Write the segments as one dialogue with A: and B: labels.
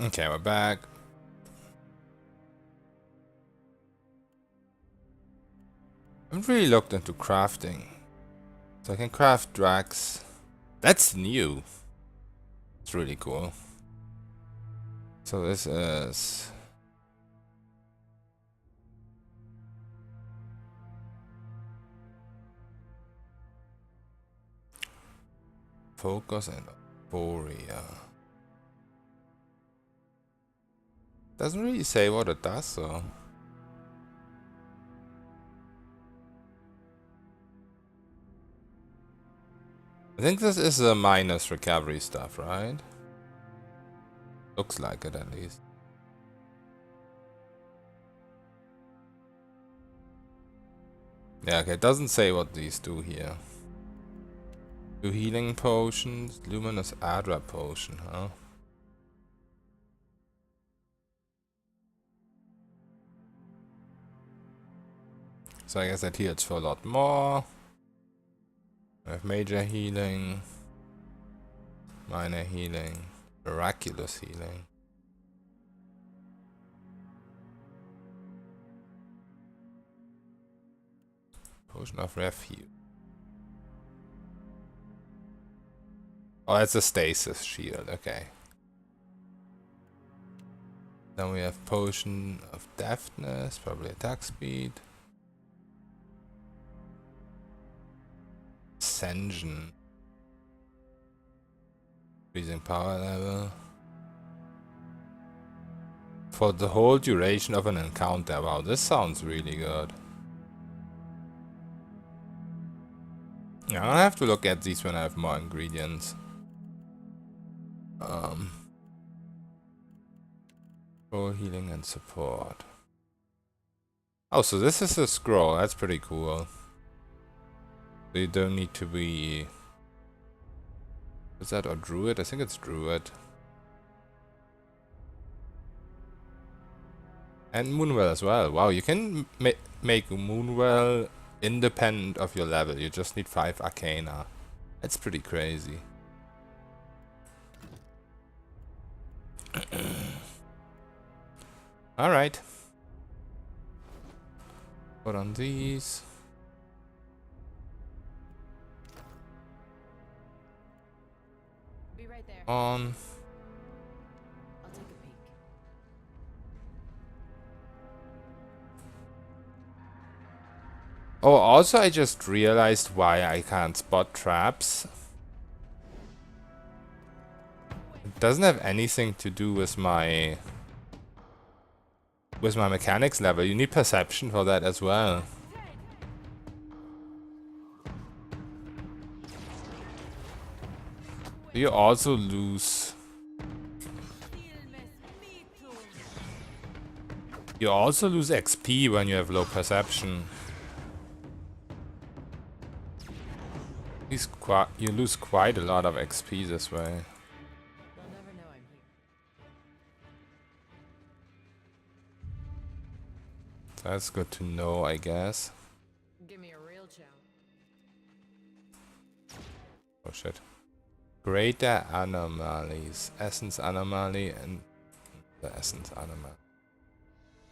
A: Okay, we're back. I haven't really looked into crafting. So I can craft drags. That's new. It's really cool. So this is... Focus and Euphoria. Doesn't really say what it does, so... I think this is a minus recovery stuff, right? Looks like it at least. Yeah, okay, it doesn't say what these do here. 2 healing potions, luminous Adra potion, huh? So I guess that heals for a lot more. I have major healing, minor healing, miraculous healing. Potion of refuge. Oh, that's a stasis shield, okay. Then we have potion of deftness, probably attack speed. Ascension. Increasing power level. For the whole duration of an encounter. Wow, this sounds really good. Yeah, I'll have to look at these when I have more ingredients. For healing and support. Oh, so this is a scroll. That's pretty cool. So you don't need to be... Is that or druid? I think it's druid. And Moonwell as well. Wow, you can make Moonwell independent of your level. You just need 5 Arcana. That's pretty crazy. Alright. Put on these.
B: Be right there.
A: On.
B: I'll take a peek.
A: Oh, also I just realized why I can't spot traps. It doesn't have anything to do with my mechanics level. You need perception for that as well. You also lose... You also lose XP when you have low perception. You lose quite a lot of XP this way.
B: They'll never know I'm here.
A: That's good to know, I guess.
B: Give me a real chow.
A: Oh shit. Greater Anomalies. Essence Anomaly and the Essence Anomaly.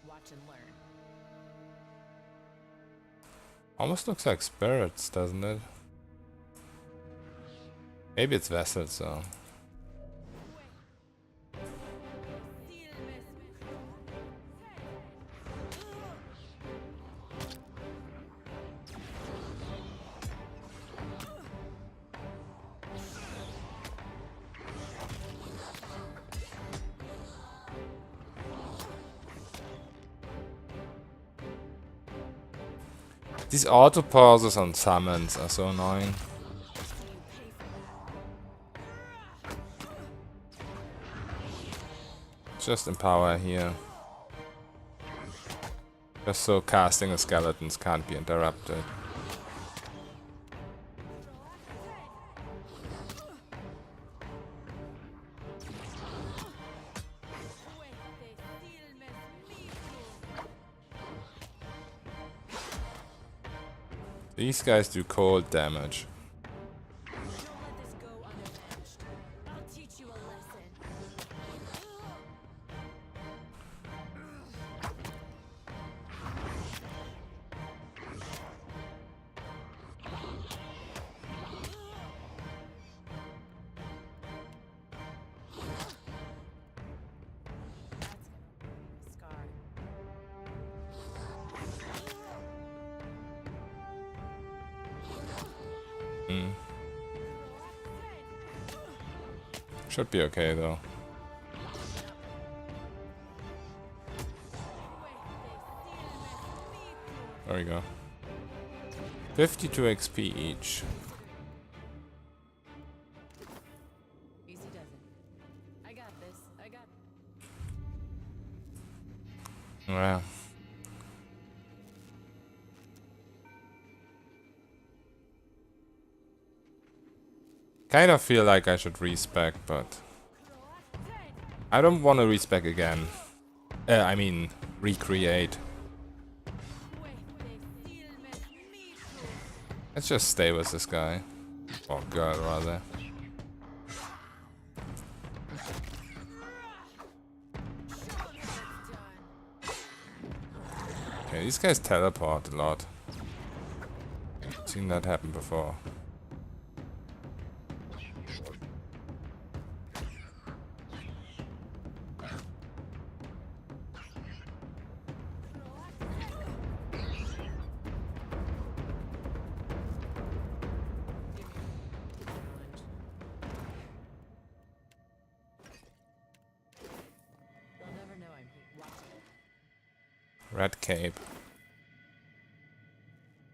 B: Watch and learn.
A: Almost looks like spirits, doesn't it? Maybe it's vessels though. These auto pauses on summons are so annoying. Just empower here. Just so casting the skeletons can't be interrupted. These guys do cold damage.
B: Don't let this go unavenged. I'll teach you a lesson.
A: Mm. Should be okay though. There we go. 52 XP each.
B: Easy does it. I got this. I got.
A: Well. Kind of feel like I should respec, but I don't want to respec again. I mean, recreate. Let's just stay with this guy. Or girl, rather. Okay, these guys teleport a lot. Seen that happen before.
B: They'll never know I'm here. Watch it.
A: Red cape.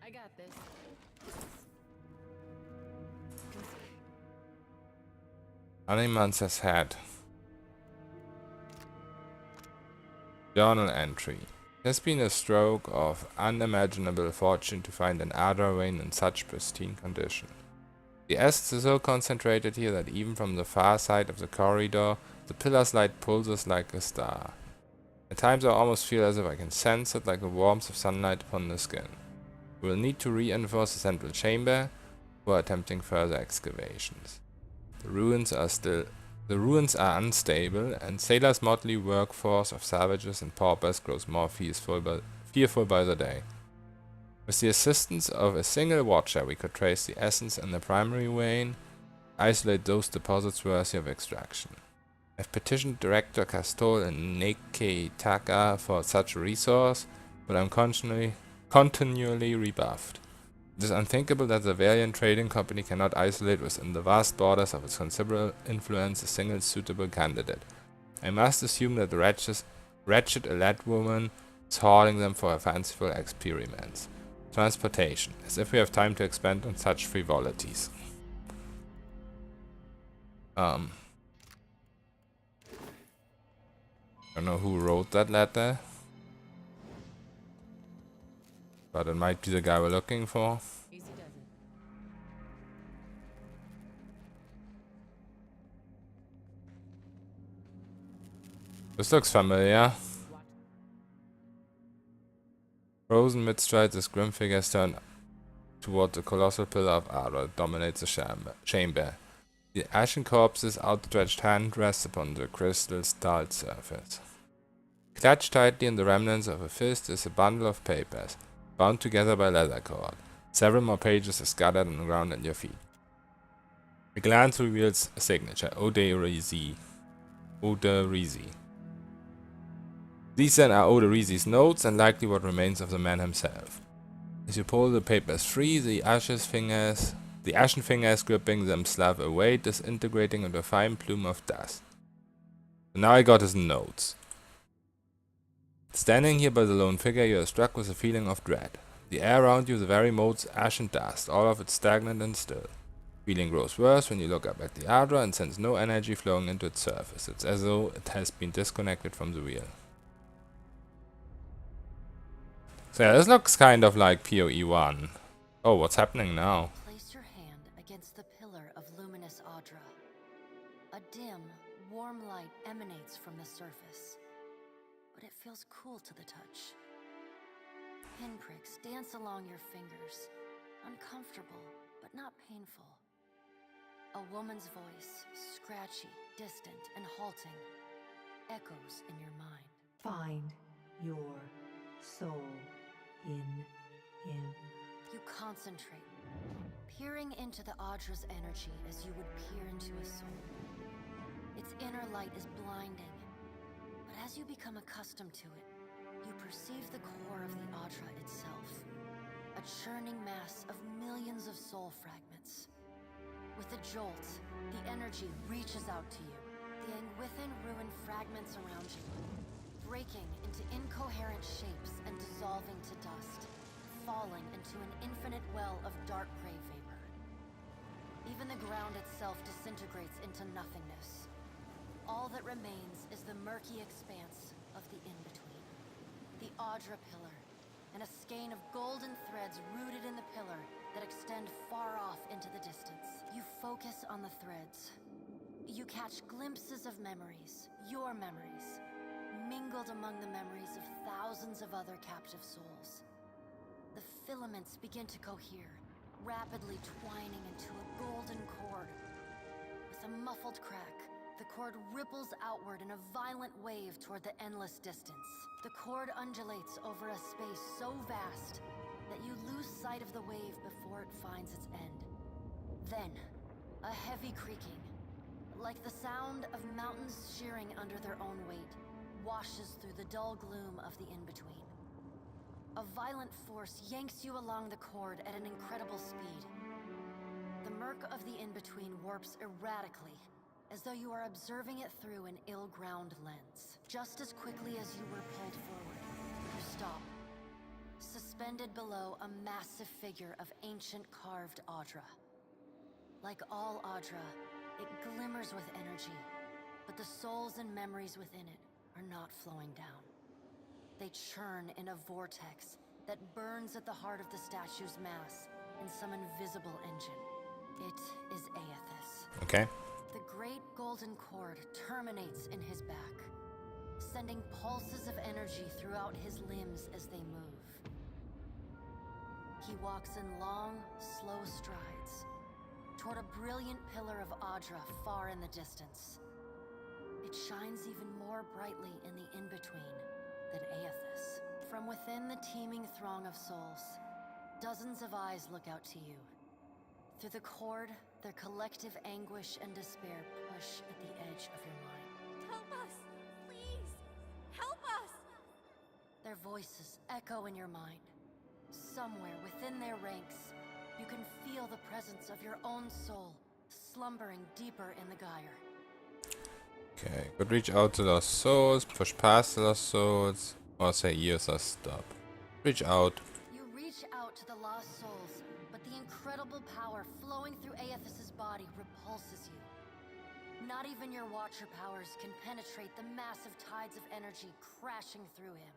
B: I got this.
A: Animals has had. Journal entry. It has been a stroke of unimaginable fortune to find an Adra vein in such pristine condition. The essence is so concentrated here that even from the far side of the corridor, the pillar's light pulses like a star. At times I almost feel as if I can sense it like the warmth of sunlight upon the skin. We will need to reinforce the central chamber before attempting further excavations. The ruins are unstable, and Sailor's motley workforce of savages and paupers grows more fearful by the day. With the assistance of a single watcher, we could trace the essence in the primary vein, isolate those deposits worthy of extraction. I've petitioned Director Castol and Neketaka for such a resource, but I'm continually rebuffed. It is unthinkable that the Valiant Trading Company cannot isolate within the vast borders of its considerable influence a single suitable candidate. I must assume that the wretched elect woman is hauling them for her fanciful experiments. Transportation, as if we have time to expand on such frivolities. I don't know who wrote that letter, but it might be the guy we're looking for.
B: Easy does it.
A: This looks familiar.
B: Watch.
A: Frozen mid-stride, this grim figure turn toward the colossal pillar of Ara that dominates the chamber. The ashen corpse's outstretched hand rests upon the crystal's dull surface. Clutched tightly in the remnants of a fist is a bundle of papers, bound together by leather cord. Several more pages are scattered on the ground at your feet. A glance reveals a signature, Oderizi. These then are Oderizi's notes and likely what remains of the man himself. As you pull the papers free, the ashen fingers gripping them slap away, disintegrating into a fine plume of dust. So now I got his notes. Standing here by the lone figure, you are struck with a feeling of dread. The air around you, the very motes ashen dust, all of it stagnant and still. Feeling grows worse when you look up at the Adra and sense no energy flowing into its surface. It's as though it has been disconnected from the wheel. So yeah, this looks kind of like PoE 1. Oh, what's happening now?
C: Place your hand against the pillar of luminous Adra. A dim, warm light emanates from the surface, but it feels cool to the touch. Pinpricks dance along your fingers, uncomfortable, but not painful. A woman's voice, scratchy, distant, and halting, echoes in your mind.
D: Find your soul in him.
C: You concentrate, peering into the Adra's energy as you would peer into a soul. Its inner light is blinding, but as you become accustomed to it, you perceive the core of the Adra itself. A a churning mass of millions of soul fragments. With a jolt, the energy reaches out to you, the within ruined fragments around you, breaking into incoherent shapes and dissolving to dust, falling into an infinite well of dark gray vapor. Even the ground itself disintegrates into nothingness. All that remains is the murky expanse of the in-between. The Audra Pillar, and a skein of golden threads rooted in the pillar that extend far off into the distance. You focus on the threads. You catch glimpses of memories, your memories, mingled among the memories of thousands of other captive souls. The filaments begin to cohere, rapidly twining into a golden cord. With a muffled crack, the cord ripples outward in a violent wave toward the endless distance. The cord undulates over a space so vast that you lose sight of the wave before it finds its end. Then, a heavy creaking, like the sound of mountains shearing under their own weight, washes through the dull gloom of the in-between. A violent force yanks you along the cord at an incredible speed. The murk of the in-between warps erratically, as though you are observing it through an ill-ground lens. Just as quickly as you were pulled forward, you stop. Suspended below a massive figure of ancient carved Audra. Like all Audra, it glimmers with energy, but the souls and memories within it are not flowing down. They churn in a vortex that burns at the heart of the statue's mass in some invisible engine. It is Aethys.
A: Okay.
C: The great golden cord terminates in his back, sending pulses of energy throughout his limbs as they move. He walks in long, slow strides toward a brilliant pillar of Audra far in the distance. It shines even more brightly in the in-between than Aethys. From within the teeming throng of souls, dozens of eyes look out to you. Through the cord, their collective anguish and despair push at the edge of your mind.
B: Help us! Please! Help us!
C: Their voices echo in your mind. Somewhere within their ranks, you can feel the presence of your own soul, slumbering deeper in the gyre.
A: Okay, could reach out to lost souls, push past the lost souls, or say use or stop. Reach out.
C: You reach out to the lost souls, but the incredible power flowing through Aethys' body repulses you. Not even your Watcher powers can penetrate the massive tides of energy crashing through him.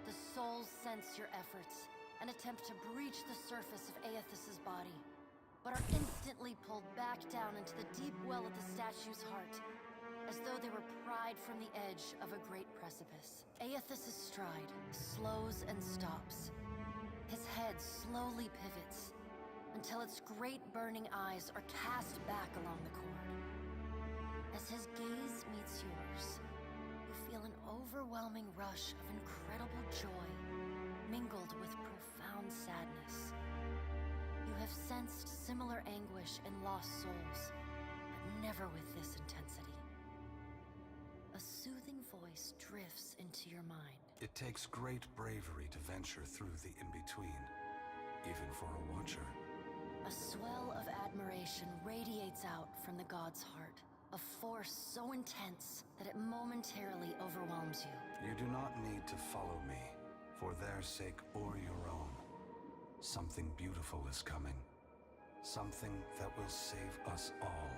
C: The souls sense your efforts and attempt to breach the surface of Aethys' body, but are instantly pulled back down into the deep well of the statue's heart, as though they were pried from the edge of a great precipice. Aethys' stride slows and stops. His head slowly pivots, until its great burning eyes are cast back along the cord. As his gaze meets yours, you feel an overwhelming rush of incredible joy, mingled with profound sadness. You have sensed similar anguish in lost souls, but never with this intensity. A soothing voice drifts into your mind.
E: It takes great bravery to venture through the in-between, even for a Watcher.
C: A swell of admiration radiates out from the god's heart, a force so intense that it momentarily overwhelms you.
E: You do not need to follow me, for their sake or your own. Something beautiful is coming. Something that will save us all.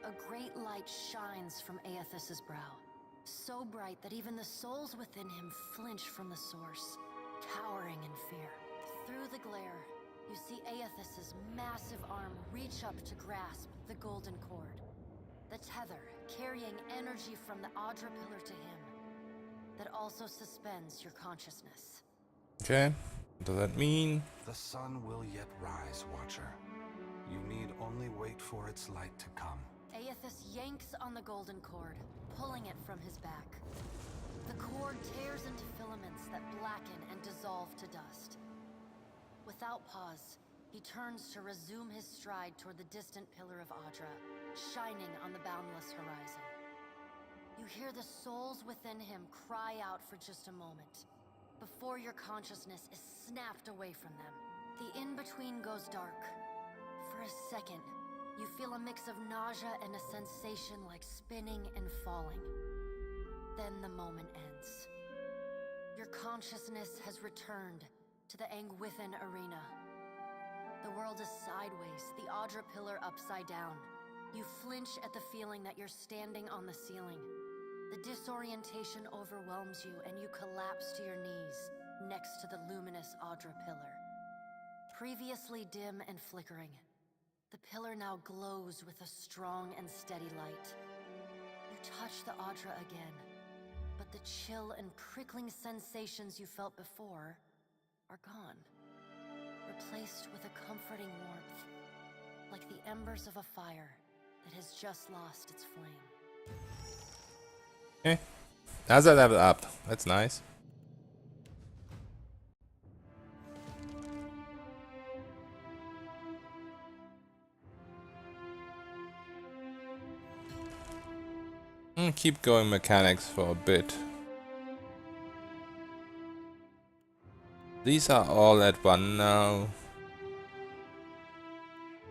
C: A great light shines from Aethys' brow, so bright that even the souls within him flinch from the source, cowering in fear. Through the glare, you see Aethys' massive arm reach up to grasp the golden cord. The tether carrying energy from the Audra pillar to him, that also suspends your consciousness.
A: Okay, what does that mean?
E: The sun will yet rise, Watcher. You need only wait for its light to come.
C: Aethys yanks on the golden cord, pulling it from his back. The cord tears into filaments that blacken and dissolve to dust. Without pause, he turns to resume his stride toward the distant pillar of Audra, shining on the boundless horizon. You hear the souls within him cry out for just a moment, before your consciousness is snapped away from them. The in-between goes dark. For a second, you feel a mix of nausea and a sensation like spinning and falling. Then the moment ends. Your consciousness has returned to the Angwithan arena. The world is sideways, the Audra pillar upside down. You flinch at the feeling that you're standing on the ceiling. The disorientation overwhelms you and you collapse to your knees next to the luminous Audra pillar. Previously dim and flickering, the pillar now glows with a strong and steady light. You touch the Audra again, but the chill and prickling sensations you felt before are gone, replaced with a comforting warmth, like the embers of a fire that has just lost its flame.
A: Okay. How's that level up? That's nice. Keep going mechanics for a bit. These are all at 1 now.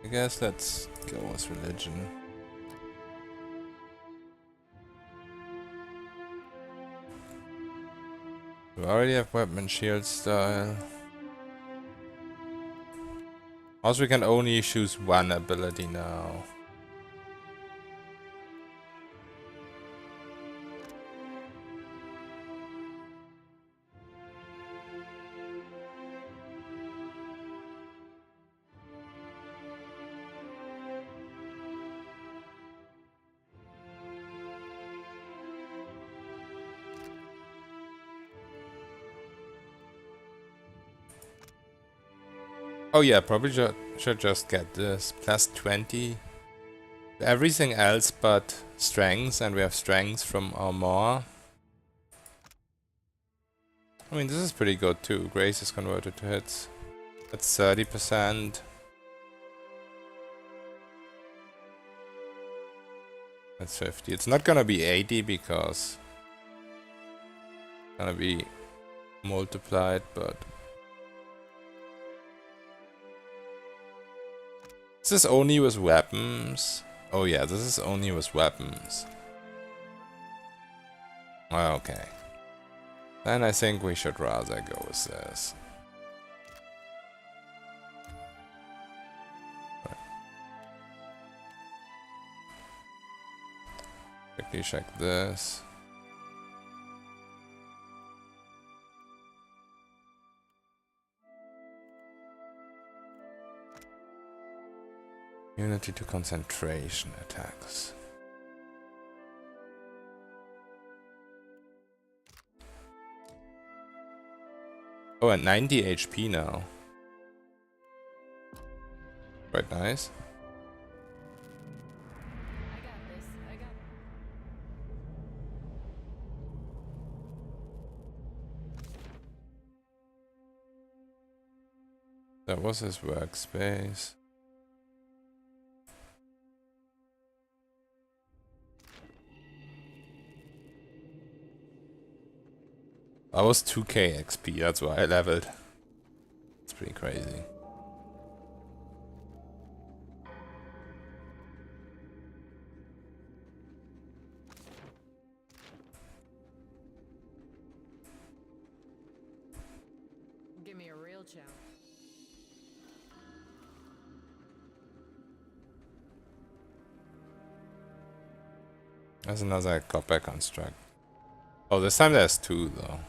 A: I guess let's go with religion. We already have weapon shield style. Also, we can only choose one ability now. Oh yeah, probably should just get this. Plus 20. Everything else but strength, and we have strength from Armor. I mean, this is pretty good too. Grace is converted to hits. That's 30%. That's 50. It's not gonna be 80 because it's gonna be multiplied, but this is only with weapons. Oh yeah, this is only with weapons. Okay. Then I think we should rather go with this. Quickly check this. Immunity to concentration attacks. Oh, and 90 HP now. Quite nice.
B: I got this. I got.
A: That was his workspace. I was 2k XP, that's why I leveled. It's pretty crazy.
B: Give me a real challenge.
A: There's another copper construct. Oh, this time there's 2 though.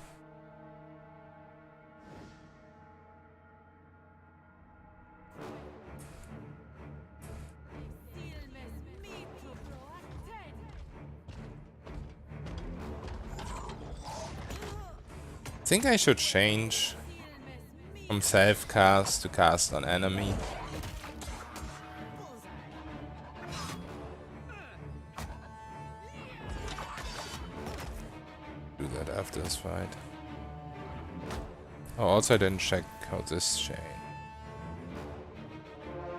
A: I think I should change from self-cast to cast on enemy. Do that after this fight. Oh, also I didn't check out this chain.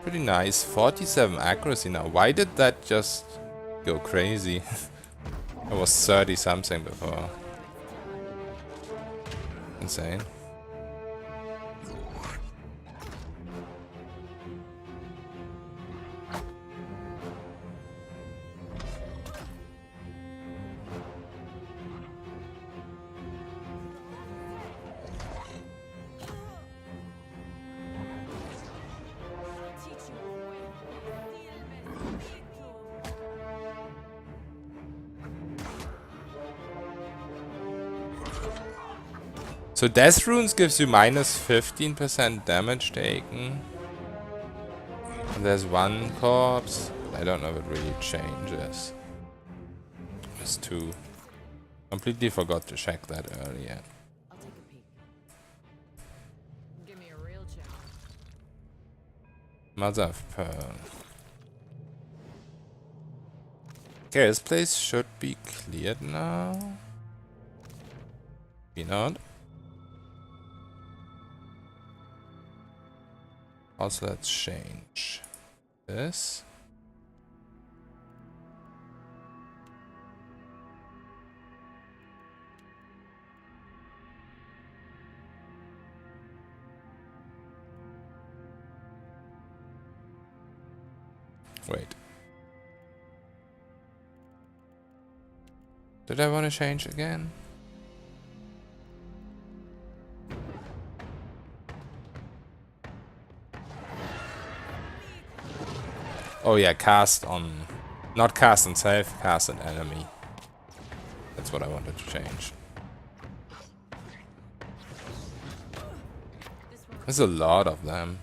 A: Pretty nice. 47 accuracy now. Why did that just go crazy? I was 30 something before. Insane. So Death Runes gives you minus 15% damage taken. And there's one corpse. I don't know if it really changes. There's two. Completely forgot to check that earlier.
B: I'll take a peek. Give me a real check.
A: Mother of Pearl. Okay, this place should be cleared now. Maybe not. Also, let's change this. Wait. Did I want to change again? Oh yeah, cast on... Not cast on self, cast on enemy. That's what I wanted to change. There's a lot of them.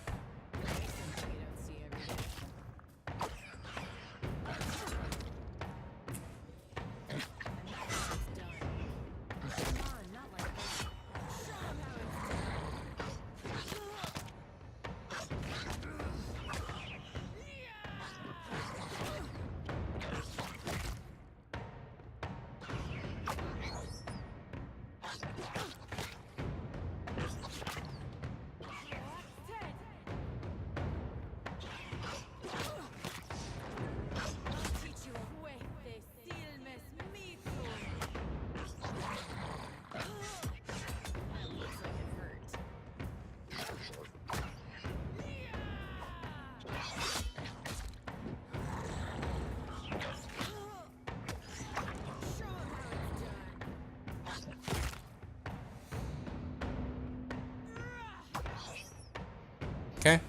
A: Okay.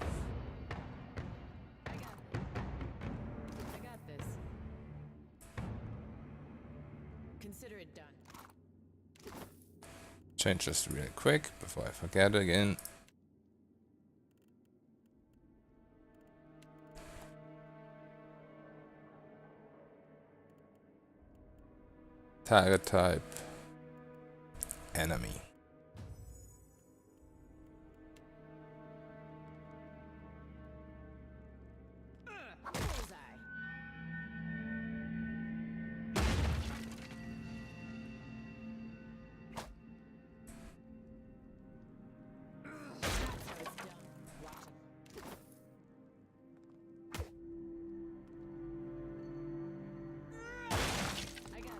B: I got this. Consider it done.
A: Change this real quick before I forget again. Target type. Enemy.
B: Bullseye. That's how it's done. Watch 'em. I got this.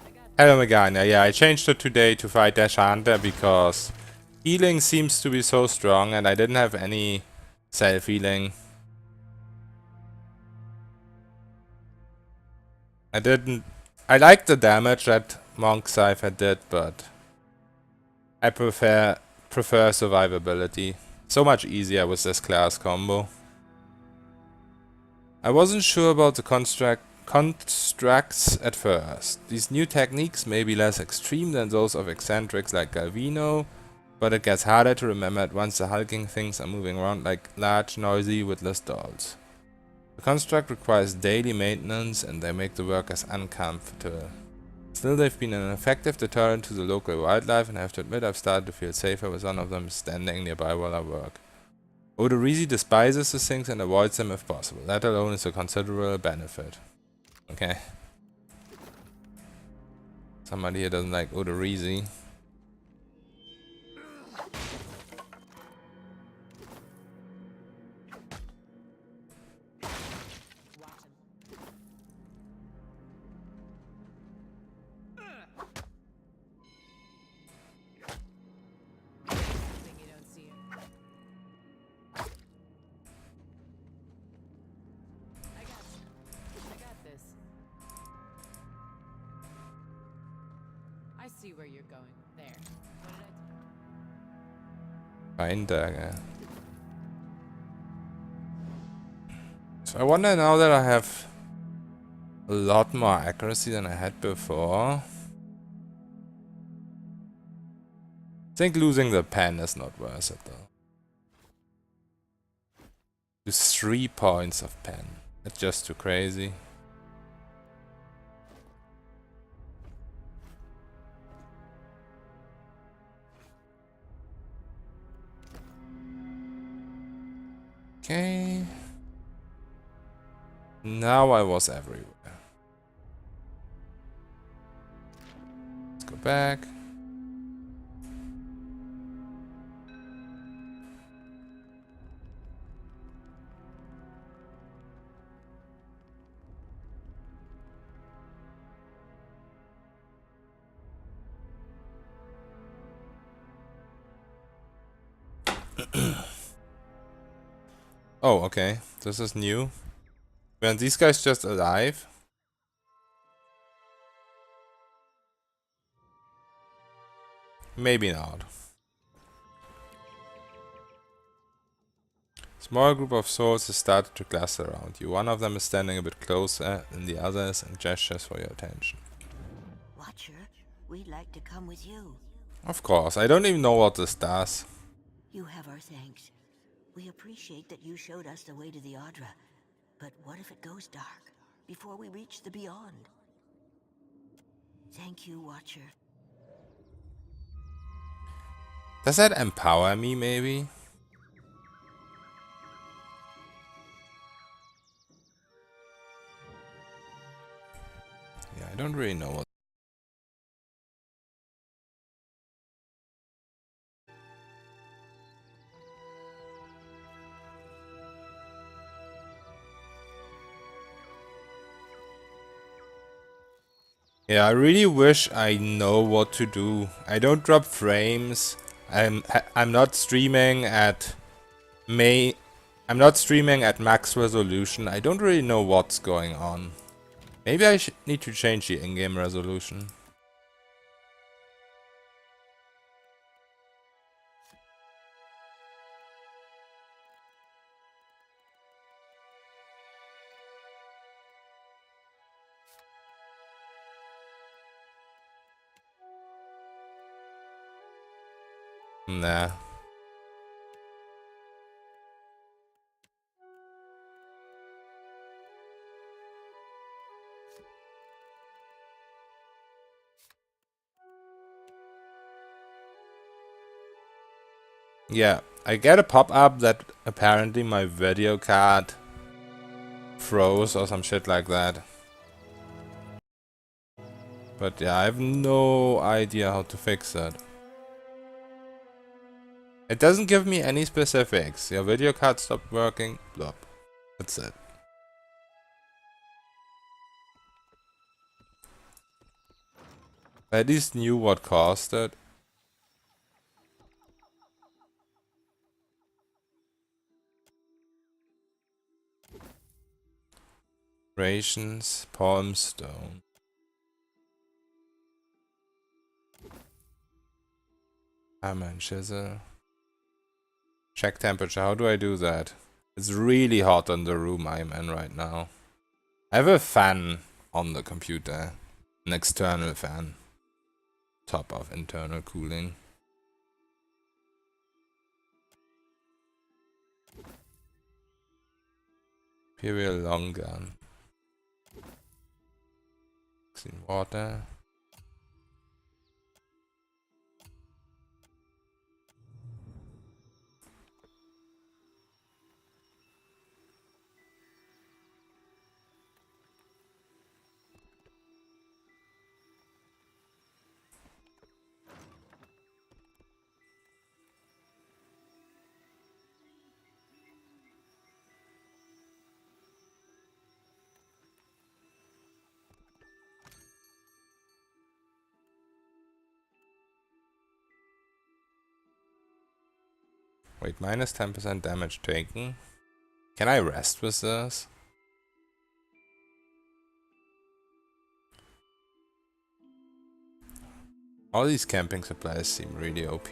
B: I got
A: Hello Megana, yeah, I changed it today to fight that Chanter because healing seems to be so strong and I didn't have any self-healing. I like the damage that Monk Cypher did, but I prefer survivability. So much easier with this class combo. I wasn't sure about the constructs at first. These new techniques may be less extreme than those of eccentrics like Galvino, but it gets harder to remember at once the hulking things are moving around like large, noisy, witless dolls. The construct requires daily maintenance and they make the workers uncomfortable. Still, they've been an effective deterrent to the local wildlife and I have to admit I've started to feel safer with one of them standing nearby while I work. Odorizi despises the things and avoids them if possible. That alone is a considerable benefit. Okay. Somebody here doesn't like Odorizi.
B: see where you're going. There. What did I
A: Binder. So I wonder now that I have a lot more accuracy than I had before. think losing the pen is not worth it though. Just 3 points of pen. That's just too crazy. Okay. Now I was everywhere. Let's go back. Oh, okay. This is new. Weren't these guys just alive? Maybe not. Small group of souls has started to cluster around you. One of them is standing a bit closer than the others and gestures for your attention.
F: Watcher, we'd like to come with you.
A: Of course, I don't even know what this does.
F: You have our thanks. We appreciate that you showed us the way to the Audra. But what if it goes dark before we reach the beyond? Thank you, Watcher.
A: Does that empower me, maybe? Yeah, I don't really know what. Yeah, I really wish I know what to do. I don't drop frames. I'm not streaming at I'm not streaming at max resolution. I don't really know what's going on. Maybe I need to change the in-game resolution. Nah. Yeah, I get a pop-up that apparently my video card froze or some shit like that. But yeah, I have no idea how to fix that. It doesn't give me any specifics. Your video card stopped working. Blah. That's it. I at least knew what caused it. Rations, palm stone. Hammer and chisel. Check temperature. How do I do that? It's really hot in the room I'm in right now. I have a fan on the computer. An external fan. Top of internal cooling. Imperial long gun. Clean water. Wait, minus 10% damage taken. Can I rest with this? All these camping supplies seem really OP.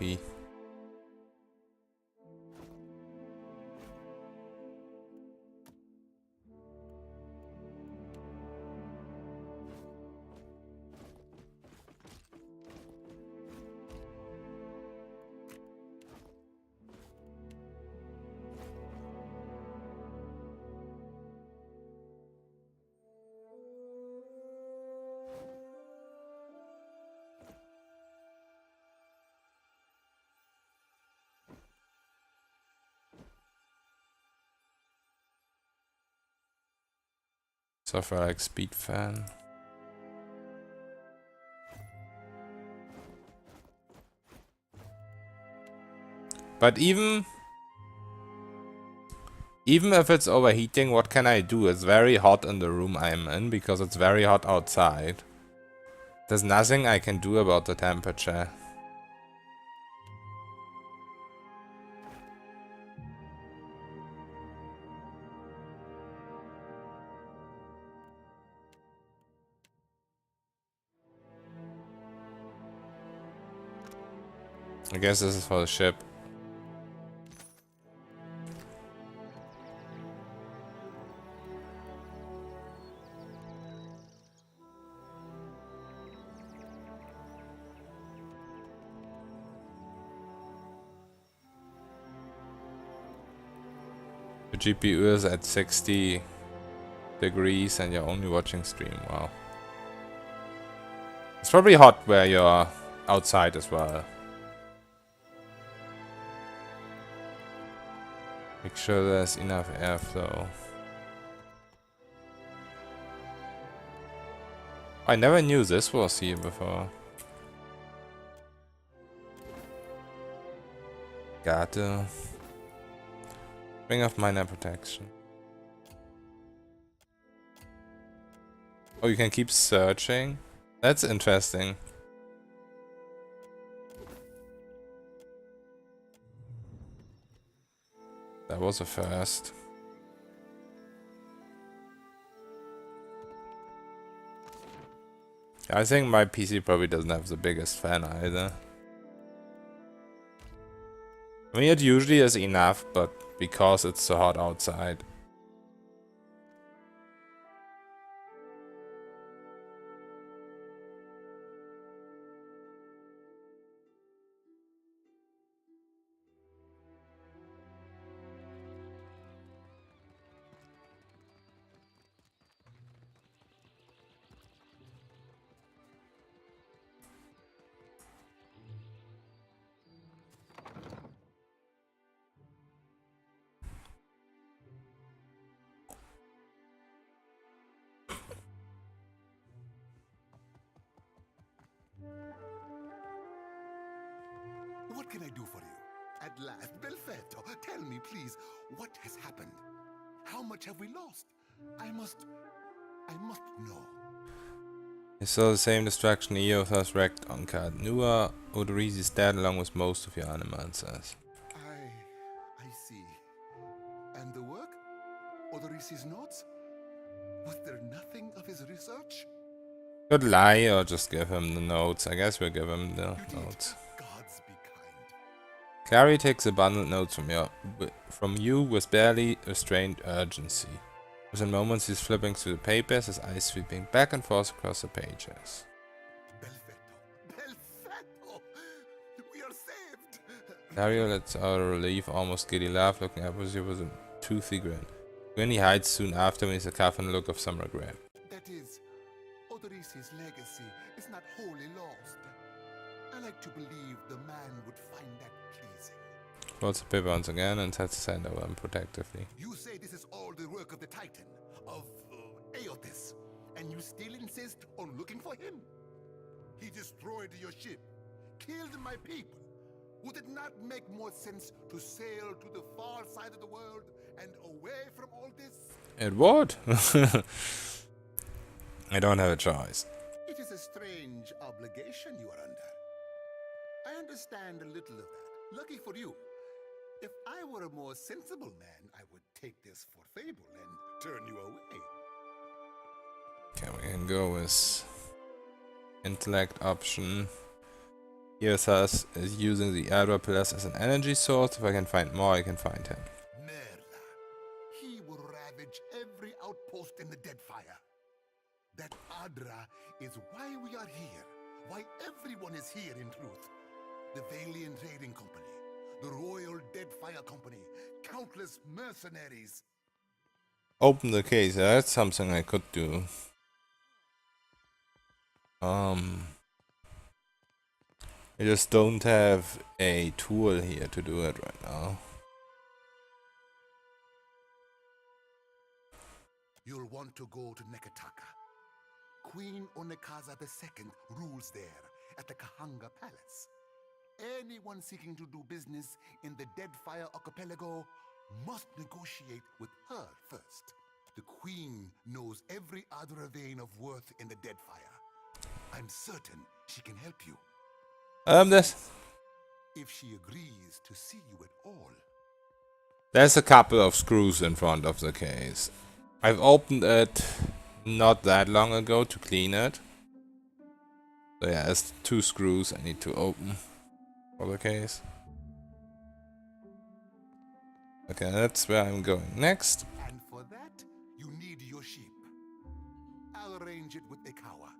A: Software like speed fan. But even if it's overheating, what can I do? It's very hot in the room I'm in because it's very hot outside. There's nothing I can do about the temperature. I guess this is for the ship. The GPU is at 60 degrees and you're only watching stream. Wow. It's probably hot where you're outside as well. Make sure there's enough airflow. I never knew this was here before. Got Ring of Minor Protection. Oh, you can keep searching? That's interesting. That was a first. I think my PC probably doesn't have the biggest fan either. I mean, it usually is enough, but because it's so hot outside.
G: What can I do for you? At last, Belfetto, tell me, please, what has happened? How much have we lost? I must know.
A: You saw the same destruction Eos has wrecked on Card Nua. Odorisi is dead along with most of your animals.
G: I see. And the work? Odorisi's notes? Was there nothing of his research?
A: Could lie or just give him the notes. I guess we'll give him the notes.
G: Gods be kind.
A: Carrie takes the bundled notes from you with barely restrained urgency. Within moments he's flipping through the papers, his eyes sweeping back and forth across the pages.
G: Belfetto! We are saved!
A: Dario lets out a relief, almost giddy laugh, looking up at you with a toothy grin. When he hides soon after with a cough-and look of some regret.
G: That is, Odorisi's legacy is not wholly lost. I like to believe the man would find that pleasing.
A: Folds the paper once again and sets his hand over him protectively.
G: You say this is all the work of the Titan, of Aotis, and you still insist on looking for him? He destroyed your ship, killed my people. Would it not make more sense to sail to the far side of the world and away from all this?
A: It would. I don't have a choice.
G: It is a strange obligation you are under. I understand a little of that. Lucky for you. If I were a more sensible man, I would take this for fable and turn you away.
A: Okay, we can go with intellect option. Eosas is using the Adra Pillars as an energy source. If I can find more, I can find him.
G: Merla. He will ravage every outpost in the Deadfire. That Adra is why we are here. Why everyone is here in truth. The Valiant Trading Company. The Royal Deadfire Company. Countless mercenaries.
A: Open the case. That's something I could do. I just don't have a tool here to do it right now.
G: you'll want to go to Neketaka. Queen Onekaza II rules there at the Kahanga Palace. Anyone seeking to do business in the Deadfire archipelago must negotiate with her first. The Queen knows every Adra vein of worth in the Deadfire. I'm certain she can help you.
A: This.
G: If she agrees to see you at all.
A: There's a couple of screws in front of the case. I've opened it not that long ago to clean it. So yeah, there's 2 screws I need to open for the case. Okay, that's where I'm going next.
G: And for that, you need your sheep. I'll arrange it with Ikawa.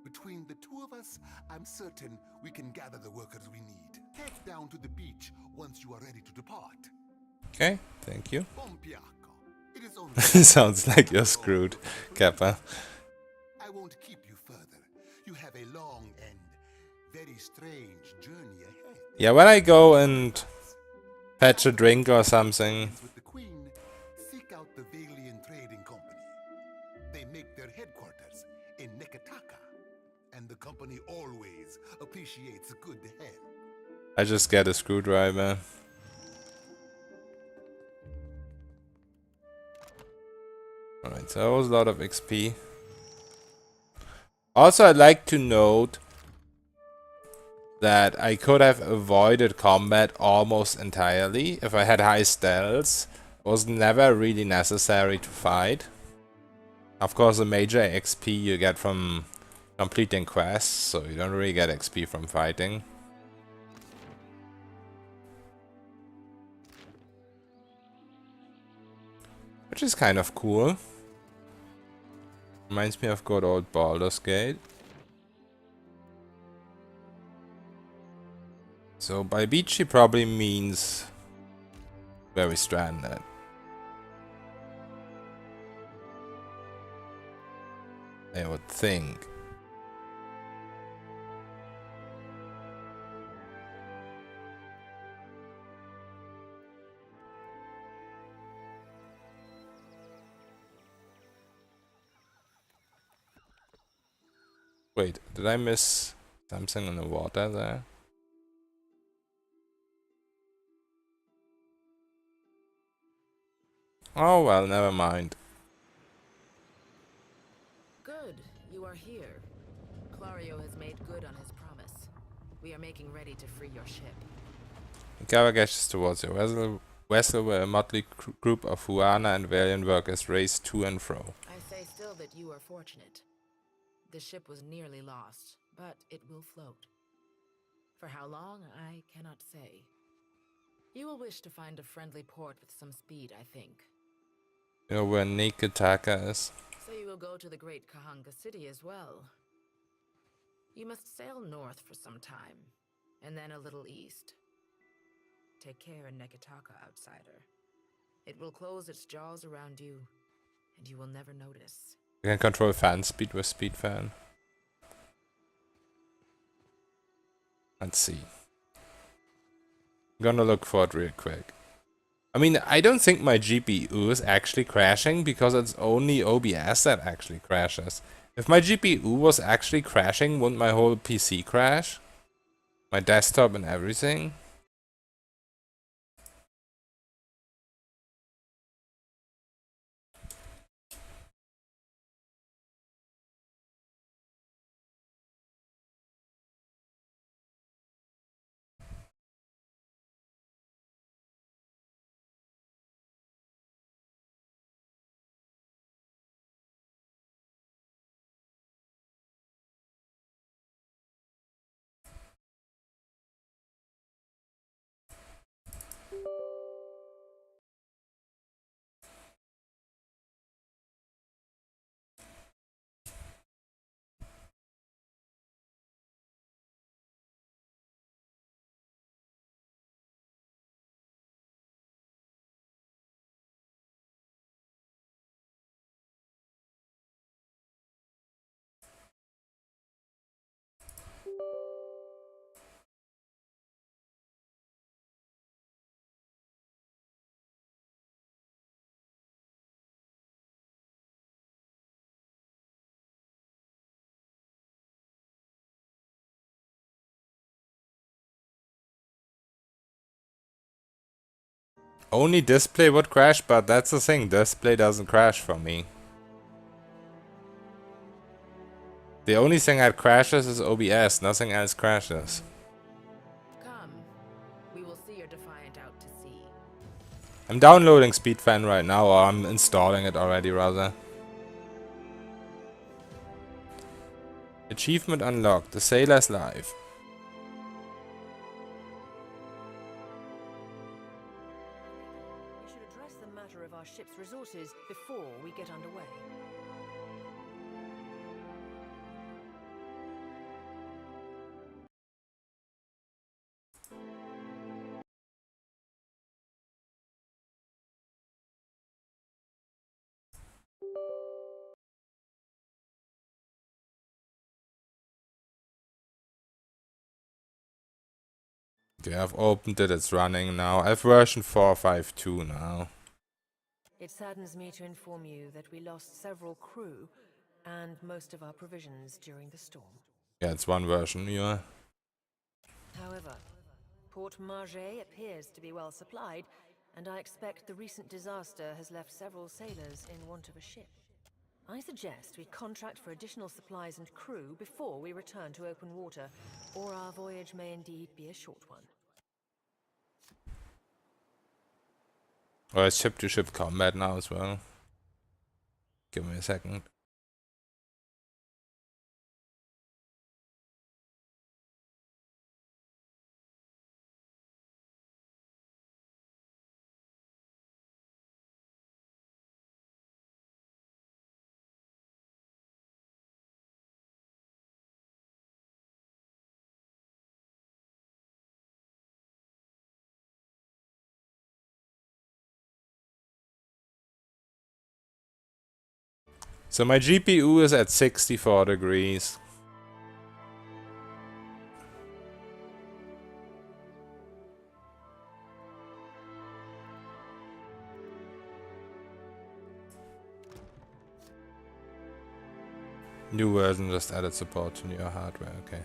G: Between the two of us, I'm certain we can gather the workers we need. Head down to the beach once you are ready to depart.
A: Okay, thank you.
G: Pompiaco. It is only
A: Sounds like you're screwed, Kappa.
G: I won't keep you further. You have a long and very strange journey ahead.
A: Yeah, when I go and fetch a drink or something.
G: With the Queen, seek out the Valian Trading Company. They make their headquarters in Neketaka, and the company always appreciates a good help.
A: I just get a screwdriver. Alright, so that was a lot of XP. Also, I'd like to note that I could have avoided combat almost entirely if I had high stealth. It was never really necessary to fight. Of course, the major XP you get from completing quests, so you don't really get XP from fighting. Which is kind of cool. Reminds me of good old Baldur's Gate. So by beach he probably means where we stranded. I would think. Wait, did I miss something in the water there? Oh well, never mind.
B: Good, you are here. Clario has made good on his promise. We are making ready to free your ship.
A: Ikawa gestures towards your vessel where a motley group of Huana and Valiant workers race to and fro.
B: I say still that you are fortunate. The ship was nearly lost, but it will float. For how long, I cannot say. You will wish to find a friendly port with some speed, I think.
A: You know where Neketaka is?
B: So you will go to the great Kahanga city as well. You must sail north for some time, and then a little east. Take care in Neketaka, outsider. It will close its jaws around you, and you will never notice.
A: You can control fan speed with speed fan. Let's see. I'm gonna look for it real quick. I mean, I don't think my GPU is actually crashing because it's only OBS that actually crashes. If my GPU was actually crashing, wouldn't my whole PC crash? My desktop and everything? Only display would crash, but that's the thing. Display doesn't crash for me. The only thing that crashes is OBS. Nothing else crashes.
B: Come, we will see your Defiant out to sea.
A: I'm downloading Speedfan right now, or I'm installing it already, rather. Achievement unlocked. The Sailor's Life.
H: We should address the matter of our ship's resources before we get underway.
A: Okay, I've opened it. It's running now. I have version 4.5.2 now.
H: It saddens me to inform you that we lost several crew and most of our provisions during the storm.
A: Yeah, it's one version newer.
H: However, Port Margé appears to be well supplied, and I expect the recent disaster has left several sailors in want of a ship. I suggest we contract for additional supplies and crew before we return to open water, or our voyage may indeed be a short one.
A: Oh, it's ship-to-ship combat now as well. Give me a second. So my GPU is at 64 degrees. New version just added support to newer hardware, okay.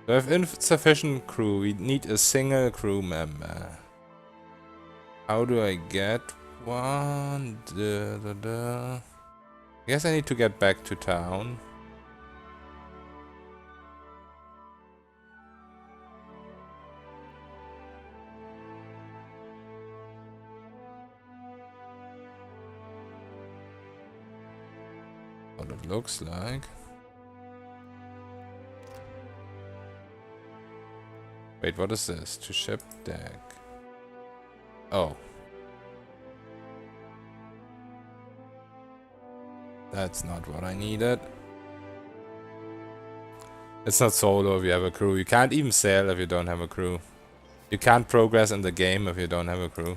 A: We have insufficient crew. We need a single crew member. How do I get one? I guess I need to get back to town. What it looks like. Wait, what is this? To ship deck. Oh. That's not what I needed. It's not solo if you have a crew. You can't even sail if you don't have a crew. You can't progress in the game if you don't have a crew.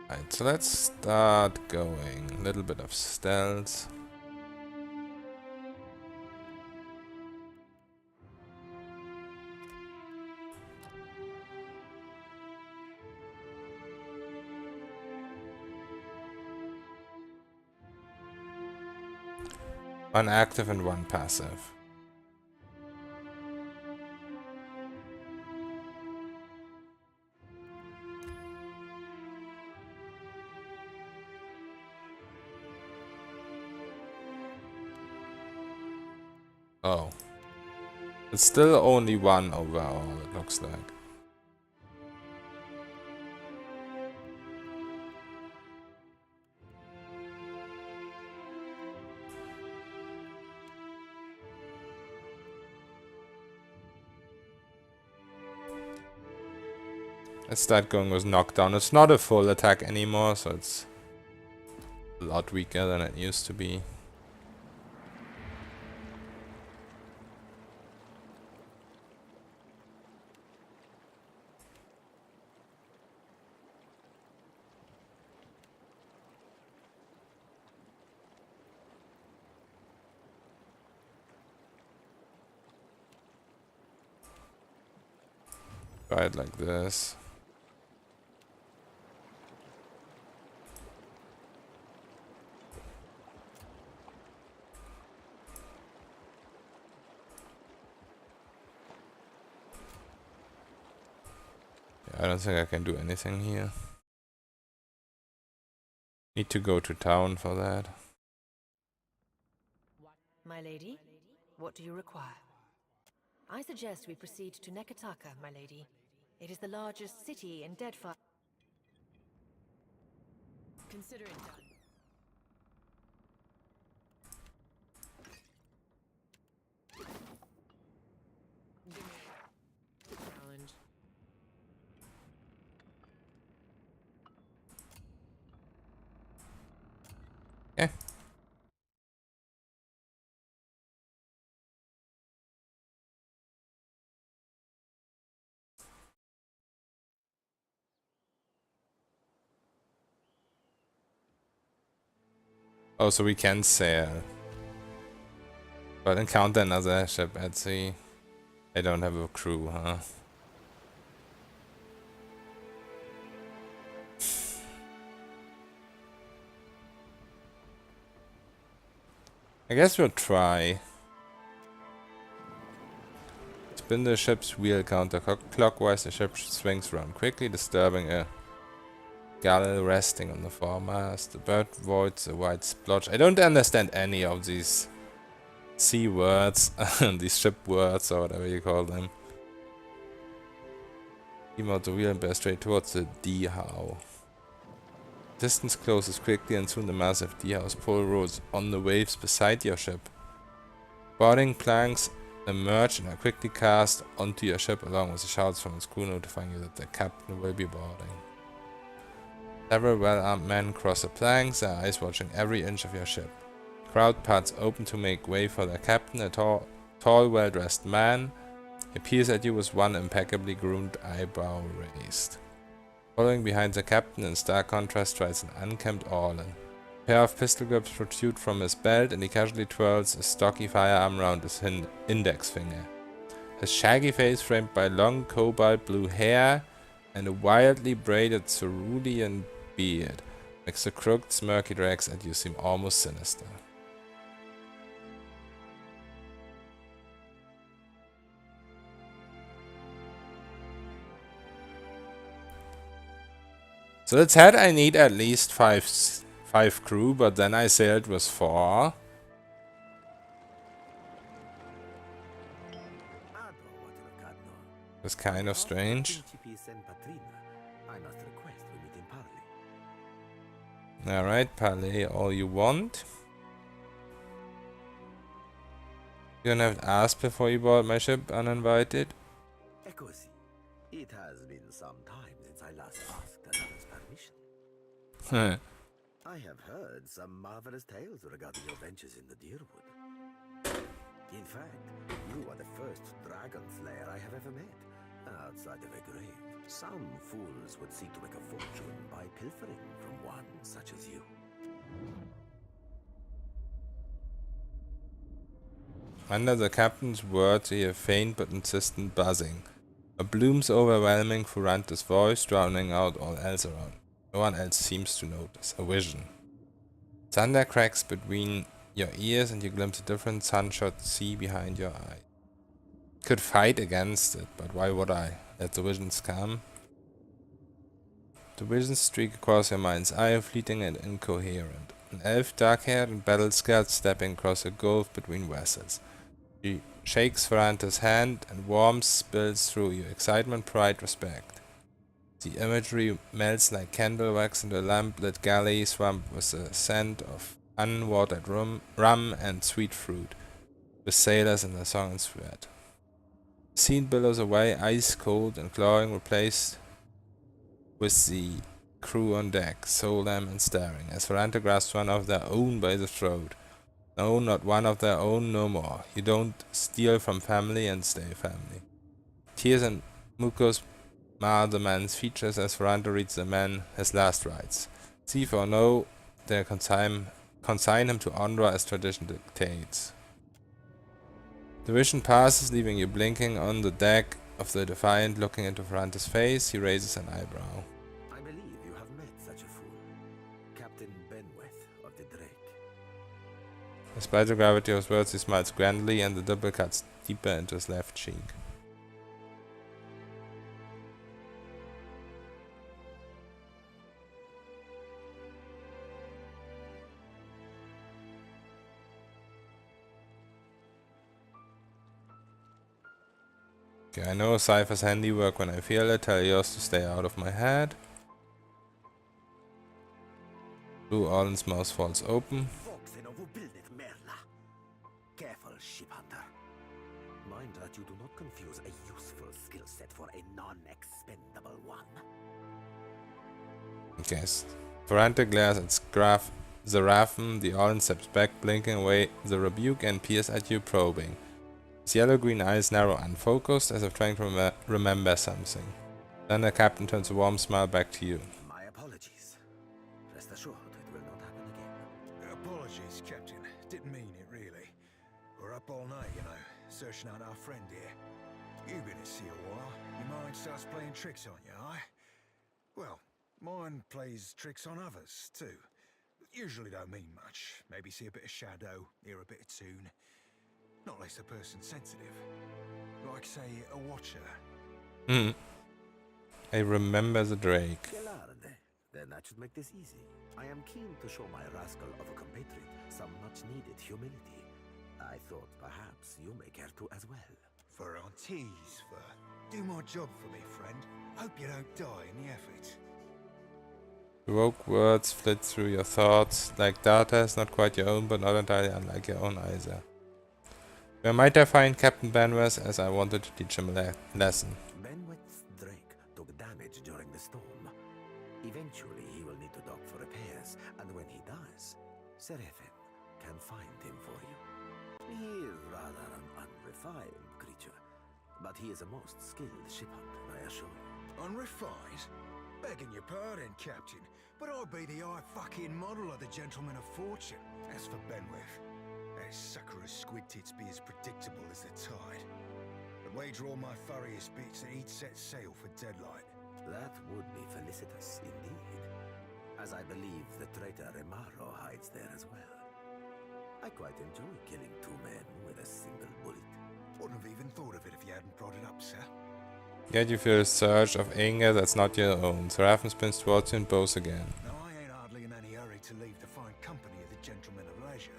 A: Alright, so let's start going. A little bit of stealth. One active and one passive. Oh. It's still only one overall, it looks like. Let's start going with knockdown. It's not a full attack anymore, so it's a lot weaker than it used to be. Try it like this. I don't think I can do anything here. Need to go to town for that.
H: My lady, what do you require? I suggest we proceed to Neketaka, my lady. It is the largest city in Deadfire.
B: Consider it done. Give me a challenge.
A: Okay. Oh, so we can sail. But encounter another ship at sea. I don't have a crew, huh? I guess we'll try. Spin the ship's wheel counterclockwise. The ship swings around quickly, disturbing a gull resting on the foremast. The bird voids a white splotch. I don't understand any of these sea words, these ship words or whatever you call them. Beam out the wheel and bear straight towards the D-How. Distance closes quickly and soon the massive D-How's pole rolls on the waves beside your ship. Boarding planks emerge and are quickly cast onto your ship along with the shouts from its crew notifying you that the captain will be boarding. Several well-armed men cross the planks, their eyes watching every inch of your ship. Crowd parts open to make way for their captain, a tall well-dressed man. He peers at you with one impeccably groomed eyebrow raised. Following behind the captain in stark contrast rides an unkempt Orlan. A pair of pistol grips protrude from his belt and he casually twirls a stocky firearm around his index finger. His shaggy face framed by long cobalt blue hair and a wildly braided cerulean beard makes the crooked smirk he drags at you seem almost sinister. So it said I need at least five crew, but then I sailed with 4. It's kind of strange. Alright, parley all you want. You don't have to ask before you board my ship uninvited.
I: It has been some time since I last asked another's permission.
A: Huh.
I: I have heard some marvelous tales regarding your ventures in the Deerwood. In fact, you are the first dragon slayer I have ever met, outside of a grave. Some fools would seek to make a fortune by pilfering from one such as you.
A: Under the captain's words, you hear faint but insistent buzzing. A bloom's overwhelming Furanta's voice, drowning out all else around. No one else seems to notice. A vision. Thunder cracks between your ears and you glimpse a different sunshot sea behind your eye. Could fight against it, but why would I? Let the visions come. The visions streak across your mind's eye, fleeting and incoherent. An elf, dark-haired and battle-scarred, stepping across a gulf between vessels. She shakes Furanta's hand and warmth spills through you. Excitement, pride, respect. The imagery melts like candle wax into a lamp-lit galley swamped with the scent of unwatered rum and sweet fruit, with sailors in their song and sweat. The scene billows away, ice cold and clawing, replaced with the crew on deck, solemn and staring, as Furanta grasps one of their own by the throat. No, not one of their own, no more. You don't steal from family and stay family. Tears and mucus mar the man's features as Furanta reads the man his last rites. Thief or no, they consign him to Ondra as tradition dictates. The vision passes, leaving you blinking on the deck of the Defiant, looking into Furanta's face. He raises an eyebrow.
I: I believe you have met such a fool. Captain Benweth of the Drake.
A: Despite the gravity of his words, he smiles grandly and the dimple cuts deeper into his left cheek. Okay, I know Cypher's handiwork when I feel it. Tell yours to stay out of my head. Blue Alden's mouth falls open.
I: Careful, ship hunter. Mind that you do not confuse a useful skill set for a non-expendable one.
A: Okay, Ferrante glares at Zarafan. The Alden steps back, blinking away the rebuke and peers at you, probing. His yellow-green eyes narrow unfocused, as if trying to remember something. Then the captain turns a warm smile back to you.
I: My apologies. Rest assured, it will not happen again.
J: Apologies, Captain. Didn't mean it, really. We're up all night, you know, searching out our friend here. You've been at sea a while. Your mind starts playing tricks on you, aye? Well, mine plays tricks on others, too. Usually don't mean much. Maybe see a bit of shadow, hear a bit of tune. Not less a person sensitive. Like, say, a watcher.
A: I remember the Drake.
I: Then that should make this easy. I am keen to show my rascal of a compatriot some much-needed humility. I thought perhaps you may care to as well.
J: Ferrantes, do my job for me, friend. Hope you don't die in the effort.
A: Rogue words flit through your thoughts. Like data is not quite your own, but not entirely unlike your own either. Where might I find Captain Benweth, as I wanted to teach him a lesson?
I: Benweth's Drake took damage during the storm. Eventually he will need to dock for repairs, and when he does, Seraphin can find him for you. He is rather an unrefined creature, but he is a most skilled ship hunter, I assure you.
J: Unrefined? Begging your pardon, Captain, but I'd be the fucking model of the gentleman of fortune. As for Benweth, that sucker of squid tits be as predictable as the tide. I'd wager all my furriest bits that he'd set sail for Deadlight.
I: That would be felicitous indeed, as I believe the traitor Remaro hides there as well. I quite enjoy killing two men with a single bullet.
J: Wouldn't have even thought of it if you hadn't brought it up, sir.
A: Yet you feel a surge of anger that's not your own. Seraphin spins towards you and bows again.
J: Now, I ain't hardly in any hurry to leave the fine company of the gentlemen of leisure,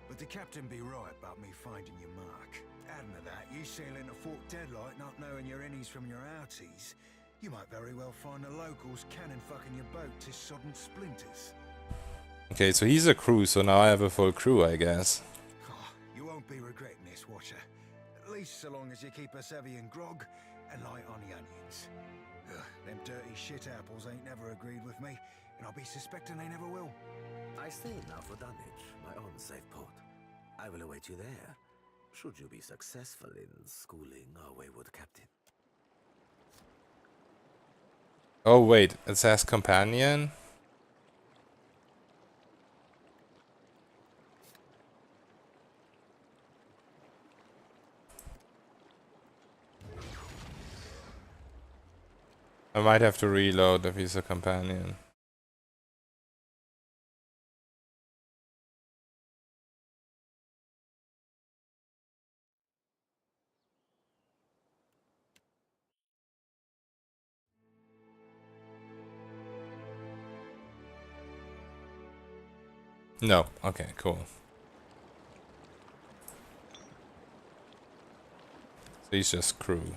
J: but the captain be right about me finding your mark. Adding to that, you sail into Fort Deadlight not knowing your innies from your outies, you might very well find the locals cannon fucking your boat to sodden splinters.
A: Okay, so he's a crew, so now I have a full crew, I guess.
J: Oh, you won't be regretting this, Watcher. At least so long as you keep us heavy in grog and light on the onions. Ugh, them dirty shit apples ain't never agreed with me, and I'll be suspecting they never will.
I: I stay now for Dunwich, my own safe port. I will await you there, should you be successful in schooling our wayward captain.
A: Oh wait, it says companion? I might have to reload if he's a companion. No, okay, cool. So he's just crew.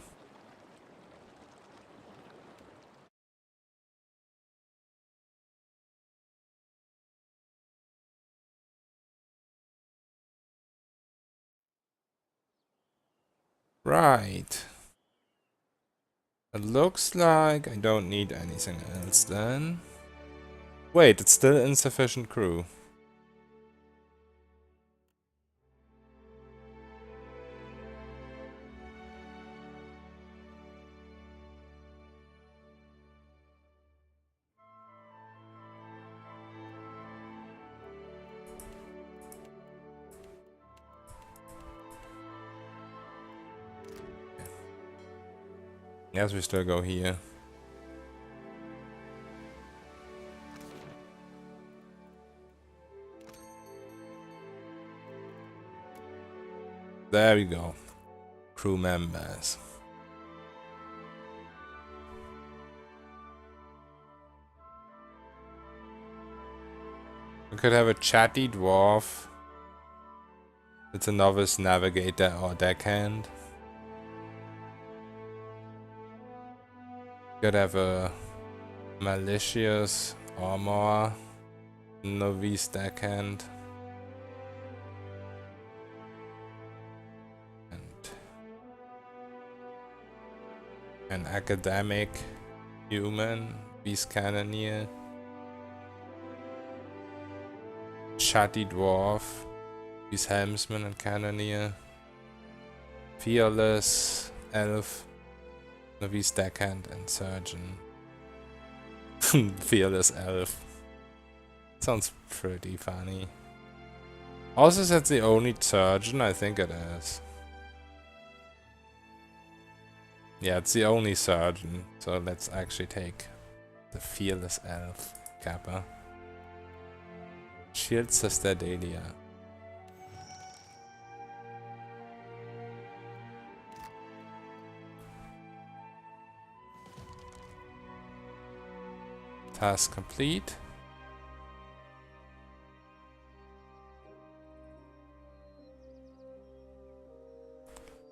A: Right. It looks like I don't need anything else then. Wait, it's still insufficient crew. Yes, we still go here. There we go. Crew members. We could have a chatty dwarf. It's a novice navigator or deckhand. Could have a malicious armor, novice deckhand, and an academic human, beast cannoneer, chatty dwarf, beast helmsman and cannoneer, fearless elf, novice deckhand, and surgeon. Fearless elf. Sounds pretty funny. Also, is that the only surgeon? I think it is. Yeah, it's the only surgeon. So let's actually take the fearless elf kappa. Shield Sister Delia. Task complete.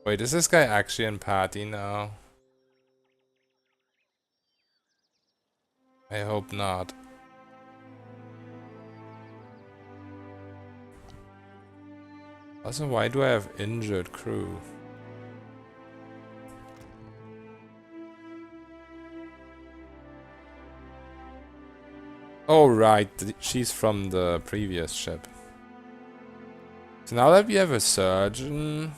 A: Wait, is this guy actually in party now? I hope not. Also, why do I have injured crew? Oh right, she's from the previous ship. So now that we have a surgeon...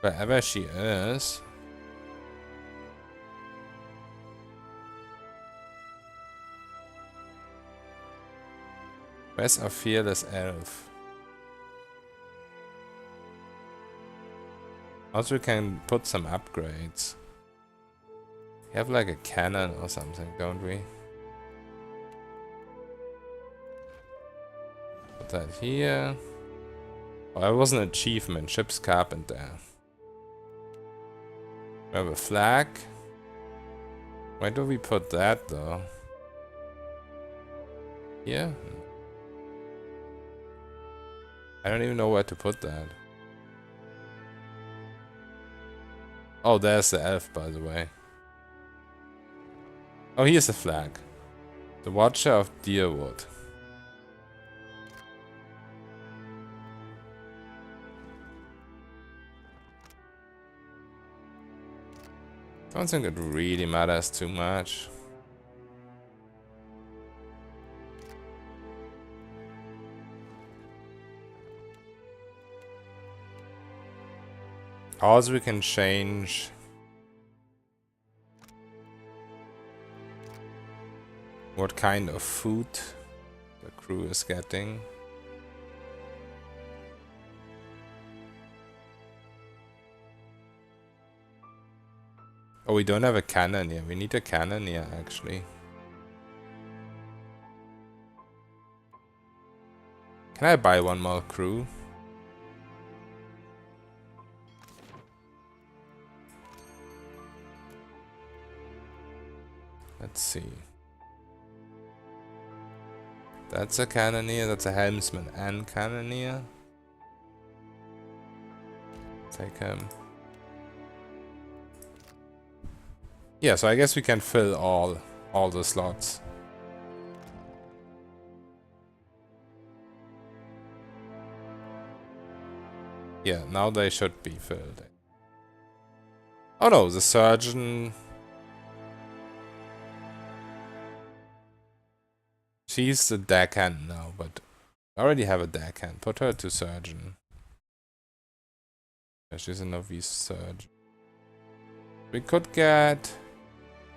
A: wherever she is... where's our fearless elf? Also, we can put some upgrades. We have like a cannon or something, don't we? Put that here. Oh, that was an achievement. Ship's carpenter. We have a flag. Why do we put that though? Here? I don't even know where to put that. Oh, there's the elf, by the way. Oh, here's the flag. The Watcher of Deerwood. Don't think it really matters too much. Also, we can change what kind of food the crew is getting. Oh, we don't have a cannoneer. We need a cannoneer, actually. Can I buy one more crew? Let's see. That's a cannoneer, that's a helmsman and cannoneer. Take him. Yeah, so I guess we can fill all the slots. Yeah, now they should be filled. Oh no, the surgeon... She's the deckhand now, but I already have a deckhand. Put her to surgeon. Yeah, she's a novice surgeon. We could get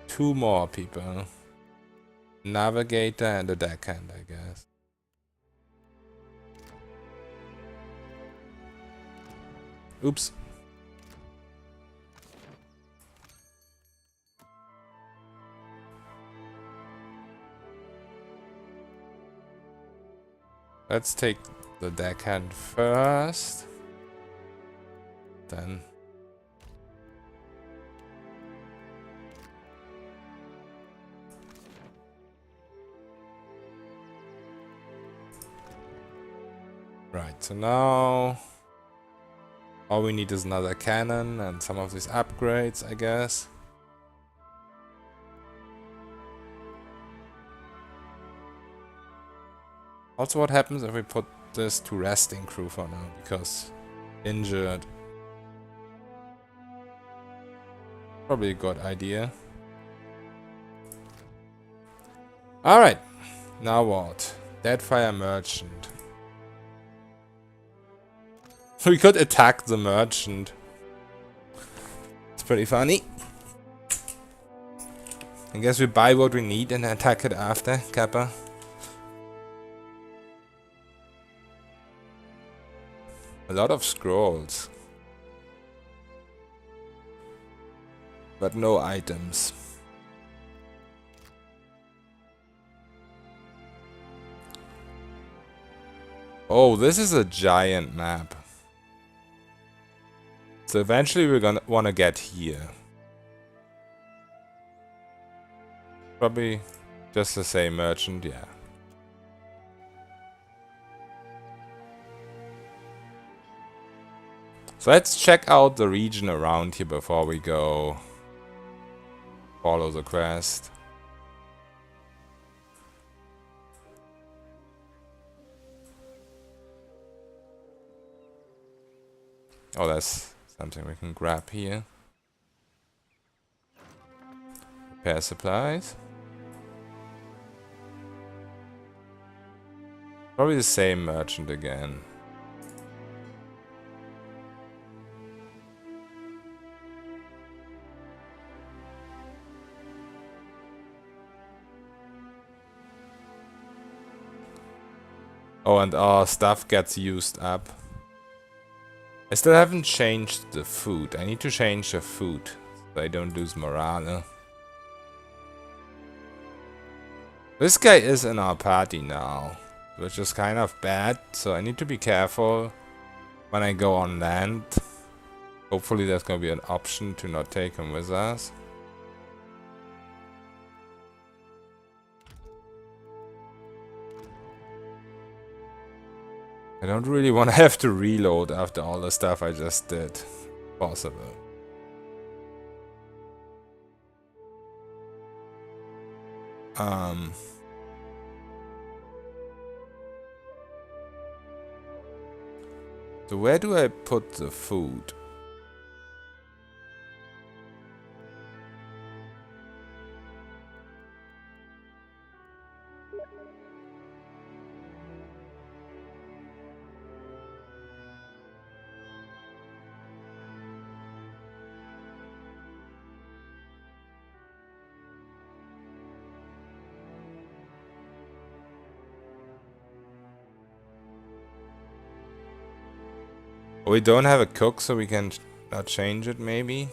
A: 2 more people. Navigator and a deckhand, I guess. Oops. Let's take the deckhand first. Then. Right, so now All we need is another cannon and some of these upgrades, I guess. Also, what happens if we put this to resting crew for now? Because injured. Probably a good idea. Alright. Now what? Deadfire merchant. We could attack the merchant. It's pretty funny. I guess we buy what we need and attack it after, Kappa. A lot of scrolls. But no items. Oh, this is a giant map. So eventually we're gonna wanna get here. Probably just the same merchant, yeah. So let's check out the region around here before we go follow the quest. Oh, that's something we can grab here. Repair supplies. Probably the same merchant again. Oh, and our stuff gets used up. I still haven't changed the food. I need to change the food so I don't lose morale. This guy is in our party now, which is kind of bad, so I need to be careful when I go on land. Hopefully there's gonna be an option to not take him with us. I don't really want to have to reload after all the stuff I just did. Possible. So where do I put the food? We don't have a cook, so we can not change it, maybe?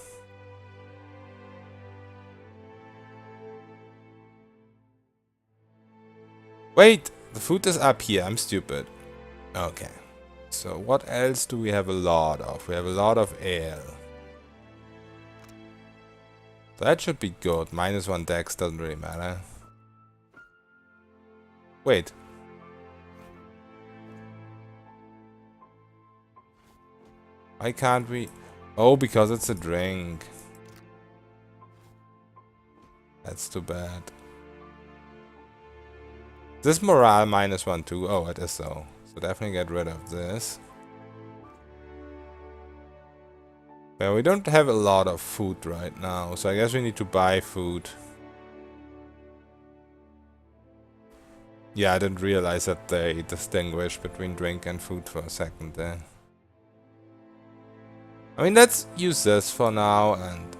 A: Wait! The food is up here, I'm stupid. Okay. So what else do we have a lot of? We have a lot of ale. That should be good. -1 dex doesn't really matter. Wait. Why can't we? Oh, because it's a drink. That's too bad. This morale -1 too? Oh, it is so. So definitely get rid of this. Well, we don't have a lot of food right now, so I guess we need to buy food. Yeah, I didn't realize that they distinguish between drink and food for a second there. I mean, let's use this for now and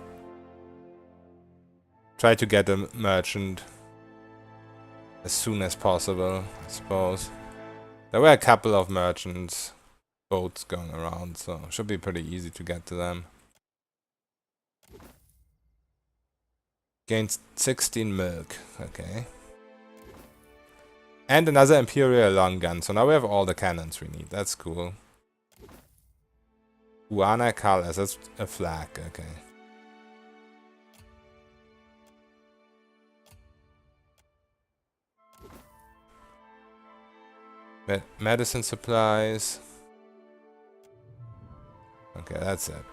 A: try to get a merchant as soon as possible, I suppose. There were a couple of merchants boats going around, so it should be pretty easy to get to them. Gains 16 milk, okay. And another Imperial long gun, so now we have all the cannons we need, that's cool. Uana colors, that's a flag, okay. Medicine supplies. Okay, that's it.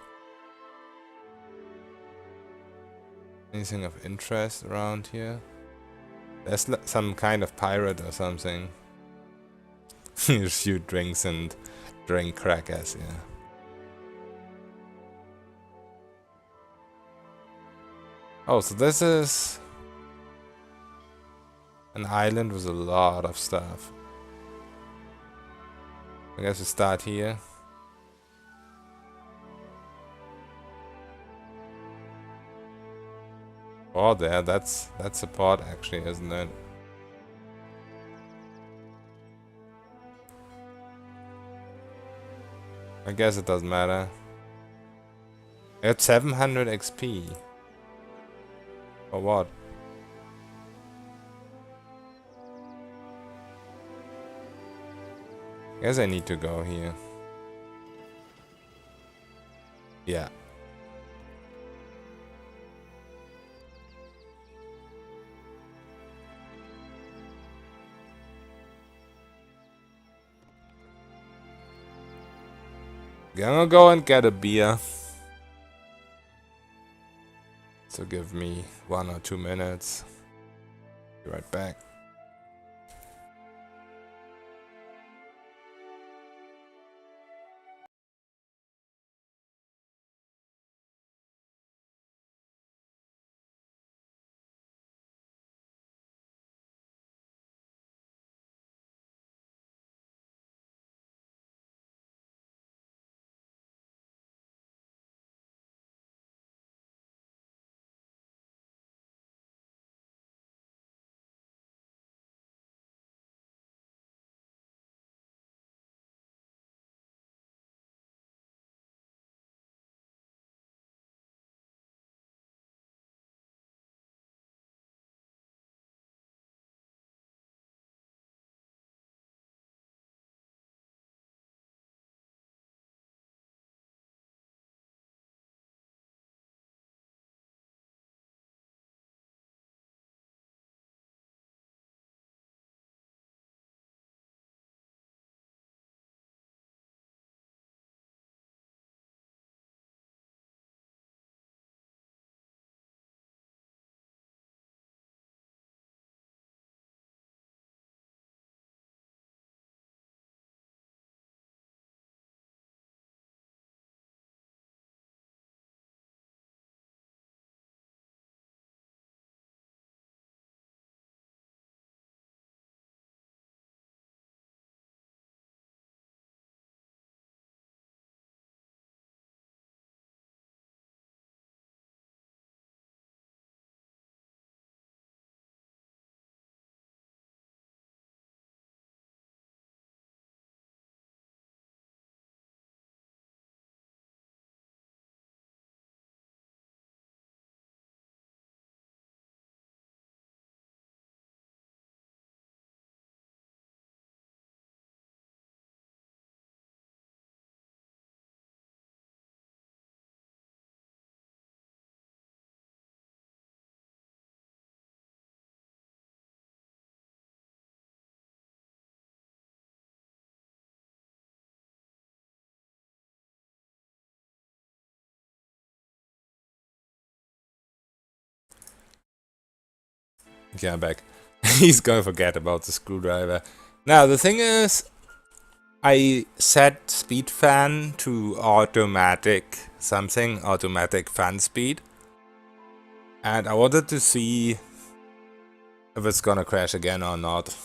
A: Anything of interest around here? There's some kind of pirate or something. You shoot drinks and drink crackers, yeah. Oh, so this is an island with a lot of stuff. I guess we start here. Oh, that's a port actually, isn't it? I guess it doesn't matter. I got 700 XP. For what? Guess I need to go here. Yeah. Gonna go and get a beer. So give me 1 or 2 minutes. Be right back. Okay, I'm back. He's gonna forget about the screwdriver. Now, the thing is, I set speed fan to automatic something, automatic fan speed. And I wanted to see if it's gonna crash again or not,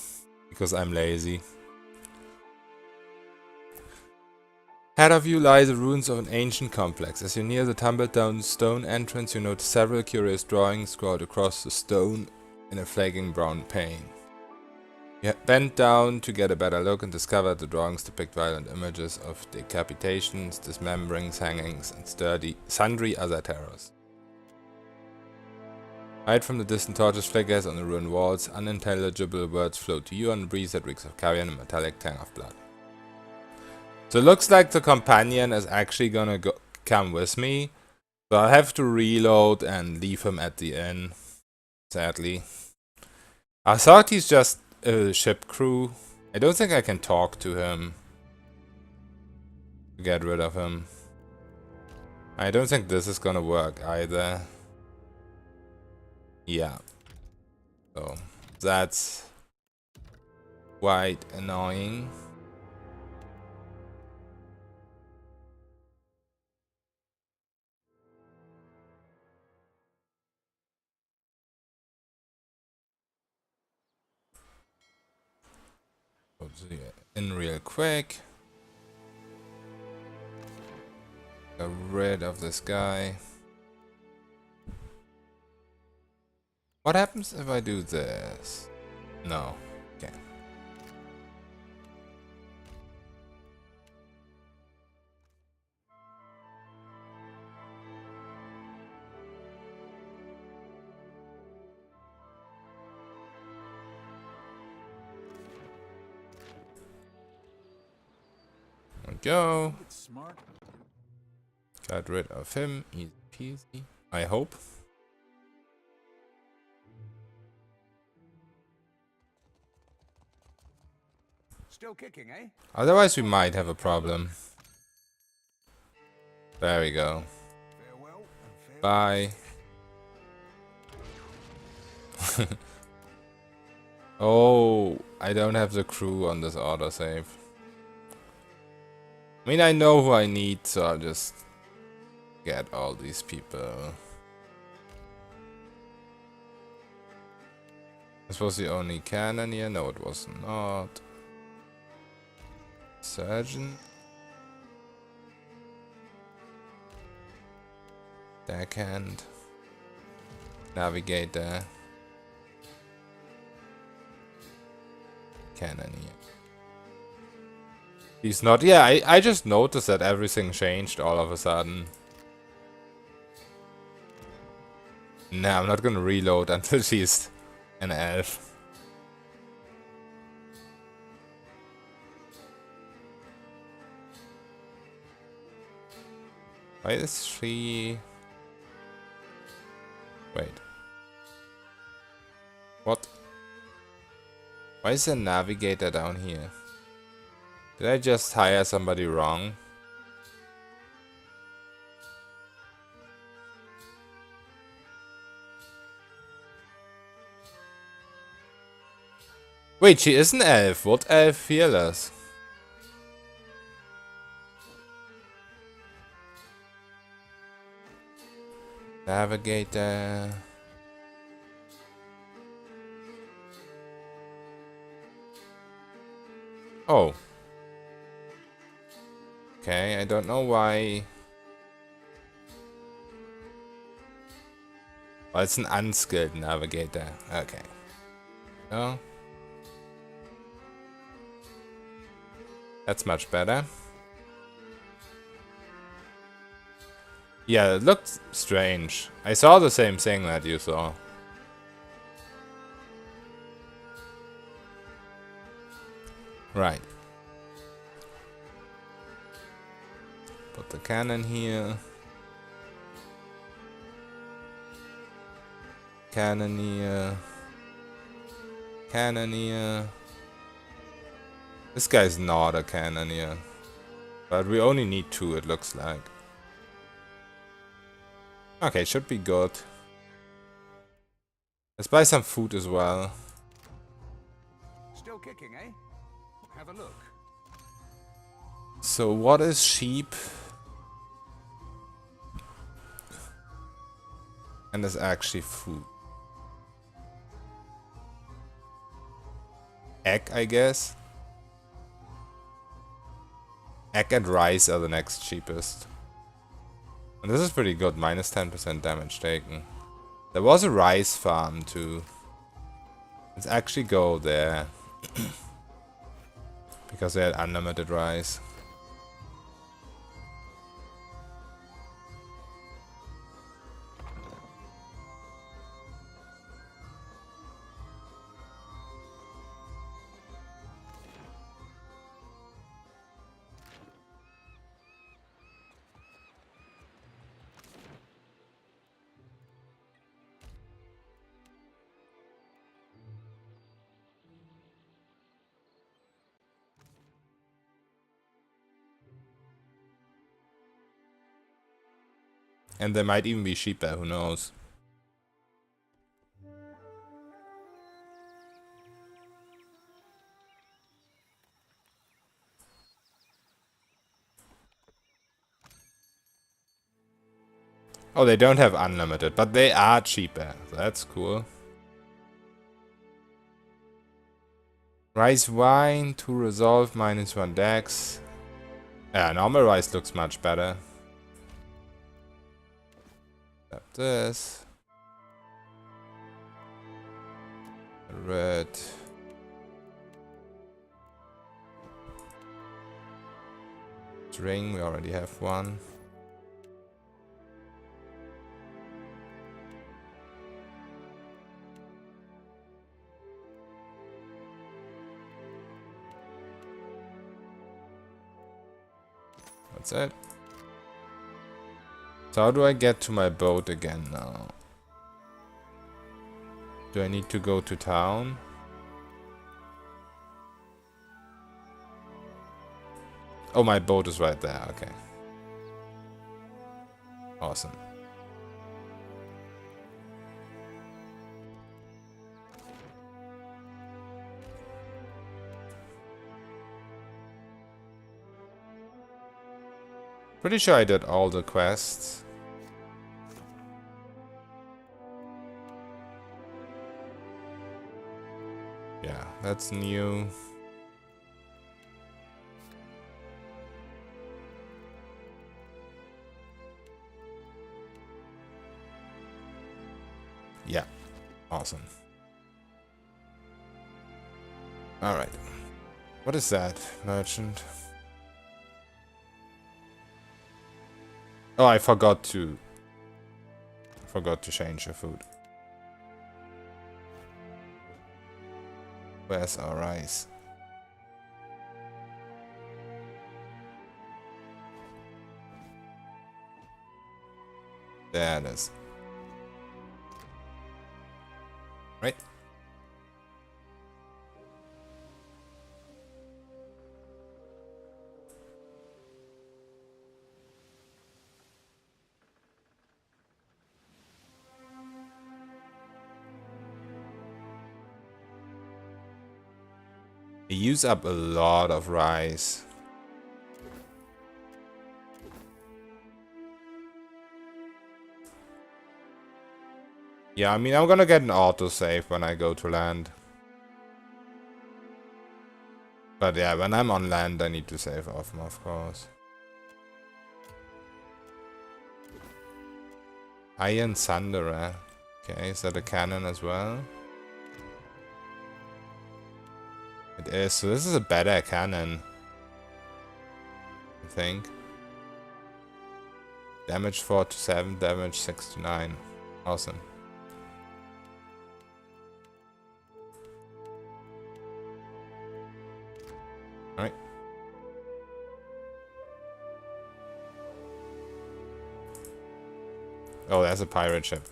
A: because I'm lazy. Ahead of you lie the ruins of an ancient complex. As you near the tumbled down stone entrance, you notice several curious drawings scrawled across the stone in a flaking brown paint. You bent down to get a better look and discovered the drawings depict violent images of decapitations, dismemberings, hangings, and sundry other terrors. Right from the distant torches flickers on the ruined walls, unintelligible words float to you on the breeze that reeks of carrion and metallic tang of blood. So it looks like the companion is actually gonna come with me, so I'll have to reload and leave him at the inn, sadly. I thought he's just a ship crew. I don't think I can talk to him to get rid of him. I don't think this is gonna work either. Yeah. So that's quite annoying. Go in real quick. Get rid of this guy. What happens if I do this? No. Okay. There we go. Got rid of him. Easy peasy. I hope.
J: Still kicking, eh?
A: Otherwise we might have a problem. There we go.
J: Farewell and
A: Bye. Oh, I don't have the crew on this autosave. I mean, I know who I need, so I'll just get all these people. This was the only cannon here. No, it was not. Surgeon. Deckhand. Navigator. Cannon here. He's not. Yeah, I just noticed that everything changed all of a sudden. Nah, I'm not gonna reload until she's an elf. Why is she... Wait. What? Why is the navigator down here? Did I just hire somebody wrong? Wait, she is an elf. What elf fearless? Navigator. Oh. Okay, I don't know why. Oh, it's an unskilled navigator. Okay. No. That's much better. Yeah, it looked strange. I saw the same thing that you saw. Right. Put the cannon here. Cannoneer. Cannoneer. This guy's not a cannoneer. But we only need 2, it looks like. Okay, should be good. Let's buy some food as well.
J: Still kicking, eh? Have a look.
A: So what is sheep? And is actually food. Egg, I guess. Egg and rice are the next cheapest. And this is pretty good, minus 10% damage taken. There was a rice farm too. Let's actually go there. Because they had unlimited rice. And there might even be sheep there, who knows. Oh, they don't have unlimited, but they are cheaper. That's cool. Rice wine to resolve -1 dex. Yeah, normal rice looks much better. Except this. Red. String, we already have one. That's it. So how do I get to my boat again now? Do I need to go to town? Oh, my boat is right there, okay. Awesome. Pretty sure I did all the quests. Yeah, that's new. Yeah, awesome. Alright. What is that, merchant? Oh, I forgot to change the food. Where's our rice? There it is. Right. I use up a lot of rice. Yeah, I mean, I'm gonna get an autosave when I go to land. But yeah, when I'm on land, I need to save often, of course. Iron Thunderer. Okay, is that a cannon as well? It is, so this is a better cannon, I think. Damage 4 to 7, damage 6 to 9. Awesome. Alright. Oh, that's a pirate ship.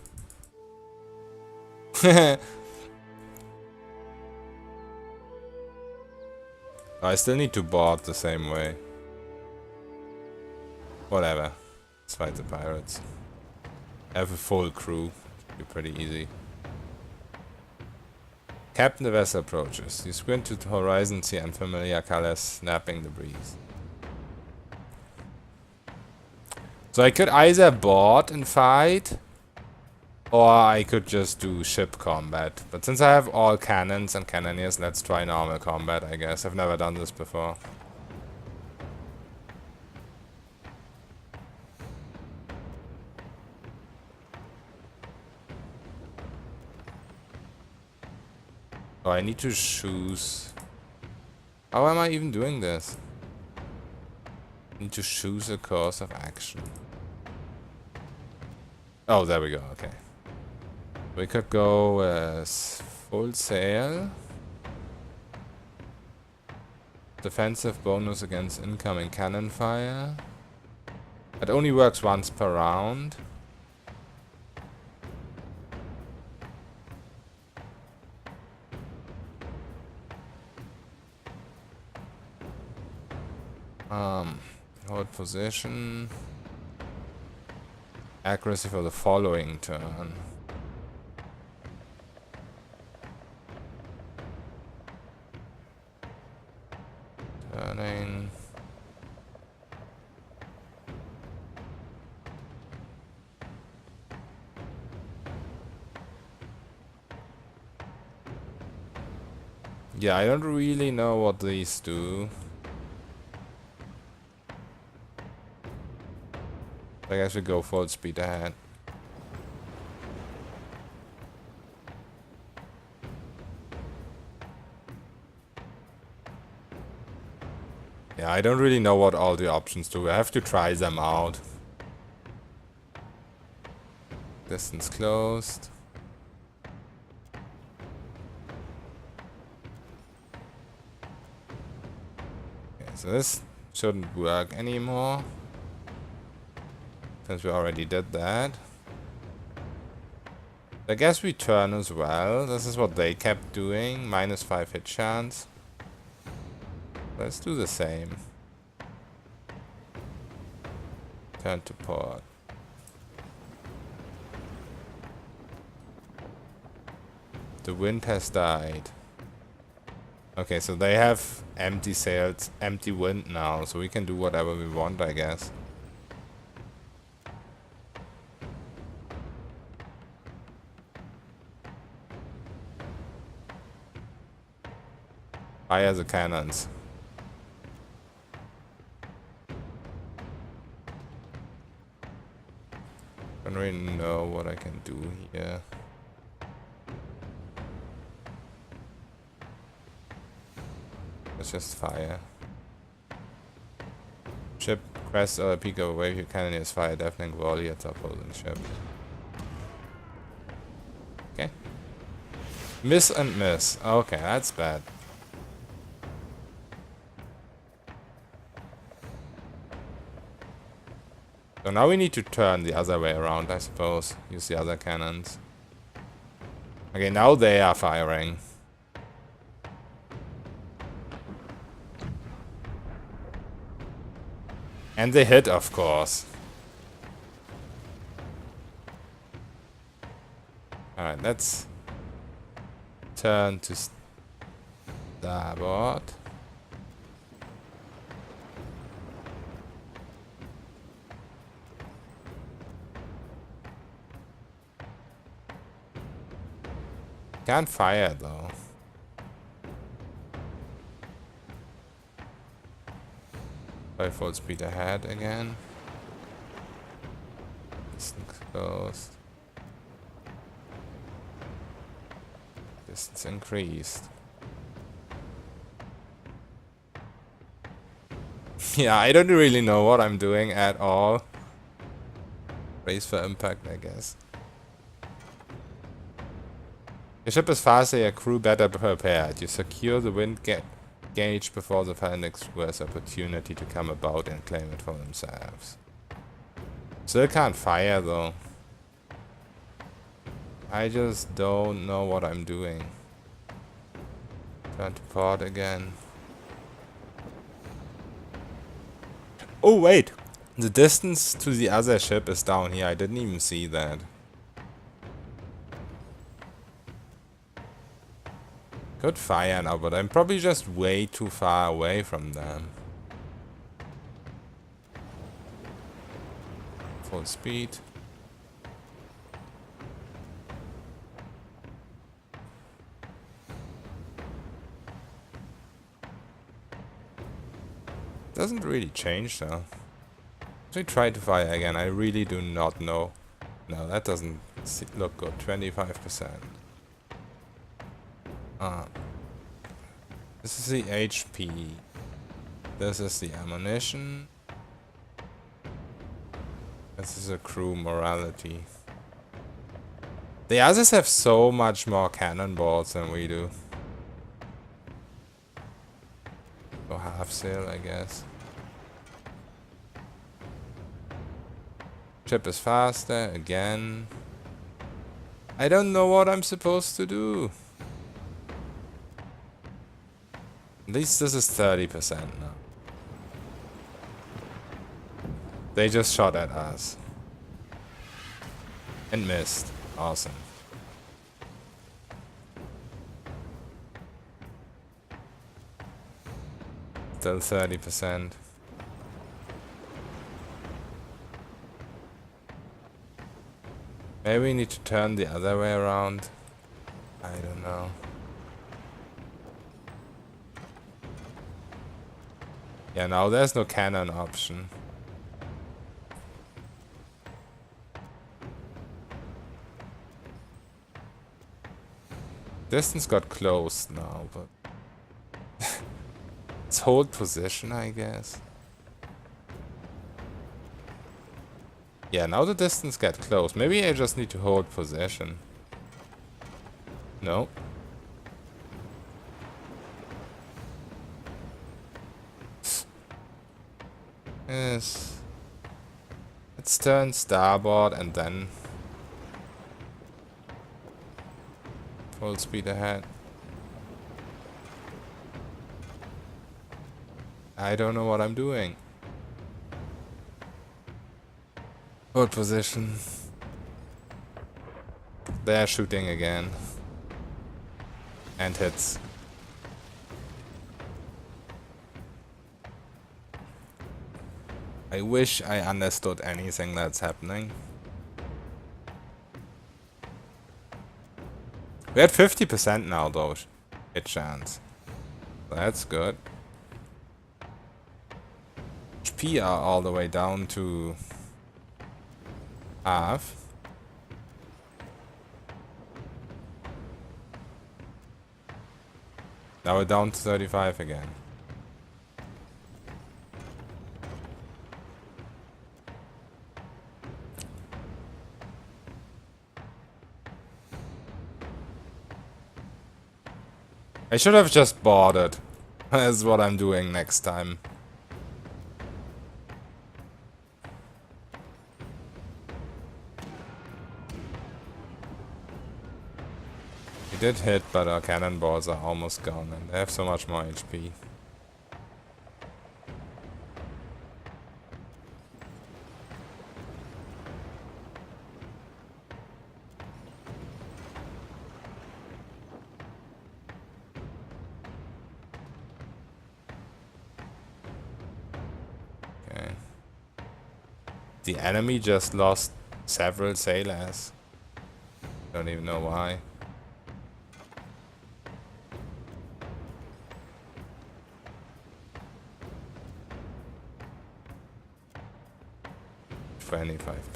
A: I still need to board the same way. Whatever. Let's fight the pirates. Have a full crew. Be pretty easy. Captain, the vessel approaches. You squint to the horizon, see unfamiliar colors snapping the breeze. So I could either board and fight, or I could just do ship combat. But since I have all cannons and cannoneers, let's try normal combat, I guess. I've never done this before. Oh, I need to choose. How am I even doing this? I need to choose a course of action. Oh, there we go, okay. We could go as full sail. Defensive bonus against incoming cannon fire. It only works once per round. Hold position. accuracy for the following turn. Turning. Yeah, I don't really know what these do. I guess we go full speed ahead. Yeah, I don't really know what all the options do. I have to try them out. Distance closed. Okay, so this shouldn't work anymore, since we already did that. I guess we turn as well. This is what they kept doing. -5 hit chance. Let's do the same. Turn to port. The wind has died. Okay, so they have empty sails, empty wind now, so we can do whatever we want, I guess. Fire the cannons. Don't really know what I can do here. Let's just fire. Ship crests or a peak of a wave, your cannoneers fire deafening volley at the opposing ship. Okay. Miss and miss. Okay, that's bad. So now we need to turn the other way around, I suppose. Use the other cannons. Okay, now they are firing. And they hit, of course. Alright, let's turn to starboard. Can't fire though. By full speed ahead again. Distance closed. Distance increased. Yeah, I don't really know what I'm doing at all. Race for impact, I guess. Your ship is faster, your crew better prepared. You secure the wind gauge before the Phoenix has opportunity to come about and claim it for themselves. Still can't fire though. I just don't know what I'm doing. Turn to port again. Oh wait! The distance to the other ship is down here. I didn't even see that. Could fire now, but I'm probably just way too far away from them. Full speed. Doesn't really change though. Let me try to fire again. I really do not know. No, that doesn't look good. 25%. This is the HP. This is the ammunition. This is a crew morality. The others have so much more cannonballs than we do. So half sail, I guess. Ship is faster again. I don't know what I'm supposed to do. At least this is 30% now. They just shot at us. And missed. Awesome. Still 30%. Maybe we need to turn the other way around. I don't know. Yeah, now there's no cannon option. Distance got closed now, but let's hold position, I guess. Yeah, now the distance got close. Maybe I just need to hold position. No. Yes. Let's turn starboard and then full speed ahead. I don't know what I'm doing. Hold position. They're shooting again. And hits. I wish I understood anything that's happening. We're at 50% now though, hit chance. That's good. HP are all the way down to half. Now we're down to 35 again. I should have just boarded. That's what I'm doing next time. He did hit, but our cannonballs are almost gone and they have so much more HP. Okay. The enemy just lost several sailors. Don't even know why.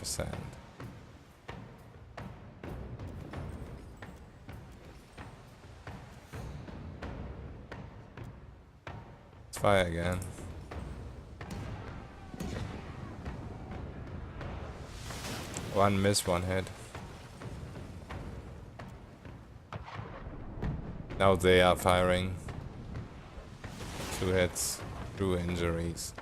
A: %. Let's fire again. One miss, one hit. Now they are firing. 2 hits, 2 injuries.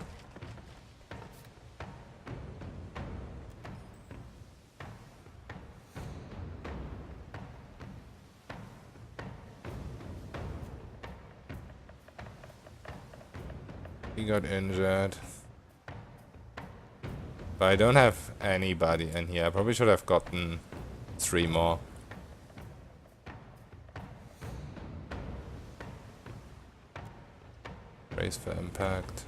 A: He got injured. But I don't have anybody in here. I probably should have gotten 3 more. Brace for impact.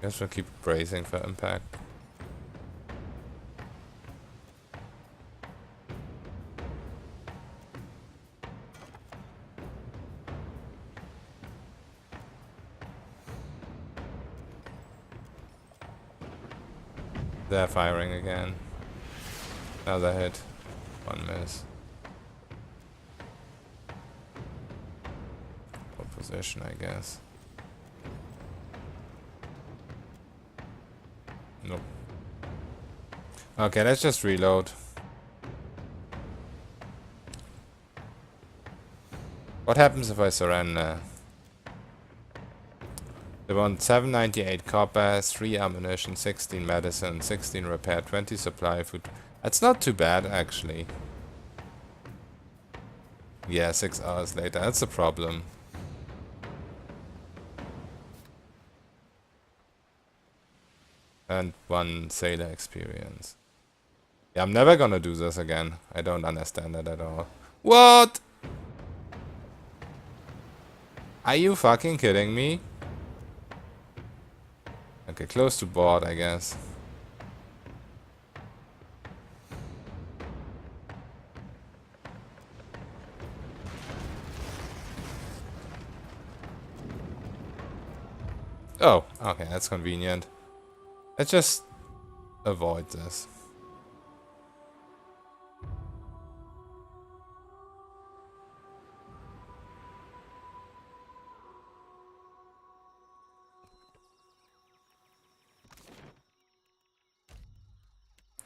A: Guess we'll keep bracing for impact. They're firing again. Another hit. 1 miss. What position, I guess. Nope. Okay, let's just reload. What happens if I surrender? They want 798 copper, 3 ammunition, 16 medicine, 16 repair, 20 supply food. That's not too bad, actually. Yeah, 6 hours later. That's a problem. And 1 sailor experience. Yeah, I'm never gonna do this again. I don't understand that at all. What? Are you fucking kidding me? Okay, close to board, I guess. Oh, okay, that's convenient. Let's just avoid this.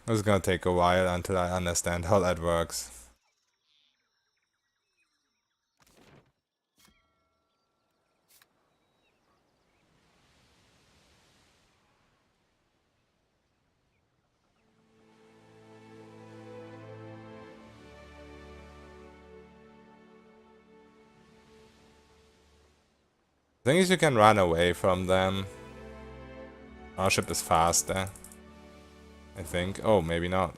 A: It's gonna take a while until I understand how that works. The thing is, you can run away from them. Our ship is faster, I think. Oh, maybe not.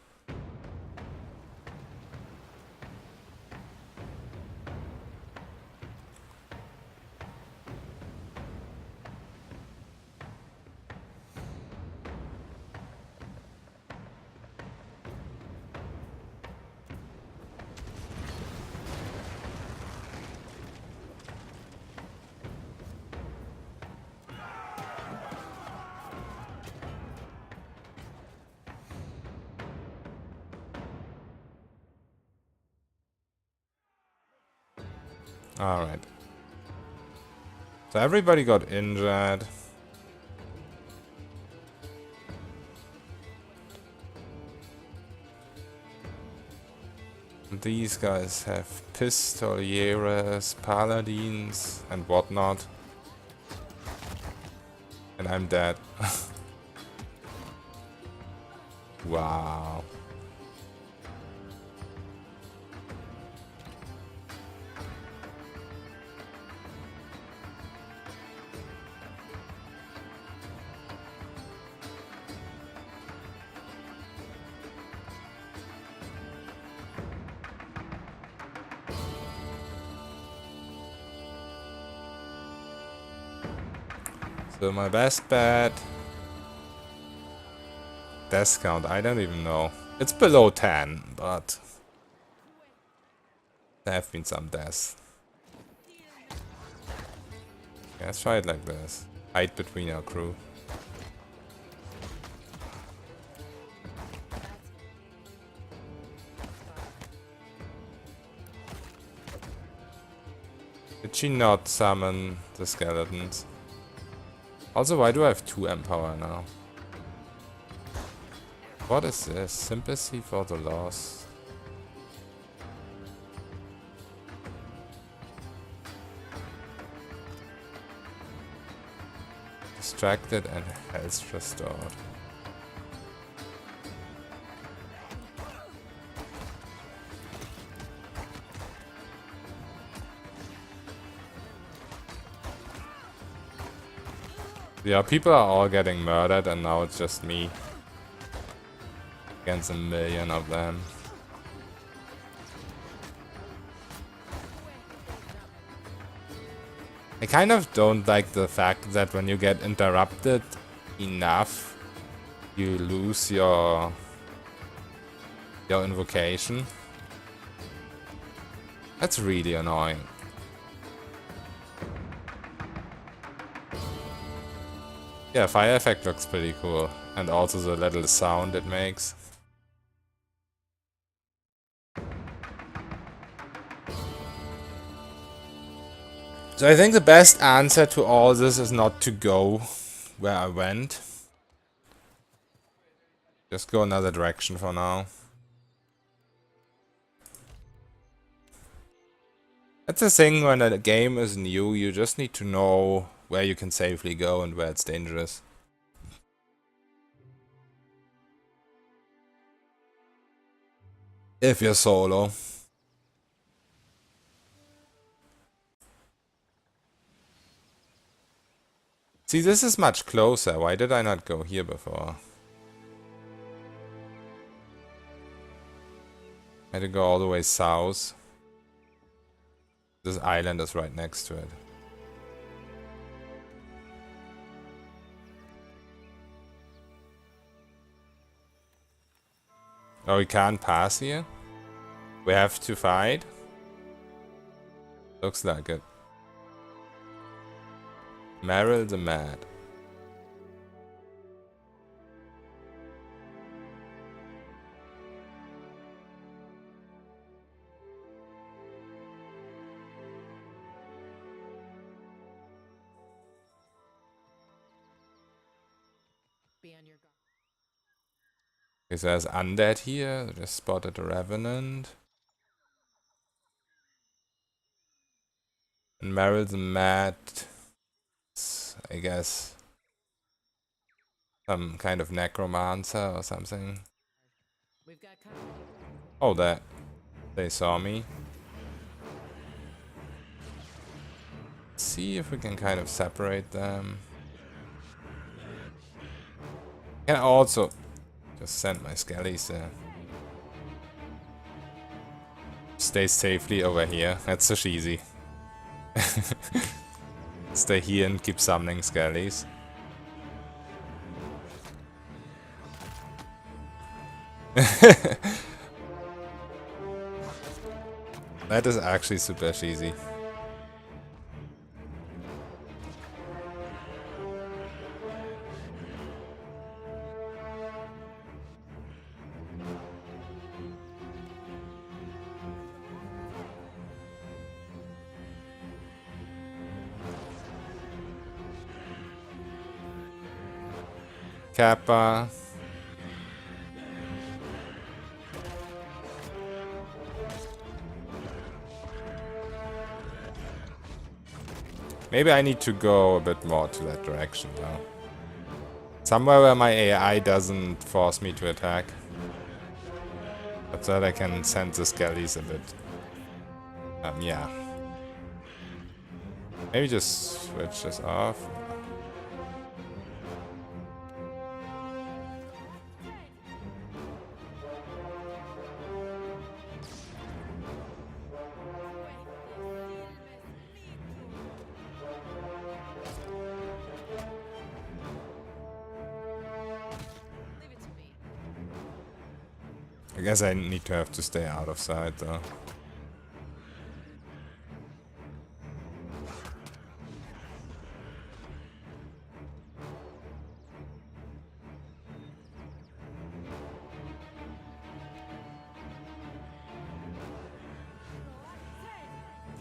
A: Alright. So everybody got injured. These guys have pistolieres, paladins, and whatnot. And I'm dead. Wow. So my best bet... Death count, I don't even know. It's below 10, but... There have been some deaths. Yeah, let's try it like this. Hide between our crew. Did she not summon the skeletons? Also, why do I have 2 Empower now? What is this? Sympathy for the lost. Distracted and health restored. Yeah, people are all getting murdered and now it's just me. Against 1,000,000 of them. I kind of don't like the fact that when you get interrupted enough, you lose your invocation. That's really annoying. Yeah, fire effect looks pretty cool. And also the little sound it makes. So I think the best answer to all this is not to go where I went. Just go another direction for now. That's the thing when a game is new, you just need to know where you can safely go and where it's dangerous. If you're solo. See, this is much closer. Why did I not go here before? I had to go all the way south. This island is right next to it. Oh, we can't pass here? We have to fight? Looks like it. Meryel the Mad.
B: Be on your guard.
A: Okay, so there's undead here. Just spotted a revenant. And Meryel the Mad, I guess, some kind of necromancer or something.
B: We've got company.
A: Oh, that they saw me. Let's see if we can kind of separate them. Can I also just send my skellies there. Stay safely over here. That's so easy. Stay here and keep summoning skellies. That is actually super cheesy. Kappa. Maybe I need to go a bit more to that direction now. Somewhere where my AI doesn't force me to attack. But so that I can send the skellies a bit. Yeah. Maybe just switch this off. I guess I need to have to stay out of sight though.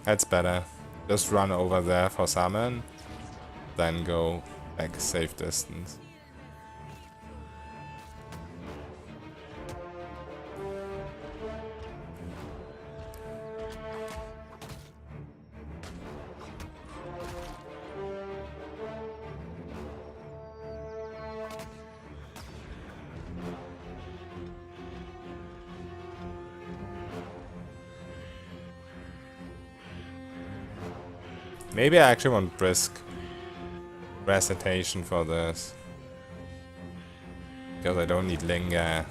A: That's better. Just run over there for summon, then go like safe distance. Maybe I actually want brisk recitation for this. Because I don't need linger.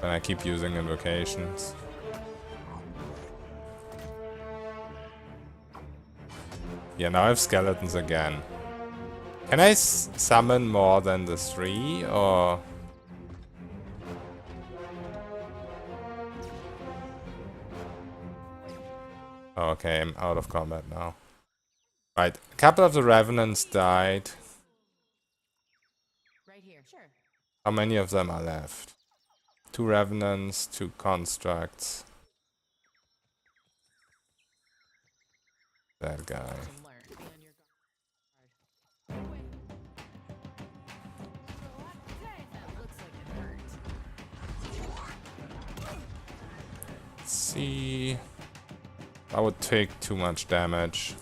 A: And I keep using invocations. Yeah, now I have skeletons again. Can I summon more than the 3 or... Oh, okay, I'm out of combat now. Right, a couple of the revenants died.
B: Right here. Sure.
A: How many of them are left? 2 revenants, 2 constructs. That guy.
B: To learn. Be on your guard. That looks like it hurt.
A: see. I would take too much damage.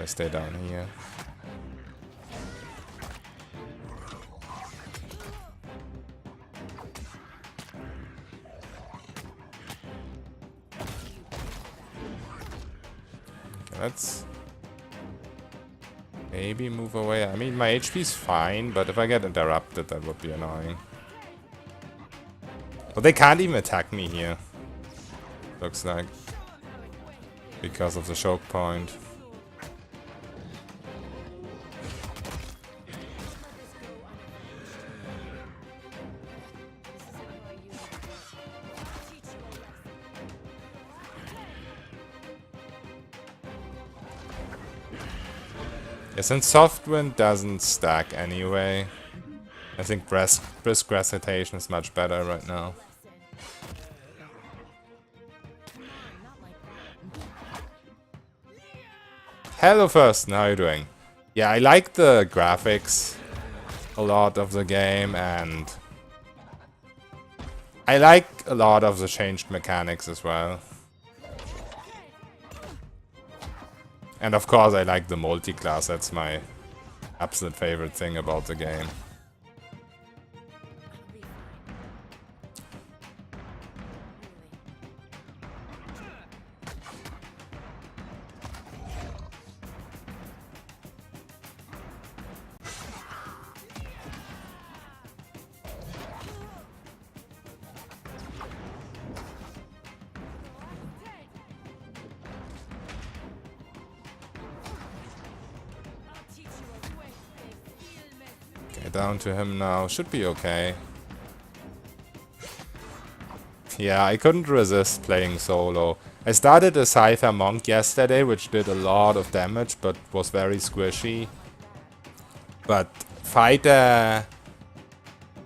A: I stay down here. Okay, let's maybe move away. I mean, my HP's fine, but if I get interrupted, that would be annoying. But they can't even attack me here. Looks like. Because of the choke point. Yeah, since Soft Wind doesn't stack anyway, I think Brisk Recitation is much better right now. Hello Thurston, how are you doing? Yeah, I like the graphics a lot of the game, and I like a lot of the changed mechanics as well. And of course I like the multi-class, that's my absolute favorite thing about the game. Down to him now, should be okay. Yeah, I couldn't resist playing solo. I started a Cypher Monk yesterday, which did a lot of damage, but was very squishy. But Fighter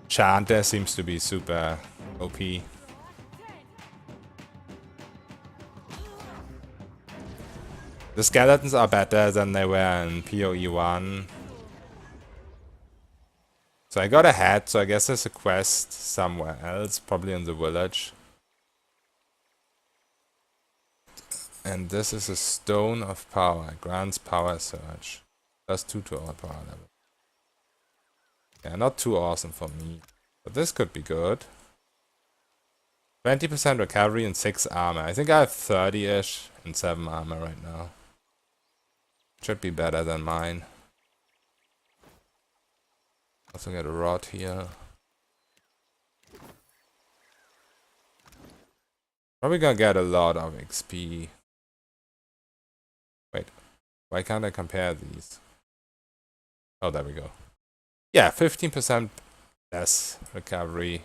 A: Chanter seems to be super OP. The skeletons are better than they were in PoE 1. So I got a hat, so I guess there's a quest somewhere else, probably in the village. And this is a Stone of Power, grants power surge. +2 to all power level. Yeah, not too awesome for me, but this could be good. 20% recovery and 6 armor. I think I have 30-ish and 7 armor right now. Should be better than mine. Also get a rod here. Probably gonna get a lot of XP. Wait, why can't I compare these? Oh, there we go. Yeah, 15% less recovery.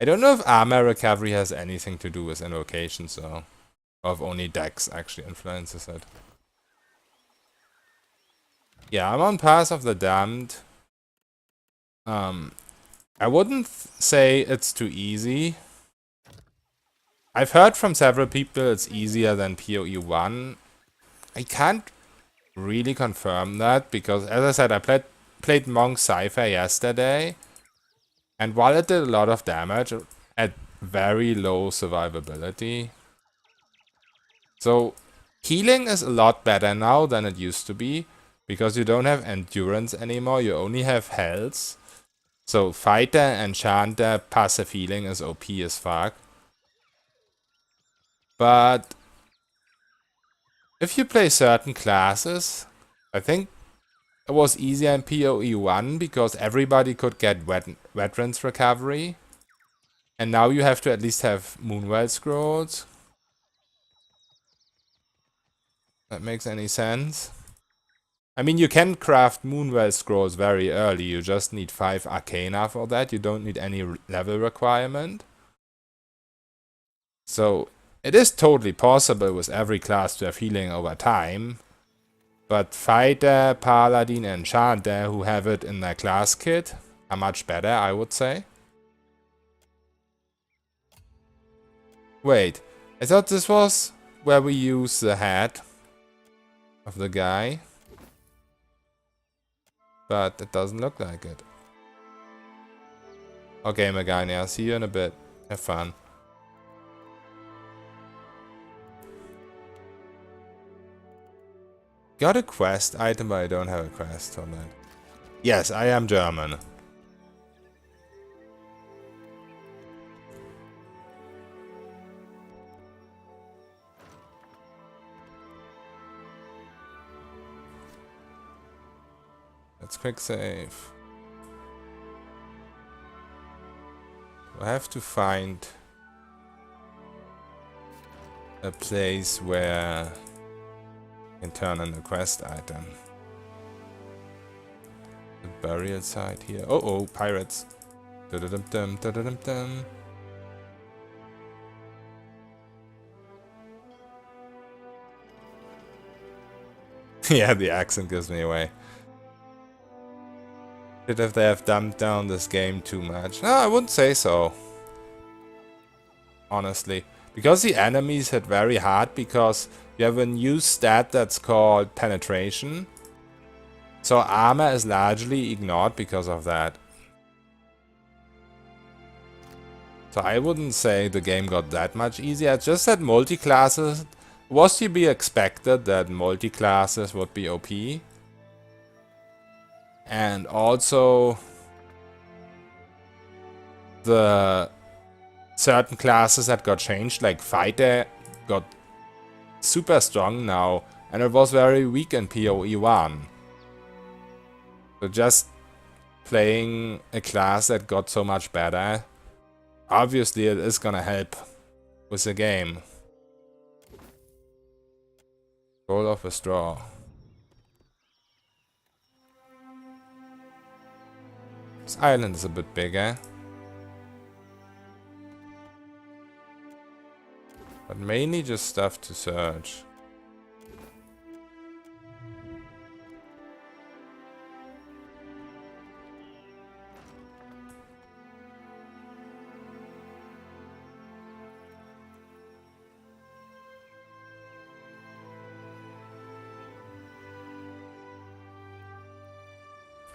A: I don't know if armor recovery has anything to do with invocations though. Or if only Dex actually influences it. Yeah, I'm on Path of the Damned. I wouldn't say it's too easy. I've heard from several people it's easier than PoE 1. I can't really confirm that because, as I said, I played Monk Cypher yesterday. And while it did a lot of damage, it had very low survivability. So, healing is a lot better now than it used to be. Because you don't have endurance anymore, you only have health. So Fighter and Chanter passive healing is OP as fuck. But if you play certain classes, I think it was easier in PoE 1 because everybody could get Veterans Recovery. And now you have to at least have Moonwell Scrolls. That makes any sense? I mean, you can craft Moonwell Scrolls very early, you just need 5 Arcana for that, you don't need any level requirement. So, it is totally possible with every class to have healing over time. But Fighter, Paladin and Chanter, who have it in their class kit, are much better, I would say. Wait, I thought this was where we use the hat of the guy. But it doesn't look like it. Okay, Megane, I'll see you in a bit. Have fun. Got a quest item, but I don't have a quest on that. Yes, I am German. Let's quick save. I have to find a place where I can turn in a quest item. The burial site here. Oh, oh, pirates. Da-da-dum-dum, da-da-dum-dum. Yeah, the accent gives me away. If they have dumbed down this game too much. No, I wouldn't say so. Honestly. Because the enemies hit very hard because you have a new stat that's called penetration. So armor is largely ignored because of that. So I wouldn't say the game got that much easier. It's just that multi-classes was to be expected that multi-classes would be OP. And also the certain classes that got changed, like Fighter, got super strong now, and it was very weak in PoE 1. So just playing a class that got so much better, obviously it is gonna help with the game. Roll of a straw. This island is a bit bigger. But mainly just stuff to search.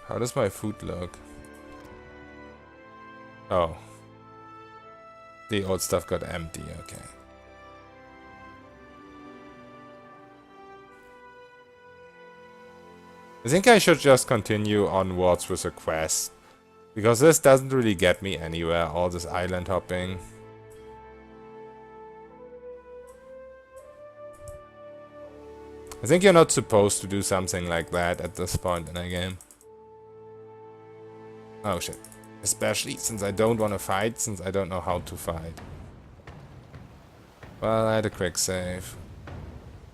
A: How does my food look? Oh. The old stuff got empty, okay. I think I should just continue onwards with a quest. Because this doesn't really get me anywhere, all this island hopping. I think you're not supposed to do something like that at this point in a game. Oh shit. Especially since I don't want to fight, since I don't know how to fight. Well, I had a quick save.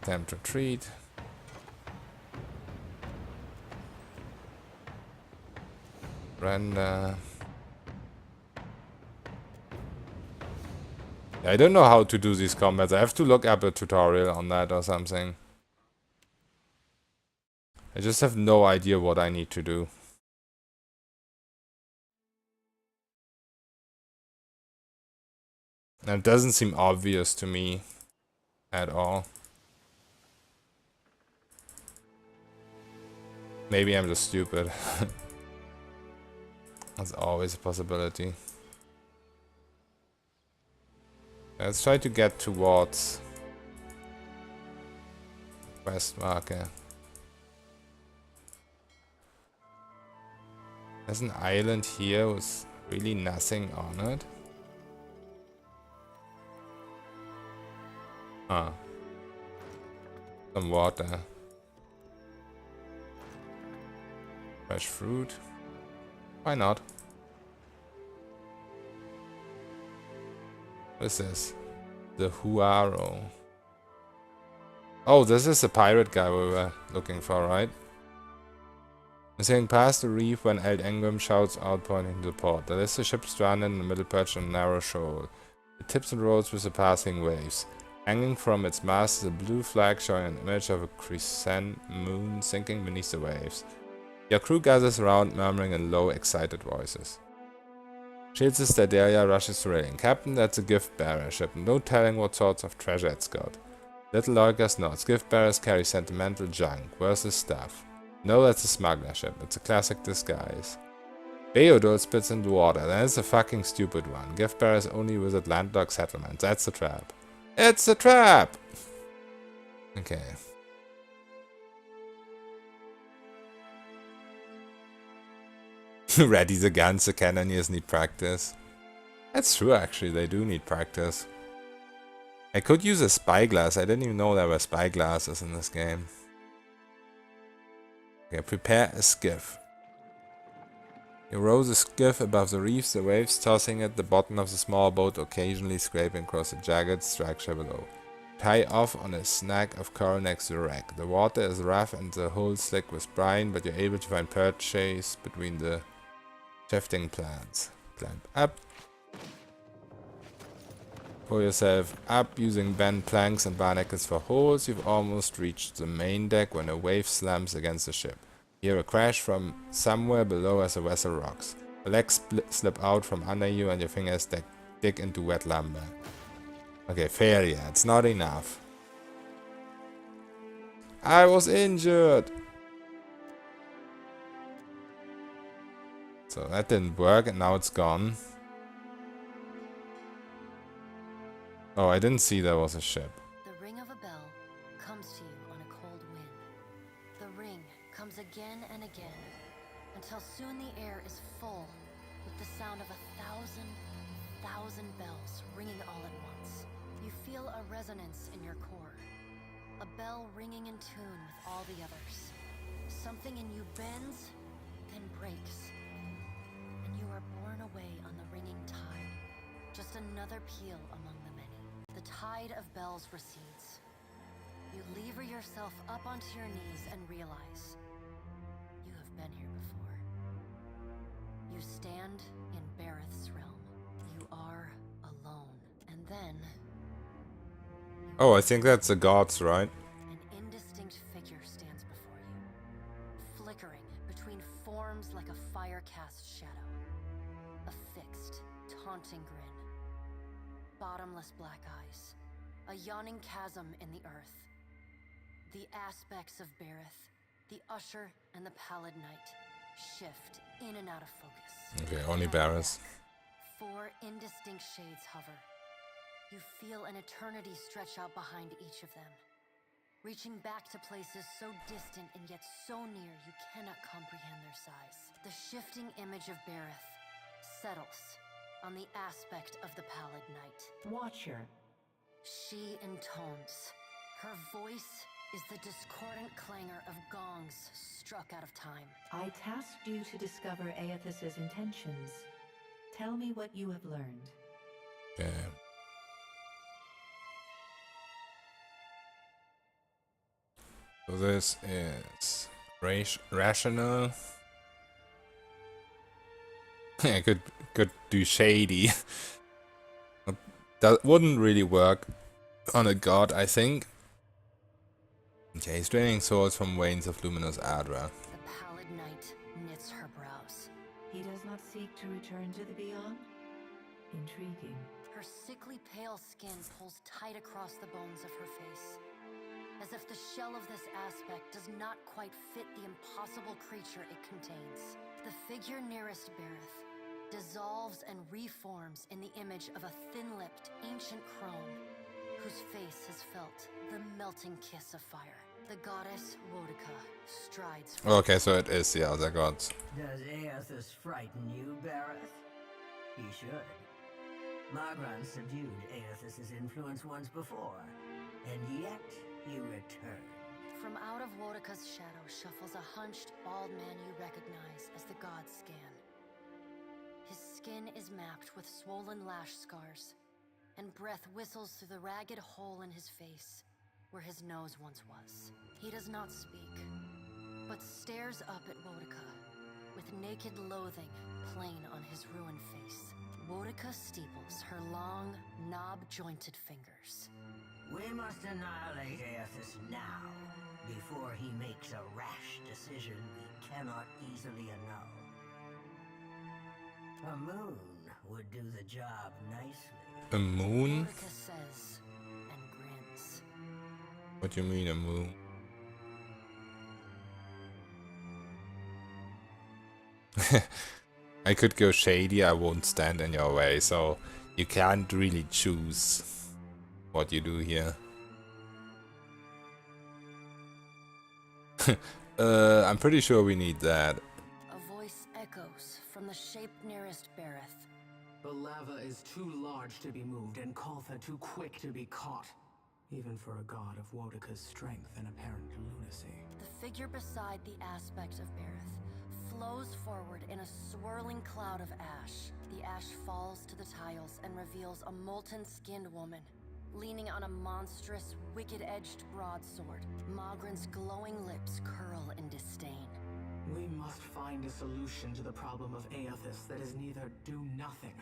A: Attempt retreat. Render. Yeah, I don't know how to do these combats. I have to look up a tutorial on that or something. I just have no idea what I need to do. And it doesn't seem obvious to me at all. Maybe I'm just stupid. That's always a possibility. Let's try to get towards quest marker. There's an island here with really nothing on it. Huh. Some water. Fresh fruit. Why not? What is this? The Huaro. Oh, this is the pirate guy we were looking for, right? Sailing past the reef when Eld Engrim shouts out pointing to the port. There is a ship stranded in the middle perched on a narrow shoal. It tips and rolls with the passing waves. Hanging from its mast is a blue flag showing an image of a crescent moon sinking beneath the waves. Your crew gathers around, murmuring in low, excited voices. Shields' Stadelia rushes to railing. Captain, that's a gift-bearer ship. No telling what sorts of treasure it's got. Little Lorcas nods. Gift-bearers carry sentimental junk. Where's the stuff? No, that's a smuggler ship. It's a classic disguise. Beodol spits into water. That's a fucking stupid one. Gift bearers only visit landlocked settlements. That's a trap. It's a trap! Okay. Ready the guns, the cannoneers need practice. That's true, actually. They do need practice. I could use a spyglass. I didn't even know there were spyglasses in this game. Okay, prepare a skiff. You row the skiff above the reefs, the waves tossing at the bottom of the small boat, occasionally scraping across the jagged structure below. Tie off on a snag of coral next to the wreck. The water is rough and the hull slick with brine, but you're able to find purchase between the shifting plants. Climb up. Pull yourself up using bent planks and barnacles for holes. You've almost reached the main deck when a wave slams against the ship. You hear a crash from somewhere below as the vessel rocks. The legs slip out from under you and your fingers dig into wet lumber. Okay, failure. It's not enough. I was injured! So that didn't work and now it's gone. Oh, I didn't see there was a ship.
C: The ring of a bell comes to you on a cold wind. The ring comes again and again, until soon the air is full with the sound of 1,000 bells ringing all at once. You feel a resonance in your core, a bell ringing in tune with all the others. Something in you bends, then breaks, and you are borne away on the ringing tide, just another peal among the many. The tide of bells recedes. You lever yourself up onto your knees and realize you have been here before. You stand in Bareth's realm. You are alone. And then...
A: Oh, I think that's the gods, right?
C: An indistinct figure stands before you, flickering between forms like a fire-cast shadow. A fixed, taunting grin. Bottomless black eyes. A yawning chasm in the earth. The aspects of Bareth, the Usher and the Pallid Knight, shift in and out of focus.
A: Okay, only Bareth.
C: 4 indistinct shades hover. You feel an eternity stretch out behind each of them, reaching back to places so distant and yet so near you cannot comprehend their size. The shifting image of Bareth settles on the aspect of the Pallid Knight.
D: Watcher.
C: She intones. Her voice is the discordant clangor of gongs struck out of time.
D: I tasked you to discover Aethys's intentions. Tell me what you have learned.
A: Okay. So this is rational. I could do shady. That wouldn't really work on a god, I think. Okay, he's draining souls from veins of luminous Adra.
C: The Pallid Knight knits her brows.
D: He does not seek to return to the beyond? Intriguing.
C: Her sickly pale skin pulls tight across the bones of her face, as if the shell of this aspect does not quite fit the impossible creature it contains. The figure nearest Bareth dissolves and reforms in the image of a thin-lipped, ancient crone, whose face has felt the melting kiss of fire. The goddess Wodika strides forward.
A: Okay, so it is the other gods.
K: Does Aethys frighten you, Bareth? He should. Magran subdued Aethys's influence once before, and yet you return.
C: From out of Wodika's shadow shuffles a hunched, bald man you recognize as the god Scan. His skin is mapped with swollen lash scars, and breath whistles through the ragged hole in his face, where his nose once was. He does not speak, but stares up at Wodika, with naked loathing plain on his ruined face. Wodika steeples her long, knob-jointed fingers.
K: We must annihilate Aethys now, before he makes a rash decision we cannot easily annul. A moon would do the job nicely.
A: A moon?
C: Wodika says, and grins.
A: What do you mean, a moon? I could go shady, I won't stand in your way, so you can't really choose what you do here. I'm pretty sure we need that.
C: A voice echoes from the shape nearest Bereth.
L: The lava is too large to be moved, and Koltha too quick to be caught. Even for a god of Wodika's strength and apparent lunacy.
C: The figure beside the aspect of Bereth flows forward in a swirling cloud of ash. The ash falls to the tiles and reveals a molten-skinned woman, leaning on a monstrous, wicked-edged broadsword. Mogren's glowing lips curl in disdain.
L: We must find a solution to the problem of Aethys that is neither do nothing,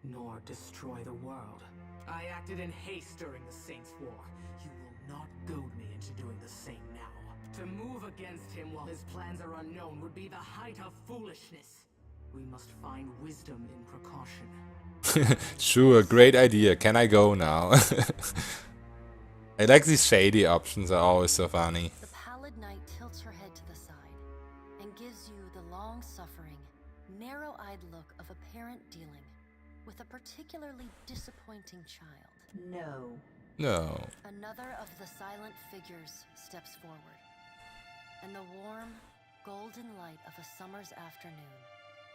L: nor destroy the world. I acted in haste during the Saints' War. You will not goad me into doing the same now. To move against him while his plans are unknown would be the height of foolishness. We must find wisdom in precaution.
A: Sure, great idea. Can I go now? I like these shady options, are always so funny.
C: The pallid knight tilts her head to the side and gives you the long-suffering, narrow-eyed look of a parent dealing with a particularly disappointing child.
D: No.
A: No.
C: Another of the silent figures steps forward, and the warm, golden light of a summer's afternoon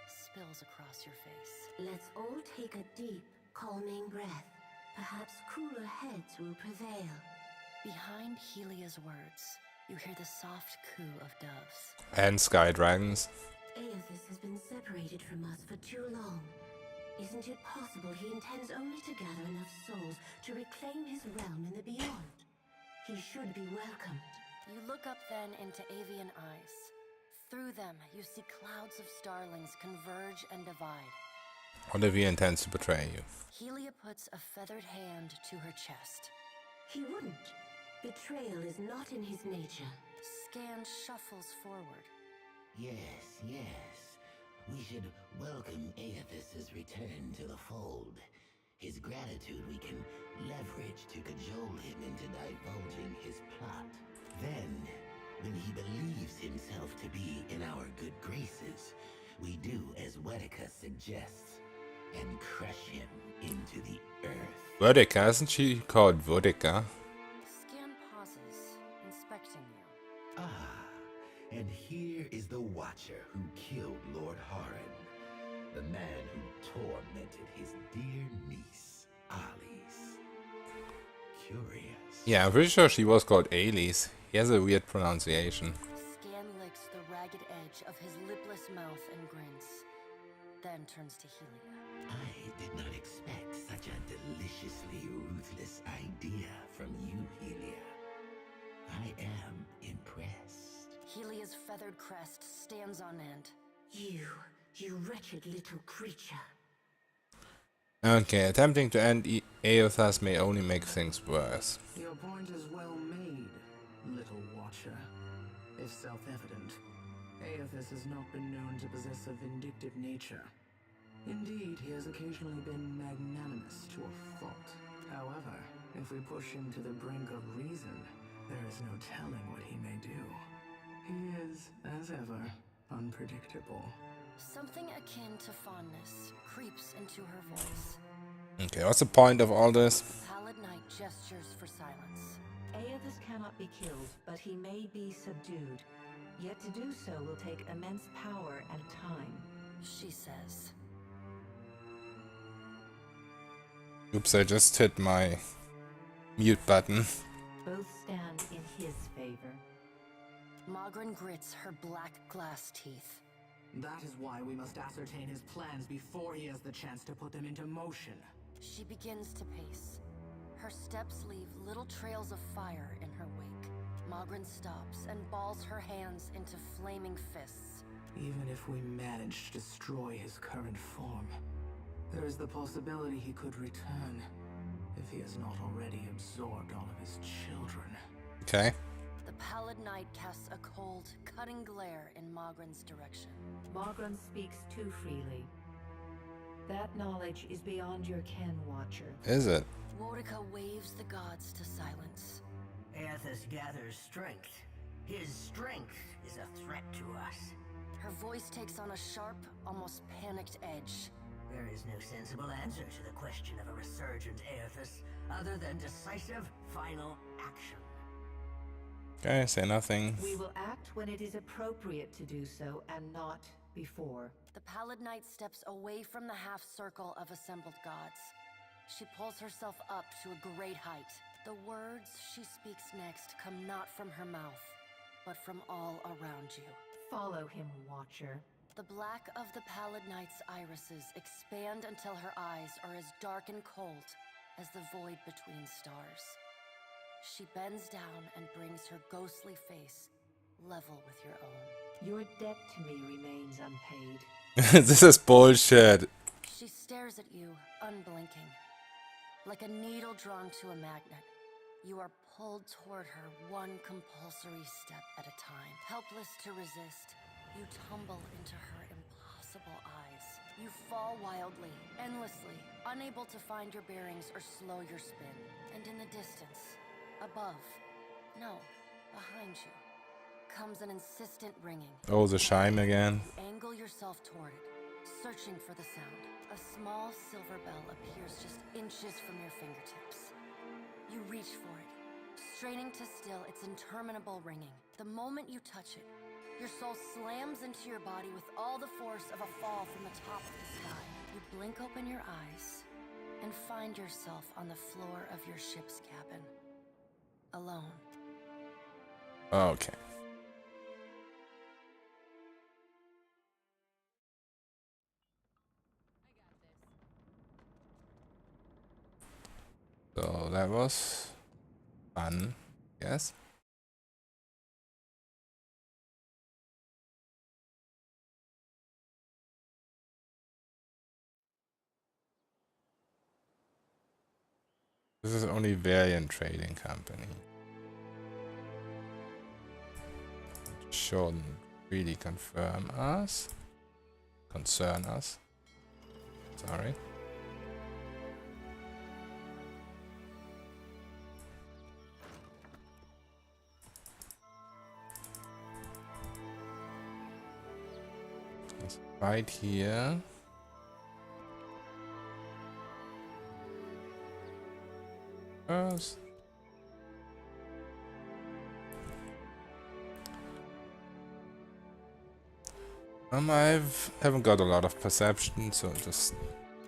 C: spills across your face.
M: Let's all take a deep, calming breath. Perhaps cooler heads will prevail.
C: Behind Helia's words, you hear the soft coo of doves.
A: And sky dragons.
M: Aethys has been separated from us for too long. Isn't it possible he intends only to gather enough souls to reclaim his realm in the beyond? He should be welcomed.
C: You look up then into avian eyes. Through them, you see clouds of starlings converge and divide.
A: What if he intends to betray you?
C: Helia puts a feathered hand to her chest.
M: He wouldn't. Betrayal is not in his nature.
C: Scan shuffles forward.
N: Yes, yes. We should welcome Aethys' return to the fold. His gratitude we can leverage to cajole him into divulging his plot. Then, when he believes himself to be in our good graces, we do as Wodika suggests and crush him into the earth.
A: Wodika, isn't she called Wodika?
C: Scan pauses, inspecting you.
N: Ah, and here is the Watcher who killed Lord Haran, the man who tormented his dear niece, Alice. Curious.
A: Yeah, I'm pretty sure she was called Alice. He has a weird pronunciation.
C: Scan licks the ragged edge of his lipless mouth and grins, then turns to Helia.
N: I did not expect such a deliciously ruthless idea from you, Helia. I am impressed.
C: Helia's feathered crest stands on end.
M: You wretched little creature.
A: Okay, attempting to end Aethys may only make things worse.
L: Your point is well made, little Watcher. If self-evident, Aethys has not been known to possess a vindictive nature. Indeed, he has occasionally been magnanimous to a fault. However, if we push him to the brink of reason, there is no telling what he may do. He is, as ever, unpredictable.
C: Something akin to fondness creeps into her voice.
A: Okay, what's the point of all this?
C: Pallid Knight gestures for silence.
D: Aethys cannot be killed, but he may be subdued. Yet to do so will take immense power and time.
C: She says.
A: Oops, I just hit my mute button.
D: Both stand in his favor.
C: Mogren grits her black glass teeth.
L: That is why we must ascertain his plans before he has the chance to put them into motion.
C: She begins to pace. Her steps leave little trails of fire in her wake. Mogren stops and balls her hands into flaming fists.
L: Even if we manage to destroy his current form, there is the possibility he could return, if he has not already absorbed all of his children.
A: Okay.
C: The Pallid Knight casts a cold, cutting glare in Mogren's direction.
D: Mogren speaks too freely. That knowledge is beyond your ken, Watcher.
A: Is it?
C: Wodika waves the gods to silence.
K: Aethys gathers strength. His strength is a threat to us.
C: Her voice takes on a sharp, almost panicked edge.
K: There is no sensible answer to the question of a resurgent Aethys, other than decisive, final action.
A: Okay, say nothing.
D: We will act when it is appropriate to do so, and not before.
C: The Pallid Knight steps away from the half-circle of assembled gods. She pulls herself up to a great height. The words she speaks next come not from her mouth, but from all around you.
D: Follow him, Watcher.
C: The black of the Pallid Knight's irises expand until her eyes are as dark and cold as the void between stars. She bends down and brings her ghostly face level with your own.
D: Your debt to me remains unpaid.
A: This is bullshit.
C: She stares at you, unblinking. Like a needle drawn to a magnet, you are pulled toward her one compulsory step at a time. Helpless to resist, you tumble into her impossible eyes. You fall wildly, endlessly, unable to find your bearings or slow your spin. And in the distance, above, no, behind you, comes an insistent ringing.
A: Oh, the chime again.
C: You angle yourself toward it, searching for the sound. A small silver bell appears just inches from your fingertips. You reach for it, straining to still its interminable ringing. The moment you touch it, your soul slams into your body with all the force of a fall from the top of the sky. You blink open your eyes and find yourself on the floor of your ship's cabin. Alone.
A: Okay. So that was fun, yes. This is only Valiant Trading Company. Shouldn't really concern us. Sorry. It's right here. First. I haven't got a lot of perception, so just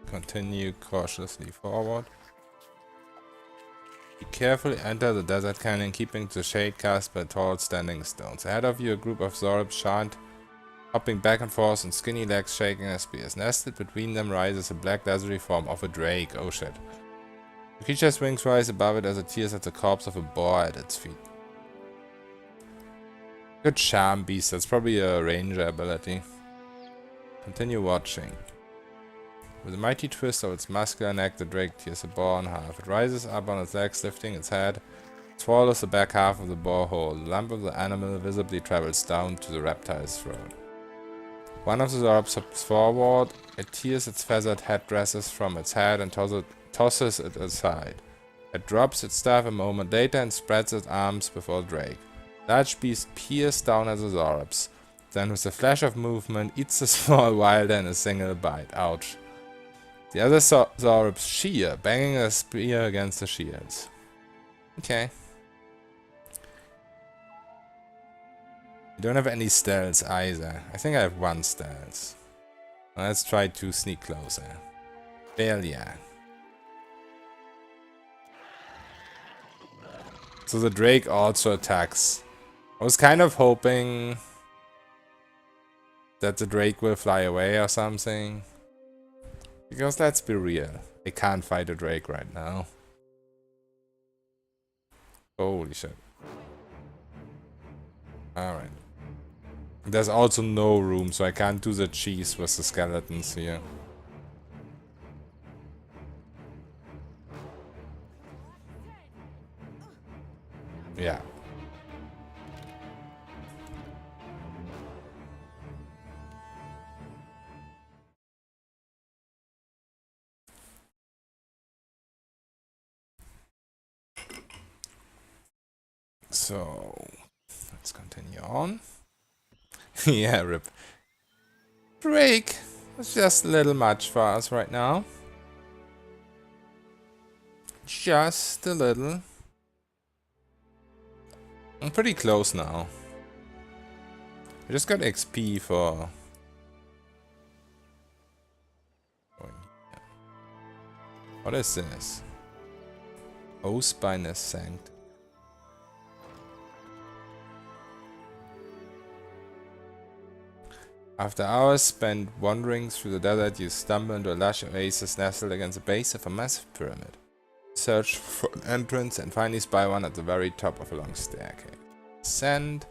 A: continue cautiously forward. You carefully enter the desert canyon, keeping the shade cast by tall standing stones. Ahead of you, a group of Zoribs chant, hopping back and forth on skinny legs, shaking their spears. Nested between them rises a black leathery form of a drake. Oh shit. The creature's wings rise above it as it tears at the corpse of a boar at its feet. Good charm beast, that's probably a ranger ability. Continue watching. With a mighty twist of its muscular neck, the drake tears the boar in half. It rises up on its legs, lifting its head, swallows the back half of the boar whole. The lump of the animal visibly travels down to the reptile's throat. One of the Zoribs hops forward, it tears its feathered headdresses from its head and tosses it aside. It drops its staff a moment later and spreads its arms before the drake. Large beast peers down at the Zoribs, then with a flash of movement eats the small wilder in a single bite. Ouch. The other Zoribs shear, banging a spear against the shields. Okay. You don't have any stealths either. I think I have one stealth. Let's try to sneak closer. Failure. So the drake also attacks. I was kind of hoping that the drake will fly away or something. Because let's be real, I can't fight a drake right now. Holy shit. Alright. There's also no room, so I can't do the cheese with the skeletons here. Yeah. So, let's continue on. Yeah, rip. break is just a little much for us right now. Just a little. I'm pretty close now. I just got XP for... What is this? Oathbinder Sanctum. After hours spent wandering through the desert, you stumble into a lush oasis nestled against the base of a massive pyramid. Search for an entrance and finally spy one at the very top of a long staircase. Ascend.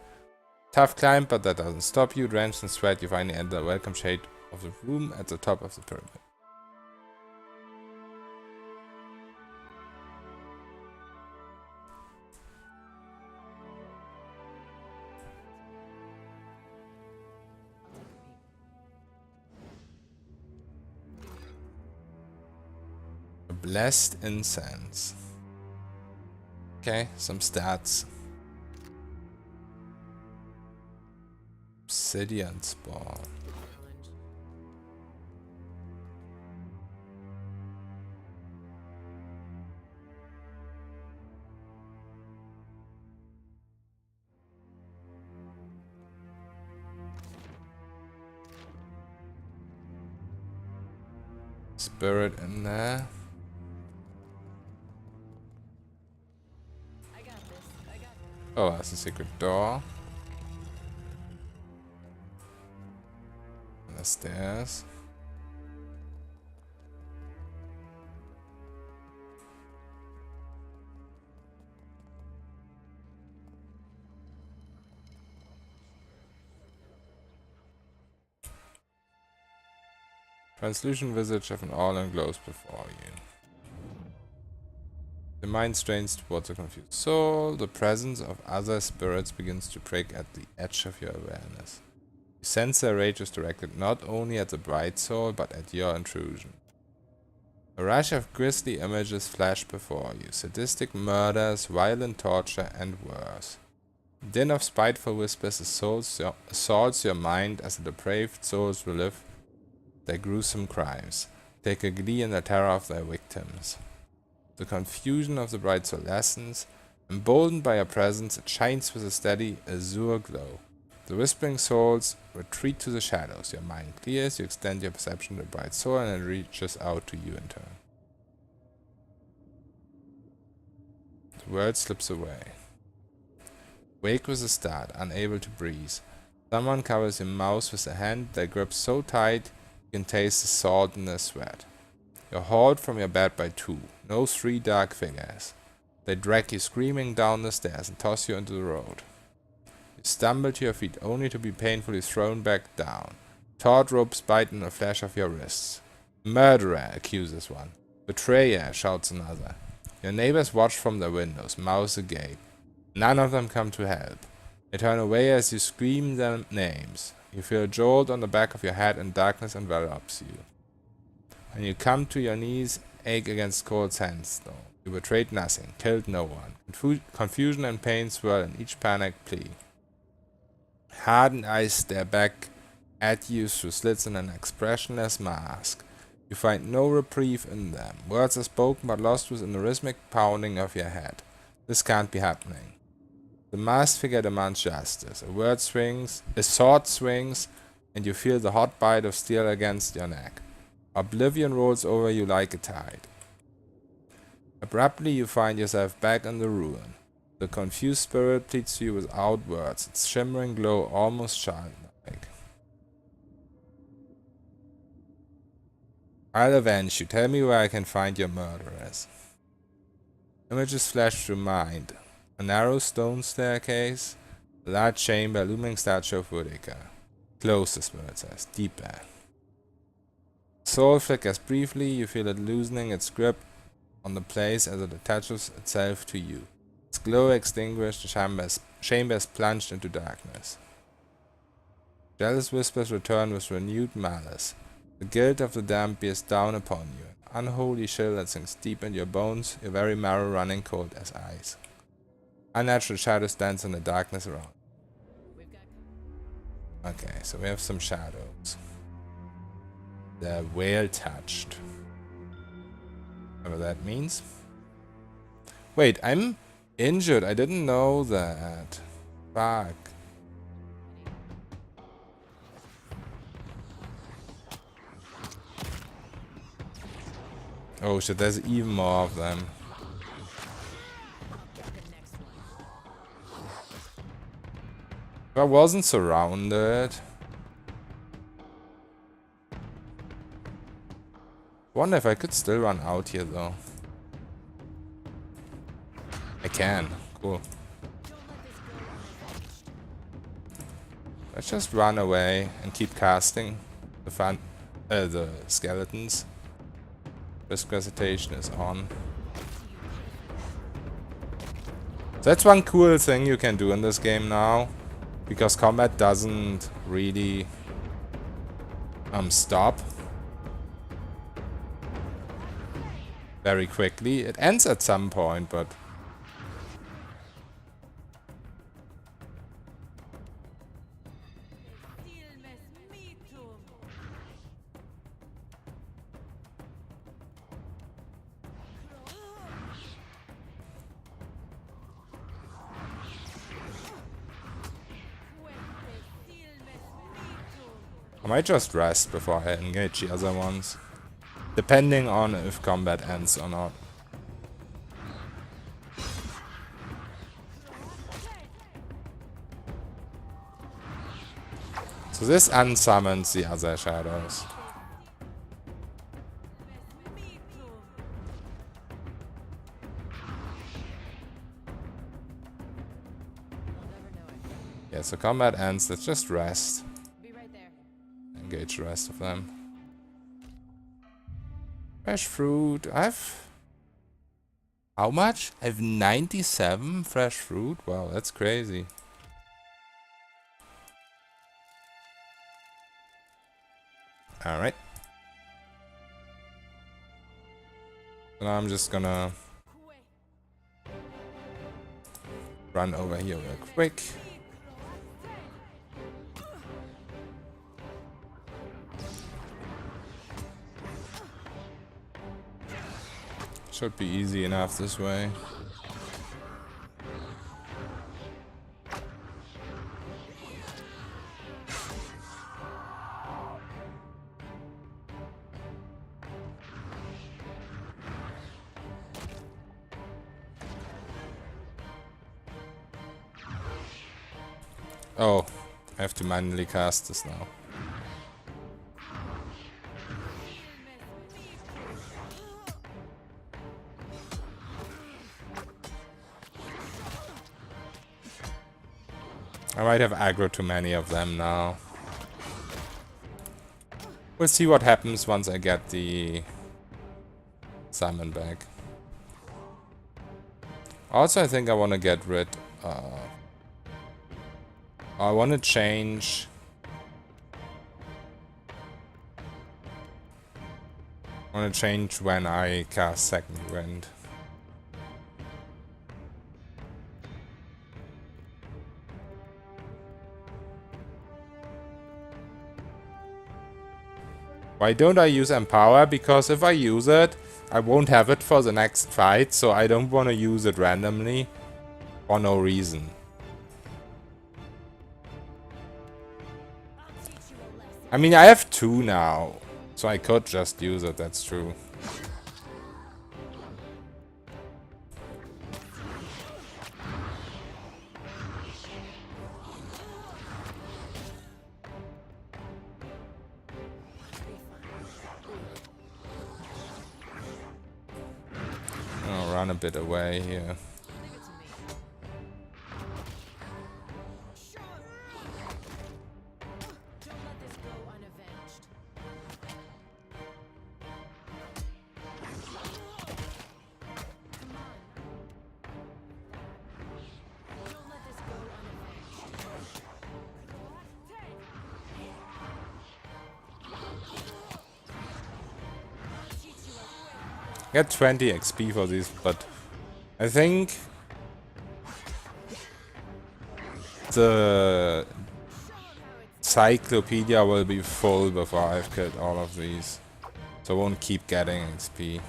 A: Tough climb, but that doesn't stop you. Drenched in sweat, you finally enter the welcome shade of the room at the top of the pyramid. Blessed incense. Okay, some stats. Obsidian spawn. Spirit in there. Oh, that's a secret door. And the stairs. Translucent visage of an Orlan glows before you. The mind strains towards a confused soul. The presence of other spirits begins to break at the edge of your awareness. You sense their rage is directed not only at the bright soul, but at your intrusion. A rush of grisly images flash before you. Sadistic murders, violent torture, and worse. A din of spiteful whispers assaults your mind as the depraved souls relive their gruesome crimes. Take a glee in the terror of their victims. The confusion of the bright soul lessens. Emboldened by your presence, it shines with a steady azure glow. The whispering souls retreat to the shadows. Your mind clears, you extend your perception to the bright soul, and it reaches out to you in turn. The world slips away. Wake with a start, unable to breathe. Someone covers your mouth with a hand that grips so tight you can taste the salt in their sweat. You're hauled from your bed by two, no three dark figures. They drag you screaming down the stairs and toss you into the road. You stumble to your feet only to be painfully thrown back down. Taut ropes bite in the flesh of your wrists. Murderer, accuses one. Betrayer, shouts another. Your neighbors watch from their windows, mouths agape. None of them come to help. They turn away as you scream their names. You feel a jolt on the back of your head and darkness envelops you. When you come to your knees, ache against cold sandstone. You betrayed nothing, killed no one. Confusion and pain swirl in each panicked plea. Hardened eyes stare back at you through slits in an expressionless mask. You find no reprieve in them. Words are spoken but lost within the rhythmic pounding of your head. This can't be happening. The masked figure demands justice. A sword swings, and you feel the hot bite of steel against your neck. Oblivion rolls over you like a tide. Abruptly, you find yourself back in the ruin. The confused spirit pleads to you without words, its shimmering glow almost childlike. I'll avenge you. Tell me where I can find your murderers. Images flash through mind. A narrow stone staircase, a large chamber, a looming statue of Boudica. Close, the spirit says, deeper. Soul flickers briefly, you feel it loosening its grip on the place as it attaches itself to you. Its glow extinguished, the chamber is plunged into darkness. Jealous whispers return with renewed malice. The guilt of the damned bears down upon you, an unholy chill that sinks deep into your bones, your very marrow running cold as ice. Unnatural shadows dance in the darkness around. Okay, so we have some shadows. The whale touched. Whatever that means. Wait, I'm injured. I didn't know that. Fuck. Oh shit, there's even more of them. If I wasn't surrounded. Wonder if I could still run out here though. I can. Cool. Let's just run away and keep casting the skeletons. Risk recitation is on. That's one cool thing you can do in this game now, because combat doesn't really stop very quickly. It ends at some point, but I might just rest before I engage the other ones, depending on if combat ends or not. So this unsummons the other shadows. Yeah, so combat ends, let's just rest. Engage the rest of them. Fresh fruit. I've... How much? I have 97 fresh fruit? Wow, that's crazy. Alright. So now I'm just gonna run over here real quick. Should be easy enough this way. Oh, I have to manually cast this now. I might have aggro too many of them now. We'll see what happens once I get the salmon back. Also, I think I want to get rid... I want to change... I want to change when I cast Second Wind. Why don't I use Empower? Because if I use it, I won't have it for the next fight, so I don't want to use it randomly for no reason. I mean, I have 2 now, so I could just use it, that's true. I'll run a bit away here. Get 20 XP for these, but I think encyclopedia will be full before I've killed all of these. So I won't keep getting XP.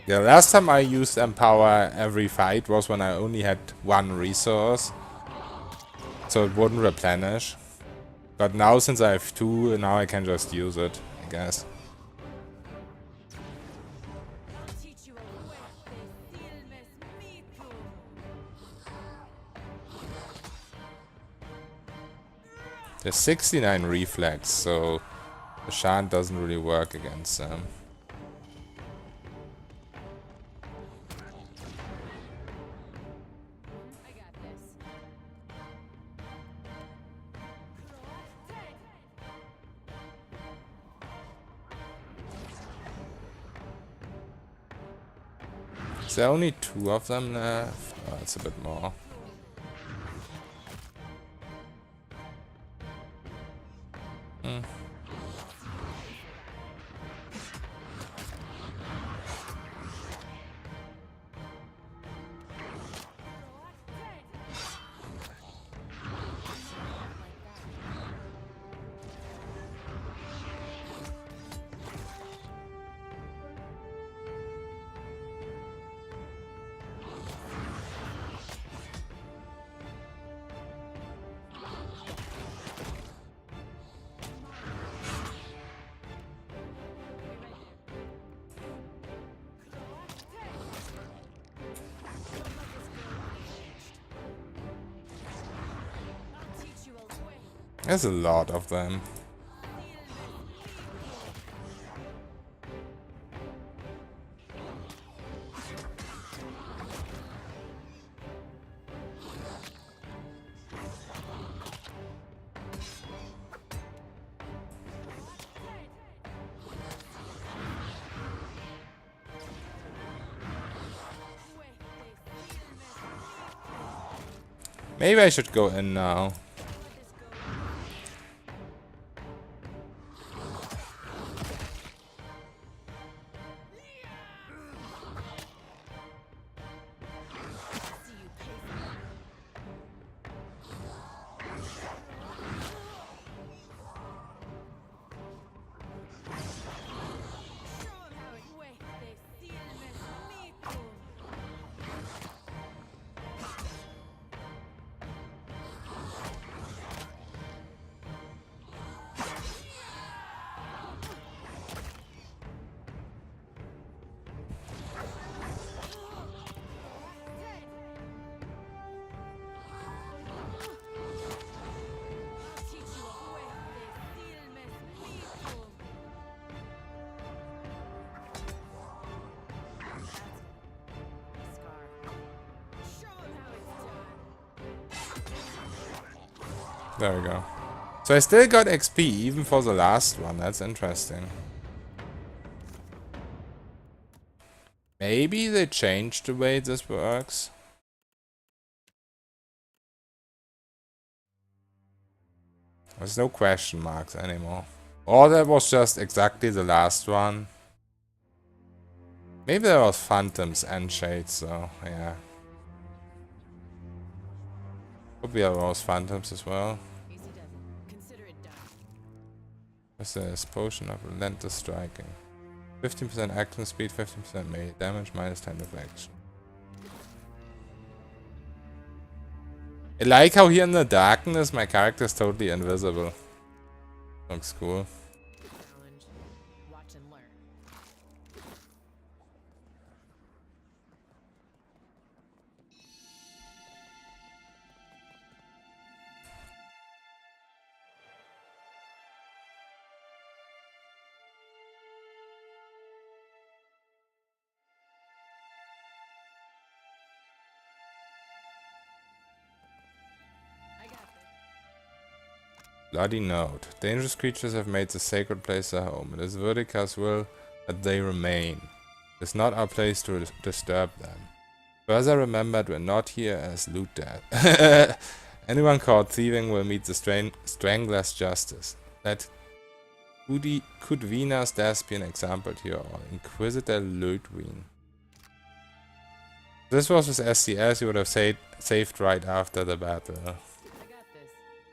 A: Yeah, last time I used Empower every fight was when I only had one resource. So it wouldn't replenish. But now since I have two, now I can just use it, I guess. There's 69 reflex, so the Chant doesn't really work against them. Is there only two of them left? Oh, it's a bit more. There's a lot of them. Maybe I should go in now. There we go. So I still got XP even for the last one. That's interesting. Maybe they changed the way this works. There's no question marks anymore. Or that was just exactly the last one. Maybe there was phantoms and shades, so yeah. Could be there was phantoms as well. What's this? Potion of relentless striking. 15% action speed, 15% melee damage, minus 10 deflection. I like how here in the darkness my character is totally invisible. Looks cool. Bloody note. Dangerous creatures have made the sacred place their home. It is Vertica's will that they remain. It is not our place to disturb them. Further remembered, we're not here as loot dead. Anyone caught thieving will meet the Strangler's justice. Could Vina's death be an example to you all? Inquisitor Ludwig. This was with SCS, you would have saved right after the battle.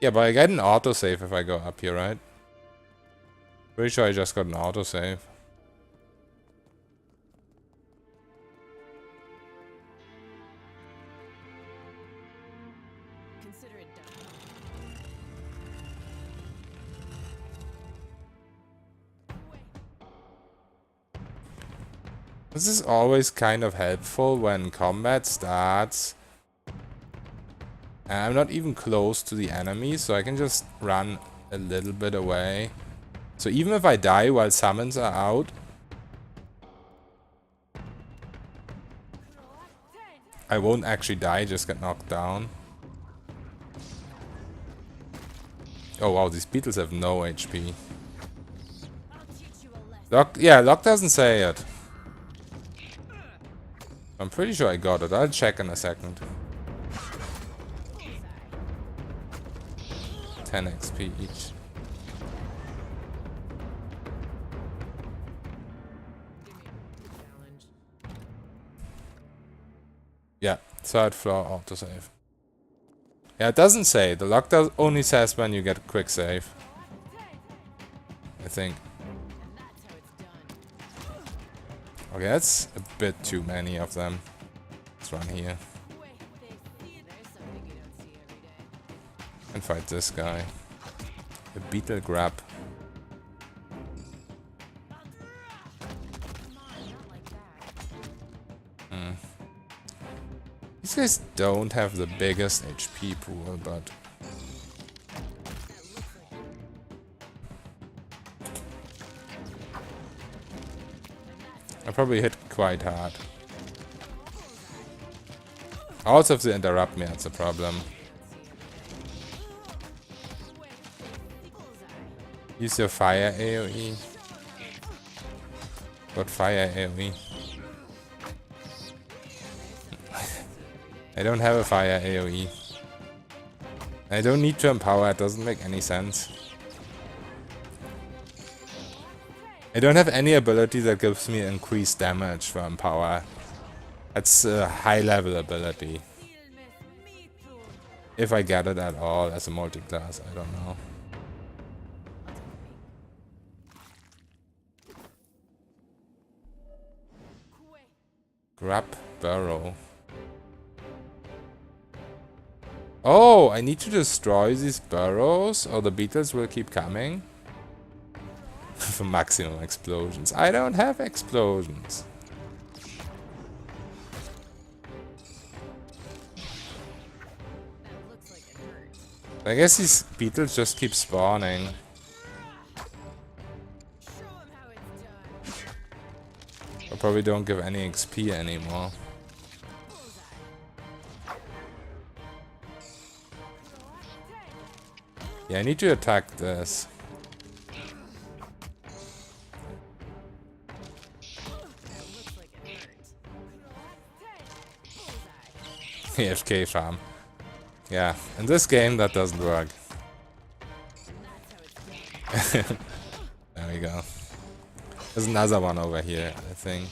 A: Yeah, but I get an autosave if I go up here, right? Pretty sure I just got an autosave. This is always kind of helpful when combat starts and I'm not even close to the enemy, so I can just run a little bit away. So even if I die while summons are out, I won't actually die, just get knocked down. Oh wow, these beetles have no HP. Locke doesn't say it. I'm pretty sure I got it. I'll check in a second. 10 XP each. Yeah, third floor autosave. Yeah, it doesn't say. The lock only says when you get a quick save. I think. Okay, that's a bit too many of them. Let's run here. And fight this guy. The beetle grab. These guys don't have the biggest HP pool, but I probably hit quite hard. Also, if they interrupt me, that's a problem. Use your fire AoE. Got fire AoE. I don't have a fire AoE. I don't need to empower, it doesn't make any sense. I don't have any ability that gives me increased damage for empower. That's a high level ability. If I get it at all as a multi-class, I don't know. Grab barrow. Oh, I need to destroy these burrows or the beetles will keep coming? For maximum explosions. I don't have explosions. I guess these beetles just keep spawning. I probably don't give any XP anymore. Yeah, I need to attack this. AFK farm. Yeah, in this game that doesn't work. There we go. There's another one over here, I think.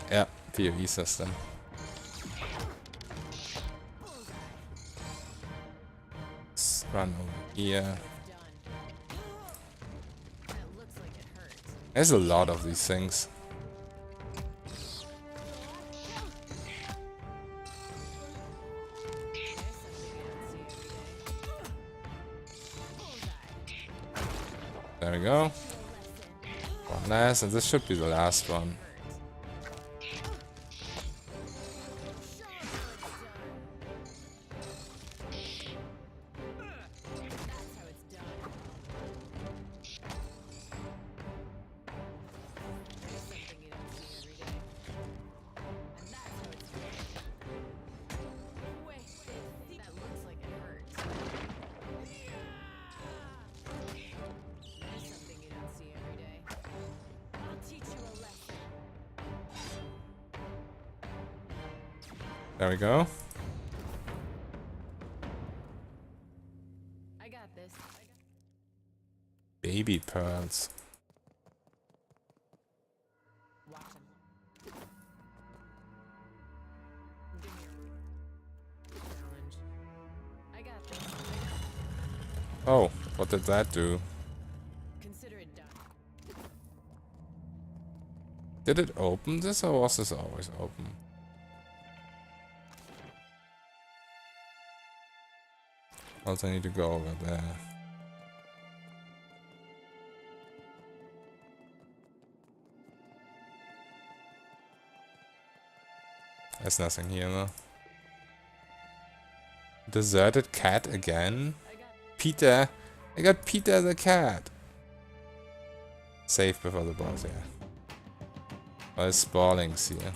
A: Yeah. Yeah, PoE system. Let's run over here. There's a lot of these things. There we go. One last, and this should be the last one. There we go.
B: I got this.
A: Baby pearls.
B: Watch him. Challenge. I got this.
A: Oh, what did that do?
B: Consider it done.
A: Did it open this or was this always open? Also, I need to go over there. There's nothing here, though. Deserted cat again? Peter! I got Peter the cat! Save before the boss, yeah. Oh, there's Spawlings here.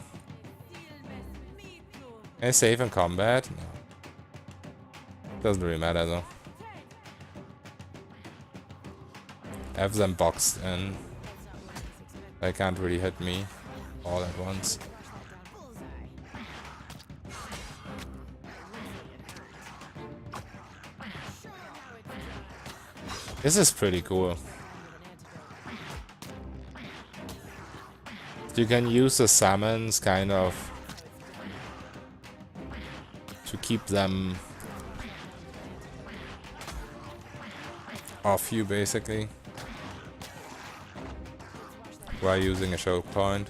A: Can I save in combat? No. Doesn't really matter though. I have them boxed in. They can't really hit me all at once. This is pretty cool. You can use the summons kind of to keep them off you basically while using a choke point.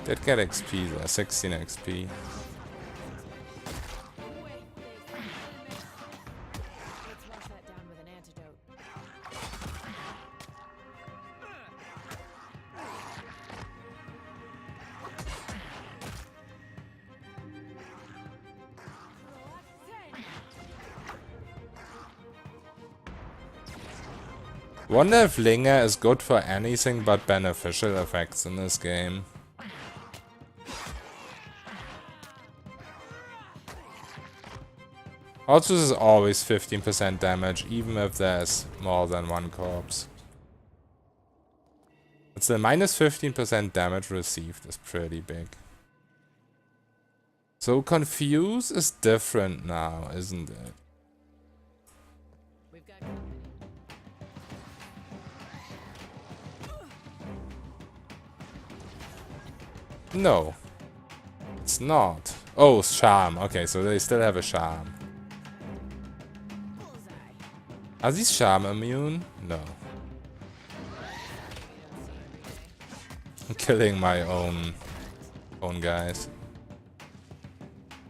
A: Did get XP though, 16 XP. Wonder if Linger is good for anything but beneficial effects in this game. Also, this is always 15% damage, even if there's more than one corpse. It's the minus 15% damage received is pretty big. So Confuse is different now, isn't it? No, it's not. Oh, Charm. Okay, so they still have a Charm. Are these Charm immune? No. I'm killing my own guys.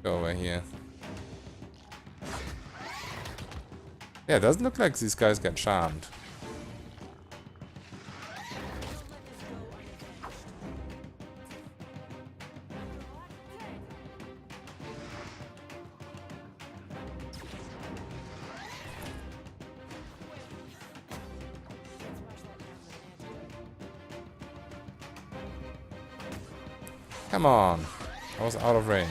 A: Go over here. Yeah, it doesn't look like these guys get charmed. Come on, I was out of range.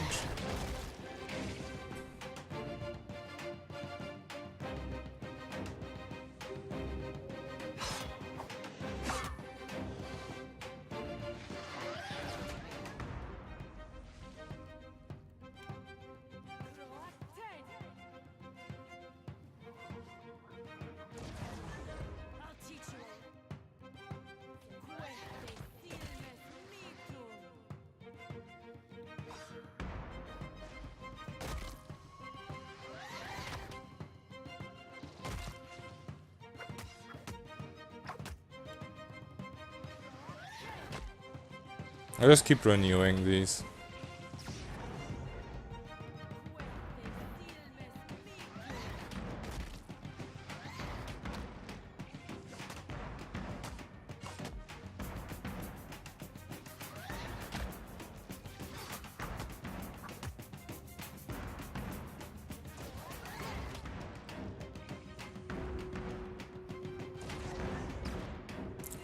A: I just keep renewing these.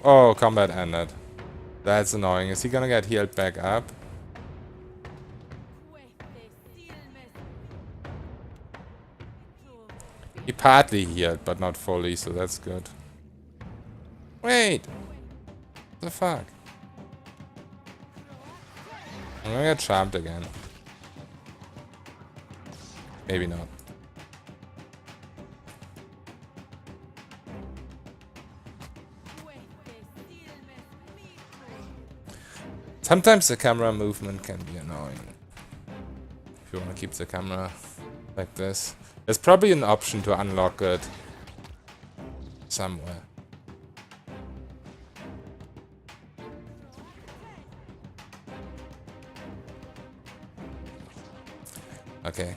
A: Oh, combat ended. That's annoying. Is he gonna get healed back up? He partly healed, but not fully, so that's good. Wait! What the fuck? I'm gonna get charmed again. Maybe not. Sometimes the camera movement can be annoying. If you want to keep the camera like this. There's probably an option to unlock it somewhere. Okay.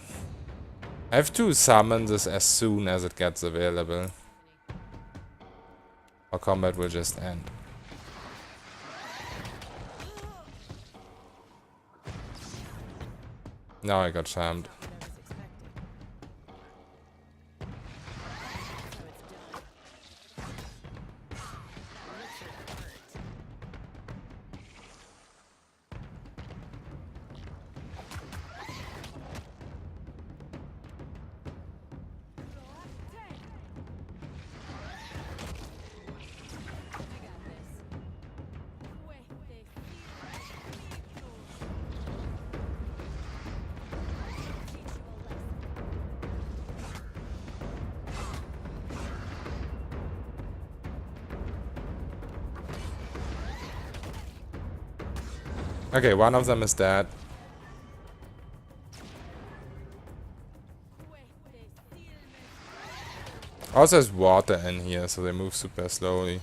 A: I have to summon this as soon as it gets available. Or combat will just end. Now I got charmed. Okay, one of them is dead. Also there's water in here, so they move super slowly.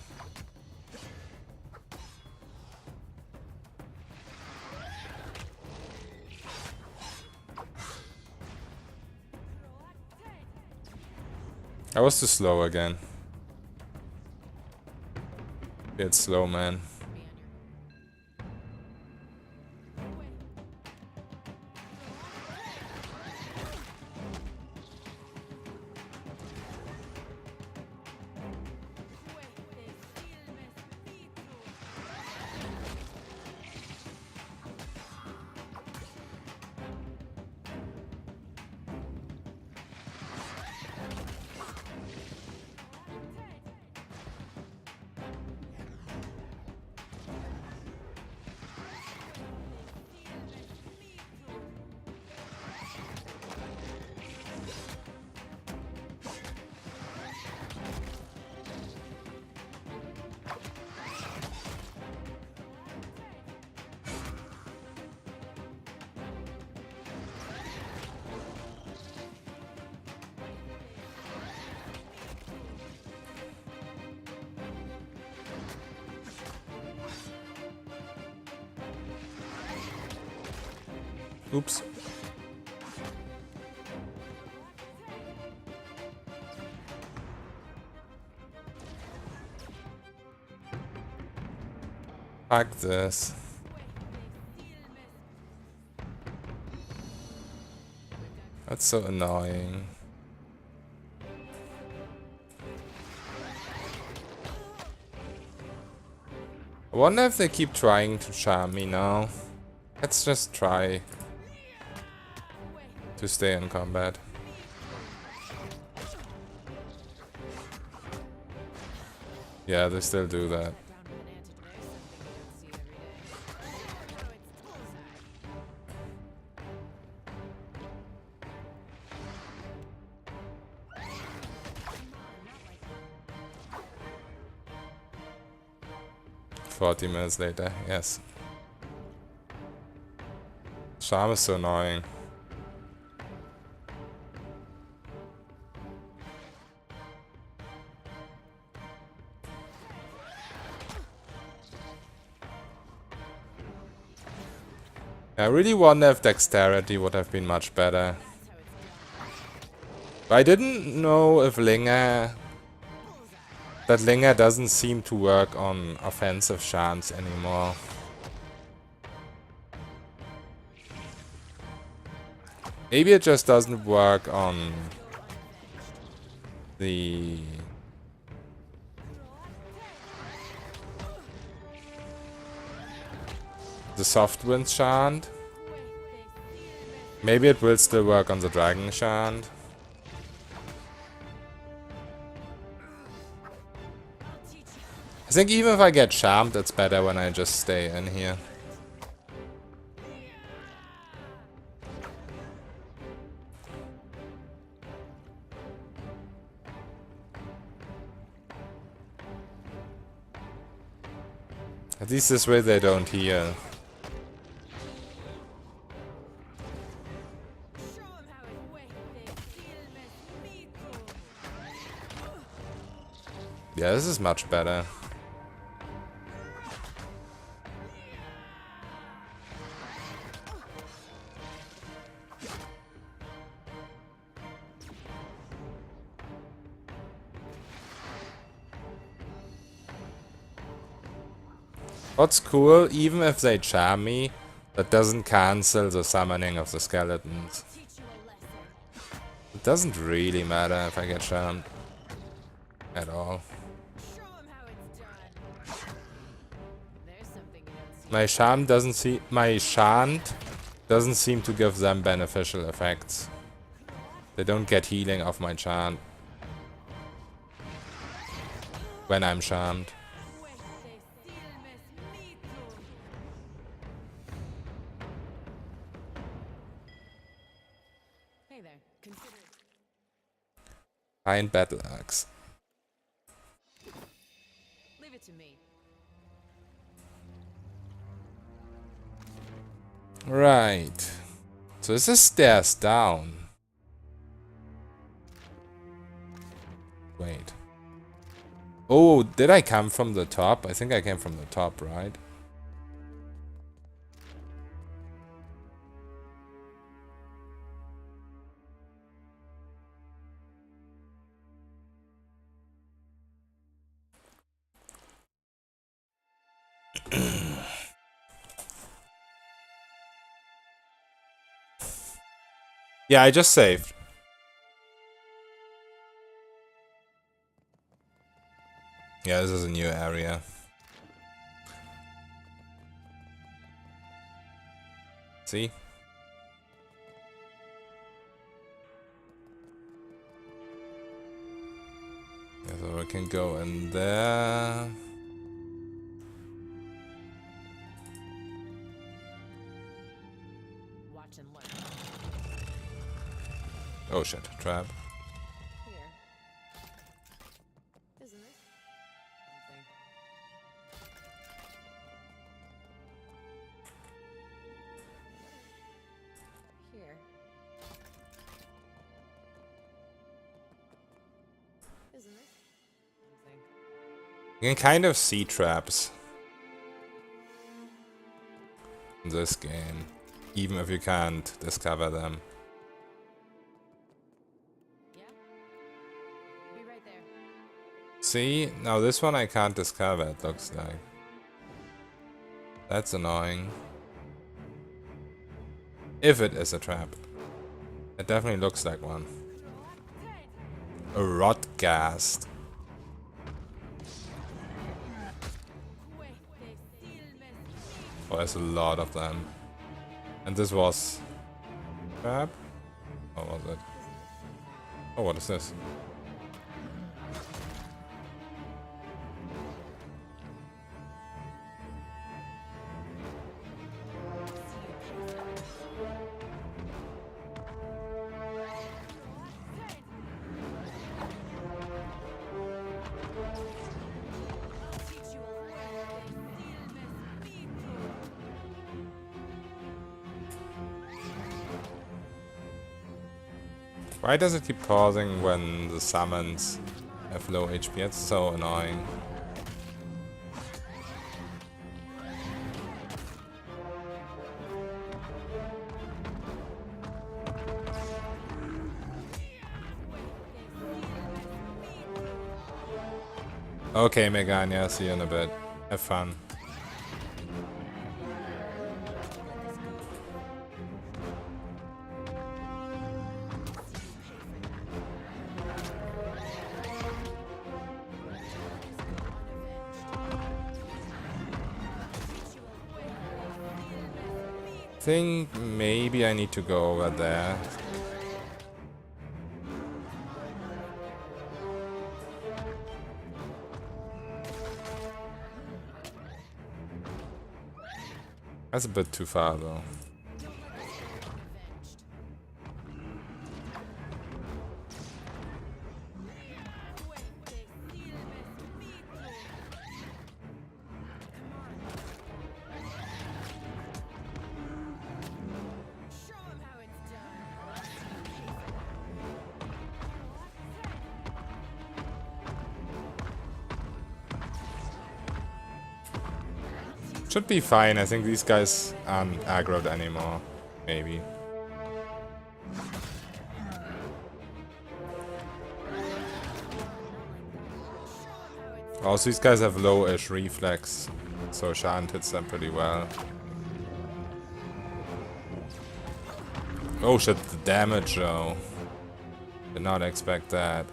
A: I was too slow again. It's slow, man. Oops. Fuck this. That's so annoying. I wonder if they keep trying to charm me now. Let's just try to stay in combat. Yeah, they still do that. $40 later, yes. Charm is so annoying. I really wonder if dexterity would have been much better. But I didn't know if Linger... That Linger doesn't seem to work on offensive chants anymore. Maybe it just doesn't work on the... soft wind chant. Maybe it will still work on the dragon chant. I think even if I get charmed, it's better when I just stay in here. At least this way they don't hear. Yeah, this is much better. What's cool, even if they charm me, that doesn't cancel the summoning of the skeletons. It doesn't really matter if I get charmed. At all. My charm doesn't see my chant doesn't seem to give them beneficial effects. They don't get healing off my chant when I'm charmed.
B: Hey there, consider
A: Fine battle axe.
B: leave it to me.
A: Right. So this is stairs down. Wait. Oh, did I come from the top? I think I came from the top, right? Yeah, I just saved. Yeah, this is a new area. See? Yeah, so we can go in there.
B: Watch and learn.
A: Oh shit, trap.
B: Here. Isn't it? Something. Here. Isn't it? Something.
A: You can kind of see traps in this game, even if you can't discover them.
B: Be right there.
A: See? Now this one I can't discover, it looks like. That's annoying. If it is a trap. It definitely looks like one. A Rotgast. Oh, there's a lot of them. And this was... trap? Or was it? Oh, what is this? Why does it keep pausing when the summons have low HP? It's so annoying. Okay, Megania, see you in a bit. Have fun. Think maybe I need to go over there. That's a bit too far though. Should be fine. I think these guys aren't aggroed anymore. Maybe. Also, these guys have low-ish reflex, so Shant hits them pretty well. Oh shit, the damage though. Did not expect that.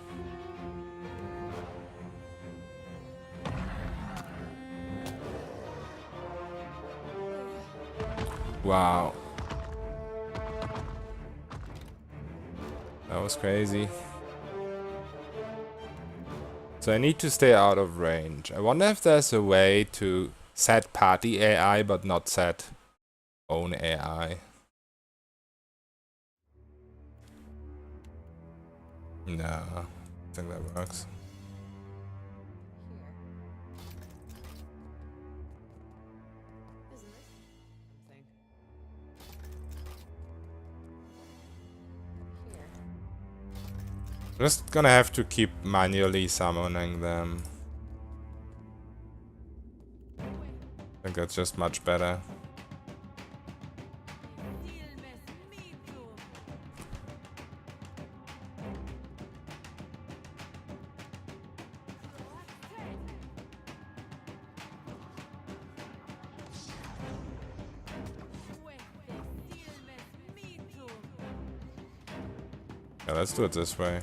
A: Wow. That was crazy. So I need to stay out of range. I wonder if there's a way to set party AI but not set own AI. No, I think that works. Just gonna have to keep manually summoning them. I think that's just much better. Yeah, let's do it this way.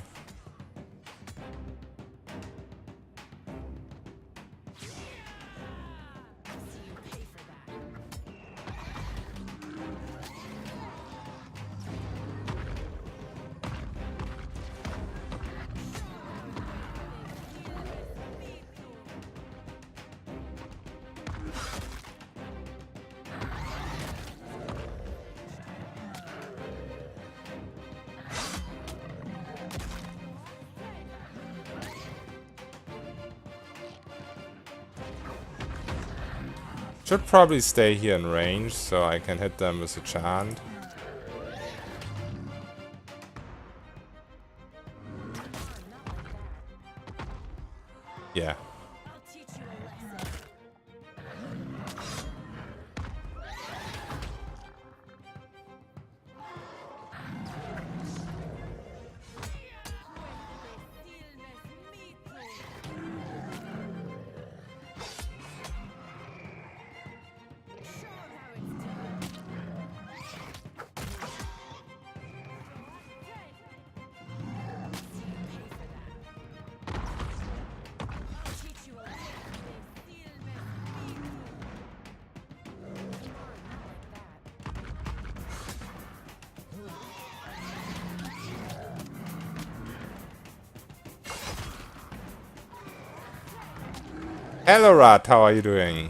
A: Should probably stay here in range so I can hit them with a chant. Yeah. Hello Rat, how are you doing?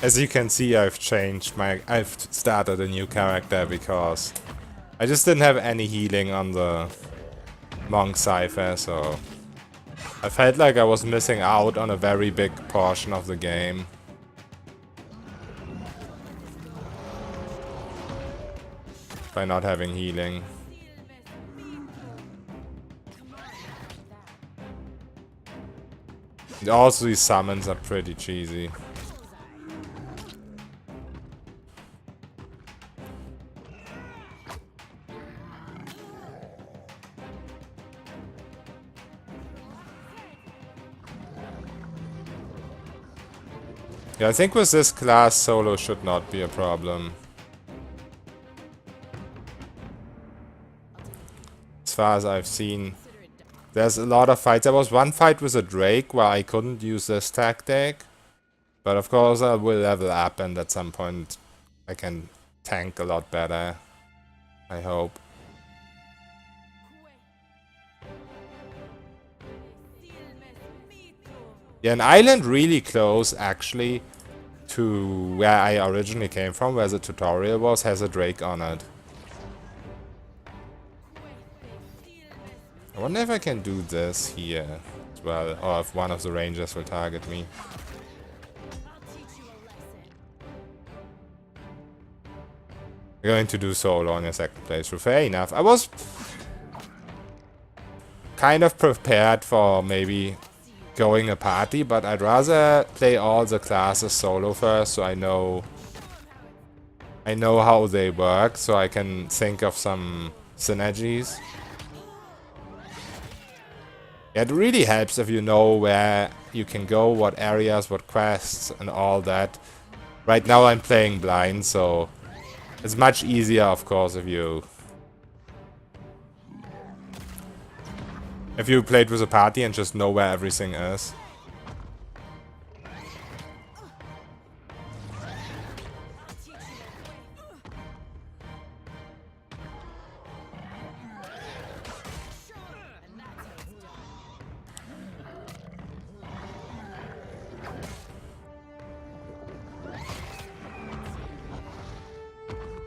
A: As you can see, I've started a new character because I just didn't have any healing on the Monk Cypher, so I felt like I was missing out on a very big portion of the game. By not having healing. Also, these summons are pretty cheesy. Yeah, I think with this class, solo should not be a problem. As far as I've seen, there's a lot of fights. There was one fight with a Drake where I couldn't use this tactic. But of course I will level up and at some point I can tank a lot better. I hope. Yeah, an island really close, actually, to where I originally came from, where the tutorial was, has a drake on it. I wonder if I can do this here as well, or if one of the rangers will target me. We're going to do solo on your second playthrough. Fair enough. I was kind of prepared for maybe going a party, but I'd rather play all the classes solo first, so I know how they work, so I can think of some synergies. It really helps if you know where you can go, what areas, what quests, and all that. Right now I'm playing blind, so it's much easier, of course, if you played with a party and just know where everything is.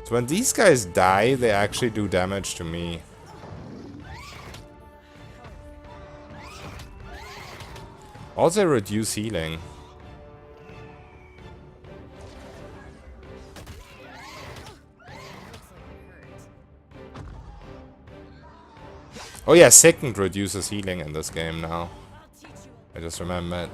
A: So when these guys die, they actually do damage to me. Also reduce healing. Oh yeah, second reduces healing in this game now. I just remembered.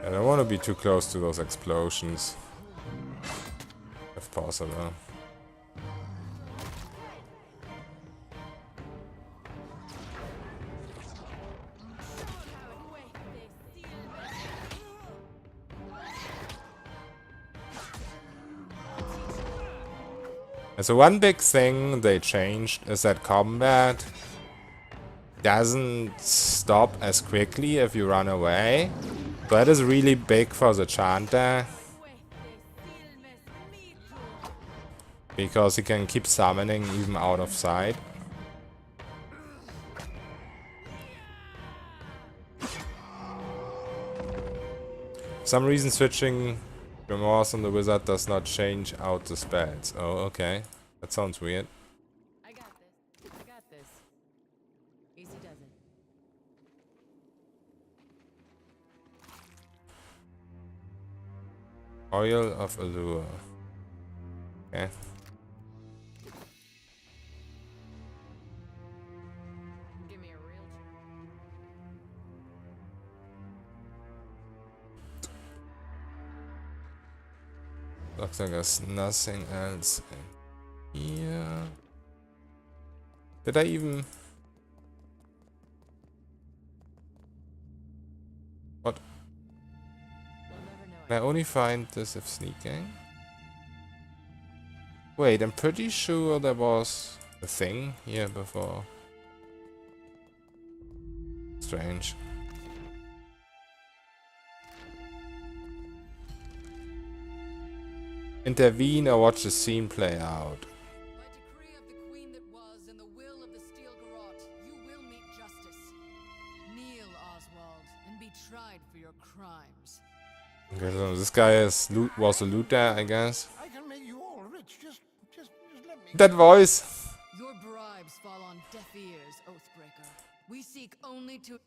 A: I don't want to be too close to those explosions, if possible. And so one big thing they changed is that combat doesn't stop as quickly if you run away. That is really big for the Chanter, because he can keep summoning even out of sight. For some reason switching Remorse on the Wizard does not change out the spells. Oh, okay. That sounds weird.
B: I got this. I got this. Easy does it.
A: Oil of Allure. Okay.
B: Give me a real
A: Looks like there's nothing else in here. Did I even... What? Can I only find this if sneaking? Wait, I'm pretty sure there was a thing here before. Strange. Intervene or watch the scene play out.
O: By decree of the queen that was and the will of the steel garrote, you will meet justice. Kneel, Oswald, and be tried for your crimes.
A: Okay, so this guy was a looter, I guess.
O: I can make you all rich. Just let me.
A: That voice.
O: Your bribes fall on deaf ears, Oathbreaker. We seek only to.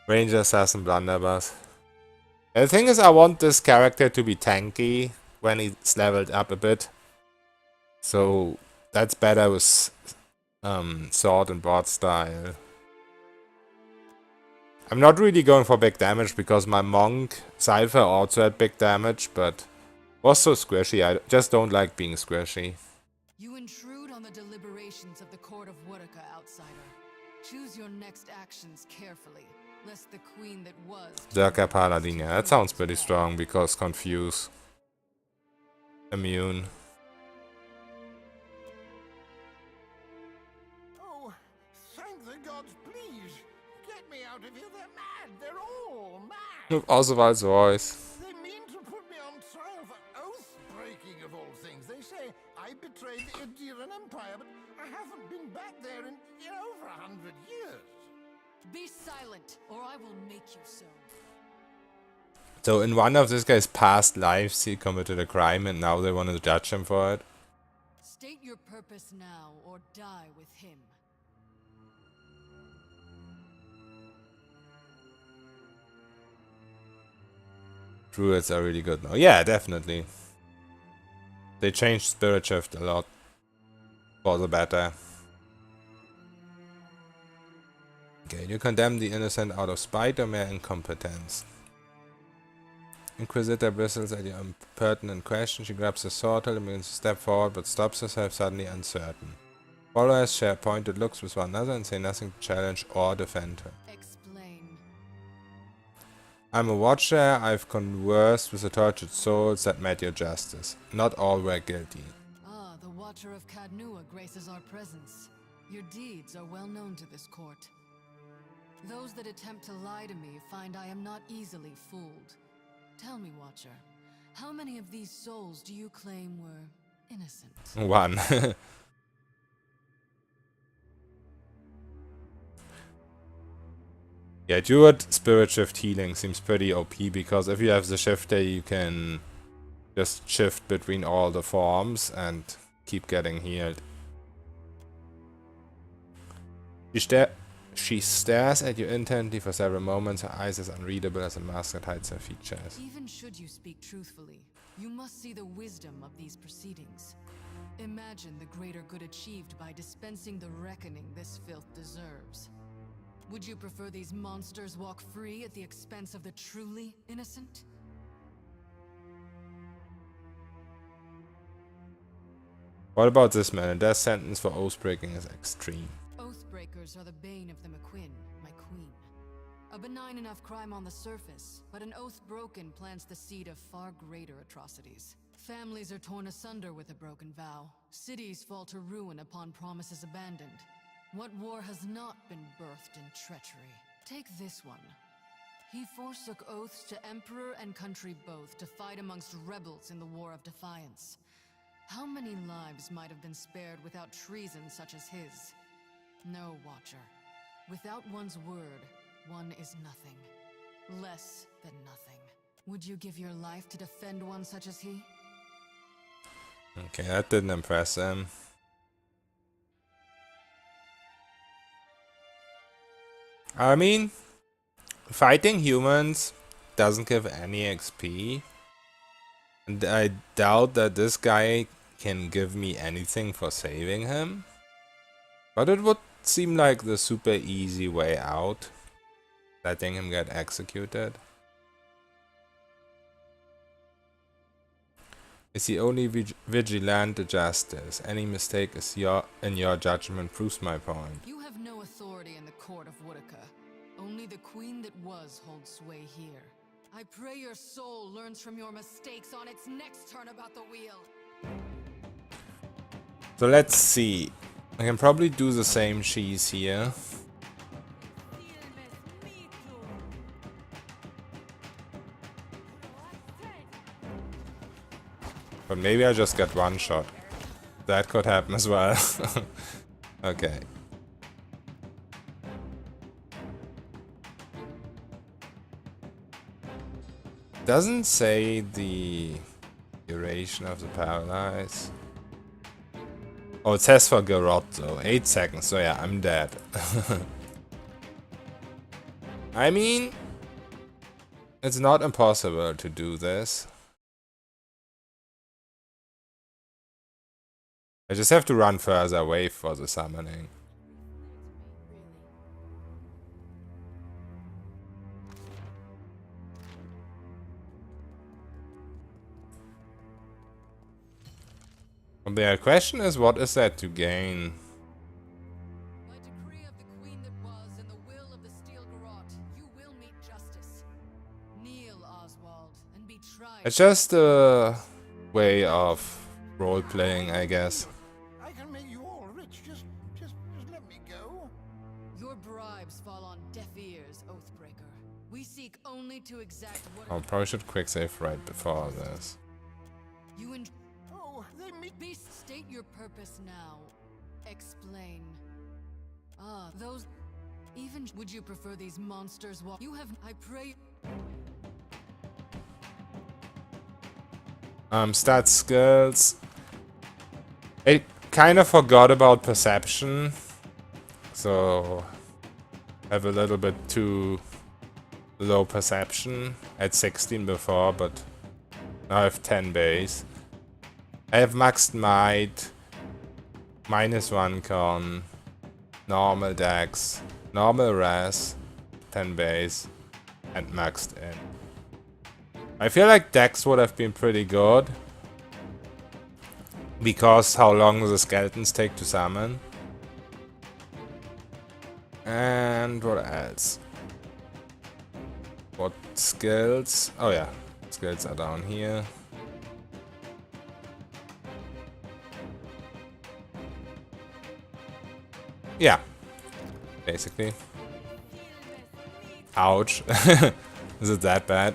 A: Ranger, Assassin, Blunderbuss. The thing is, I want this character to be tanky when he's leveled up a bit. So that's better with sword and board style. I'm not really going for big damage because my monk Cypher also had big damage, but was so squishy. I just don't like being squishy.
O: You intrude on the deliberations of the court of Woodica, outsider. Choose your next actions carefully, lest the queen that was.
A: Dirka Paladin, yeah, that sounds pretty strong because confuse. Immune.
O: Oh, thank the gods, please.
J: out of here. They're mad. They're all mad.
A: Oswald's voice.
J: They mean to put me on trial for oath-breaking of all things. They say I betrayed the Idiran Empire, but I haven't been back there in over 100 years.
O: Be silent, or I will make you so.
A: So in one of this guy's past lives, he committed a crime, and now they want to judge him for it.
O: State your purpose now, or die with him.
A: Druids are really good now. Yeah, definitely. They changed Spirit Shift a lot for the better. Okay, you condemn the innocent out of spite or mere incompetence. Inquisitor bristles at your impertinent question. She grabs the sword and begins to step forward, but stops herself, suddenly uncertain. Followers share pointed looks with one another and say nothing to challenge or defend her.
O: Explain.
A: I'm a watcher. I've conversed with the tortured souls that met your justice. Not all were guilty.
O: Ah, the Watcher of Kadnua graces our presence. Your deeds are well known to this court. Those that attempt to lie to me find I am not easily fooled. Tell me, Watcher, how many of these souls do you claim were innocent?
A: One. Yeah, Druid Spirit Shift healing seems pretty OP, because if you have the shifter, you can just shift between all the forms and keep getting healed. She stares at you intently for several moments, her eyes as unreadable as a mask that hides her features.
O: Even should you speak truthfully, you must see the wisdom of these proceedings. Imagine the greater good achieved by dispensing the reckoning this filth deserves. Would you prefer these monsters walk free at the expense of the truly innocent?
A: What about this man? A death sentence for oath-breaking is extreme.
O: Oathbreakers are the bane of the McQueen, my queen. A benign enough crime on the surface, but an oath broken plants the seed of far greater atrocities. Families are torn asunder with a broken vow. Cities fall to ruin upon promises abandoned. What war has not been birthed in treachery? Take this one. He forsook oaths to emperor and country both to fight amongst rebels in the War of Defiance. How many lives might have been spared without treason such as his? No, Watcher. Without one's word, one is nothing. Less than nothing. Would you give your life to defend one such as he?
A: Okay, that didn't impress him. I mean, fighting humans doesn't give any XP. And I doubt that this guy can give me anything for saving him. But it would seem like the super easy way out. Letting him get executed. Is he only vigilante justice? Any mistake is in your judgment proves my point.
O: You have no authority in the court of Woodaka. Only the queen that was holds sway here. I pray your soul learns from your mistakes on its next turn about the wheel.
A: So let's see. I can probably do the same cheese here. But maybe I just get one shot. That could happen as well. Okay. Doesn't say the duration of the paralyze. Oh, it says for Garrot though. 8 seconds, so yeah, I'm dead. I mean, it's not impossible to do this. I just have to run further away for the summoning. The question is, what is that to gain?
O: By decree of the queen that was and the will of the Steel Garrot, you will meet justice. Kneel, Oswald, and be tried.
A: It's just a way of role-playing, I guess.
J: I can make you all rich. Just let me go.
O: Your bribes fall on deaf fears, Oathbreaker. We seek only to exact what
A: I probably should quick save right before this.
O: you and Beast, state your purpose now. Explain. Ah, those. Even would you prefer these monsters? You have. I pray.
A: Stat skills. I kind of forgot about perception, so I have a little bit too low perception. I had 16 before, but now I have 10 base. I have maxed might, -1 con, normal dex, normal res, 10 base, and maxed in. I feel like dex would have been pretty good, because how long the skeletons take to summon. And what else? What skills? Oh yeah, skills are down here. Yeah, basically. Ouch. Is it that bad?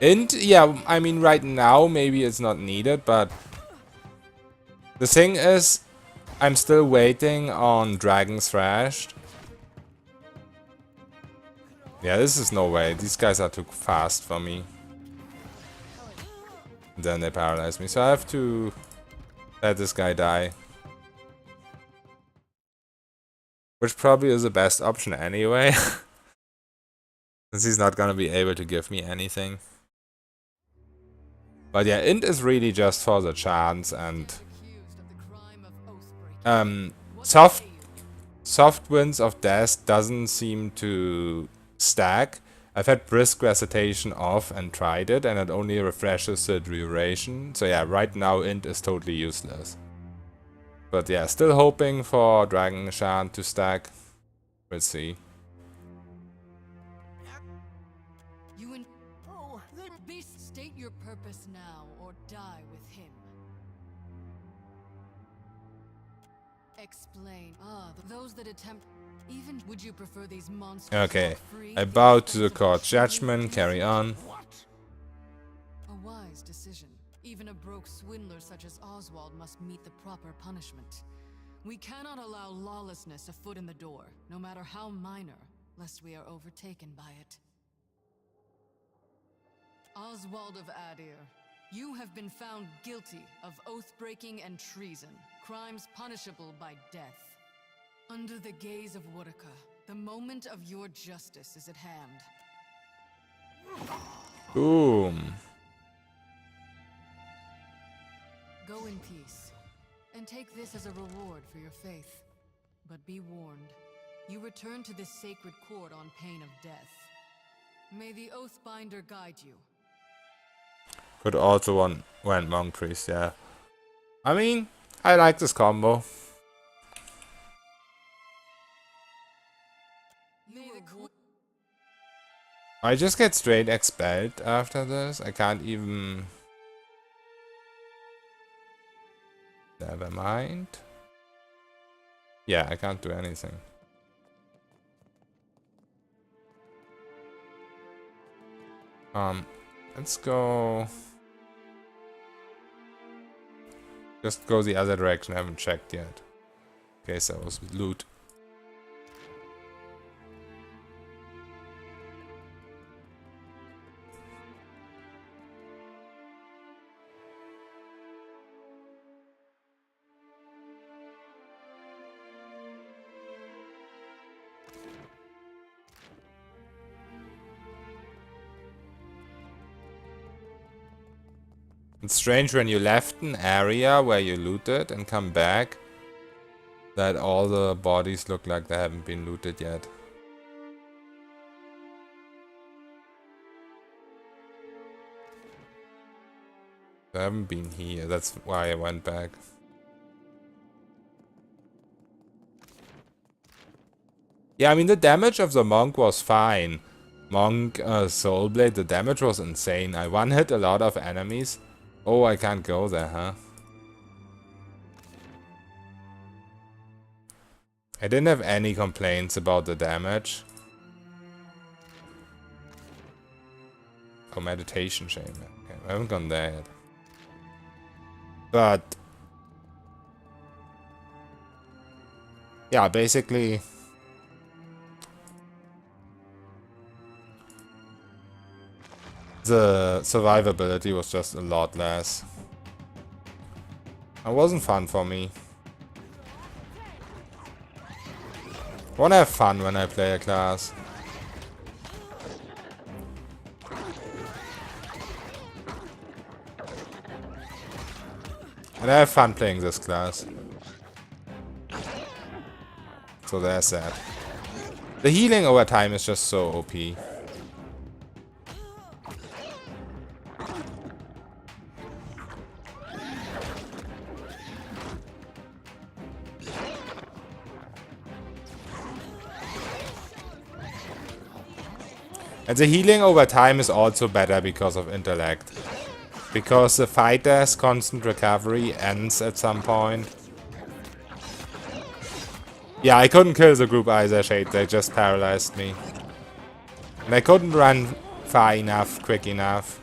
A: And yeah, I mean right now maybe it's not needed, but the thing is I'm still waiting on Dragon Thrashed. Yeah, this is no way. These guys are too fast for me. Then they paralyze me, so I have to let this guy die. Which probably is the best option anyway. Since he's not gonna be able to give me anything. But yeah, int is really just for the chance, and soft winds of death doesn't seem to stack. I've had brisk recitation off and tried it, and it only refreshes the duration. So yeah, right now int is totally useless. But yeah, still hoping for Dragon Chant to stack. We'll see.
O: You and Beast, state your purpose now, or die with him. Explain. Ah, those that attempt. Even would you prefer these monsters?
A: Okay, I bow to the court's judgment. Carry on.
O: A wise decision. Even a broke swindler such as Oswald must meet the proper punishment. We cannot allow lawlessness a foot in the door, no matter how minor, lest we are overtaken by it. Oswald of Adir, you have been found guilty of oath-breaking and treason, crimes punishable by death. Under the gaze of Woodaka, the moment of your justice is at hand.
A: Boom.
O: Go in peace, and take this as a reward for your faith. But be warned, you return to this sacred court on pain of death. May the Oathbinder guide you.
A: Could also went Monk Priest, yeah. I mean, I like this combo. I just get straight expelled after this. I can't even... Never mind. Yeah, I can't do anything. Let's go... Just go the other direction, I haven't checked yet. In case that was loot. It's strange when you left an area where you looted and come back that all the bodies look like they haven't been looted yet. They haven't been here, that's why I went back. Yeah, I mean the damage of the monk was fine. Monk Soulblade, the damage was insane. I one-hit a lot of enemies. Oh, I can't go there, huh? I didn't have any complaints about the damage. Oh, meditation chamber. Okay, I haven't gone there yet. But yeah, basically the survivability was just a lot less. It wasn't fun for me. I wanna have fun when I play a class. And I have fun playing this class. So there's that. The healing over time is just so OP. And the healing over time is also better because of intellect. Because the fighter's constant recovery ends at some point. Yeah, I couldn't kill the group either, Shade. They just paralyzed me. And I couldn't run far enough, quick enough.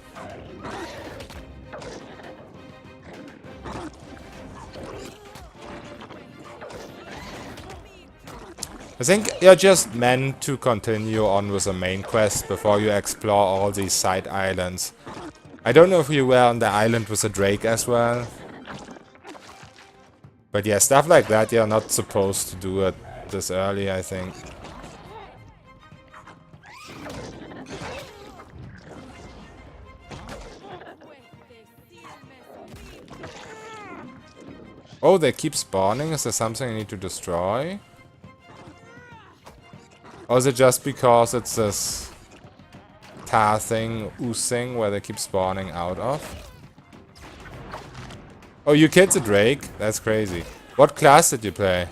A: I think you're just meant to continue on with the main quest before you explore all these side islands. I don't know if you were on the island with the Drake as well. But yeah, stuff like that you're not supposed to do it this early, I think. Oh, they keep spawning? Is there something I need to destroy? Or is it just because it's this tar thing, ooze thing, where they keep spawning out of? Oh, you killed the Drake? That's crazy. What class did you play?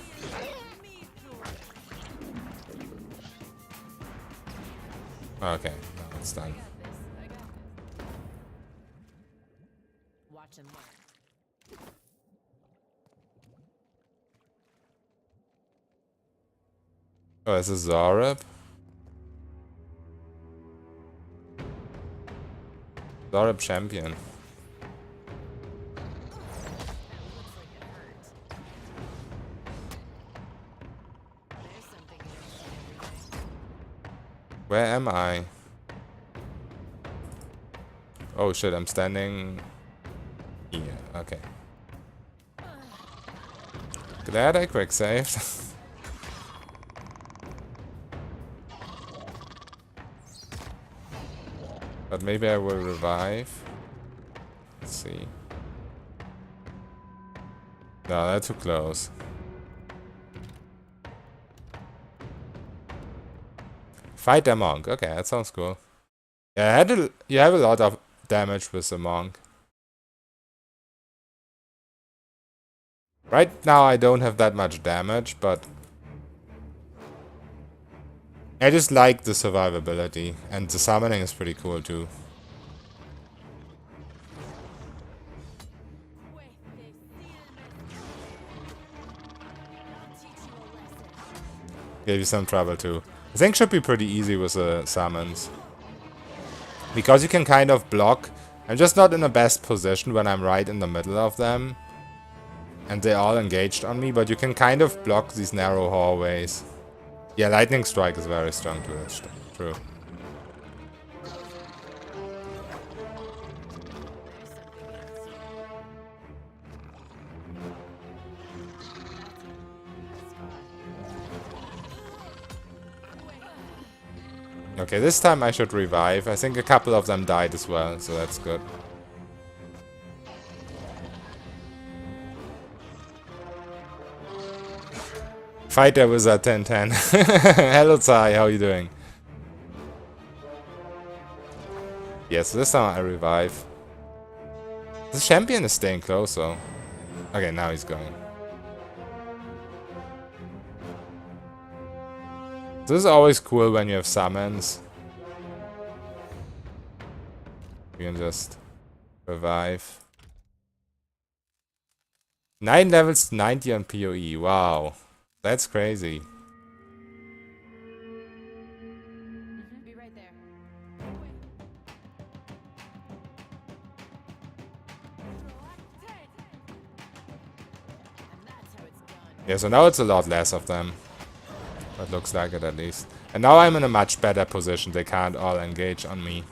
A: Okay, no, it's done. Oh, this is Zorab. Zorab champion. Where am I? Oh shit, I'm standing here. Okay. Glad I quick saved. But maybe I will revive. Let's see. No, that's too close. Fight a monk. Okay, that sounds cool. Yeah, you have a lot of damage with the monk. Right now I don't have that much damage, but I just like the survivability, and the summoning is pretty cool too. Gave you some trouble too. I think should be pretty easy with the summons. Because you can kind of block. I'm just not in the best position when I'm right in the middle of them. And they're all engaged on me, but you can kind of block these narrow hallways. Yeah, Lightning Strike is very strong too, that's true. Okay, this time I should revive. I think a couple of them died as well, so that's good. Fighter Wizard 1010. Hello Tsai, how are you doing? Yes, this time I revive. The champion is staying close though. Okay, now he's going. This is always cool when you have summons. You can just revive. 9 levels, 90 on PoE, wow. That's crazy.
B: Be right there.
A: Yeah, so now it's a lot less of them. That looks like it at least. And now I'm in a much better position. They can't all engage on me.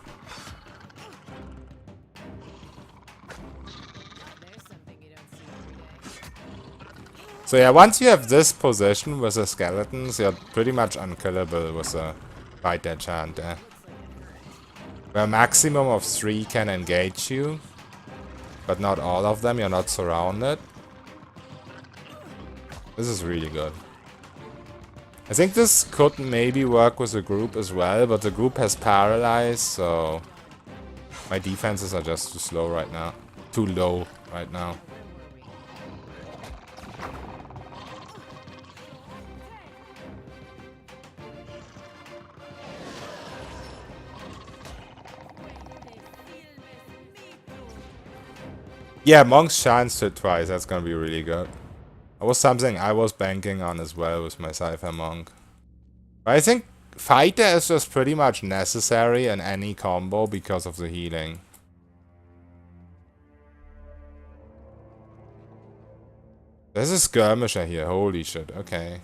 A: So yeah, once you have this position with the skeletons, you're pretty much unkillable with the fight that Chanter. Where a maximum of 3 can engage you, but not all of them, you're not surrounded. This is really good. I think this could maybe work with the group as well, but the group has paralyzed, so my defenses are just too slow right now. Too low right now. Yeah, Monk's chanced it twice. That's gonna be really good. That was something I was banking on as well with my Cypher Monk. But I think Fighter is just pretty much necessary in any combo because of the healing. There's a skirmisher here. Holy shit. Okay.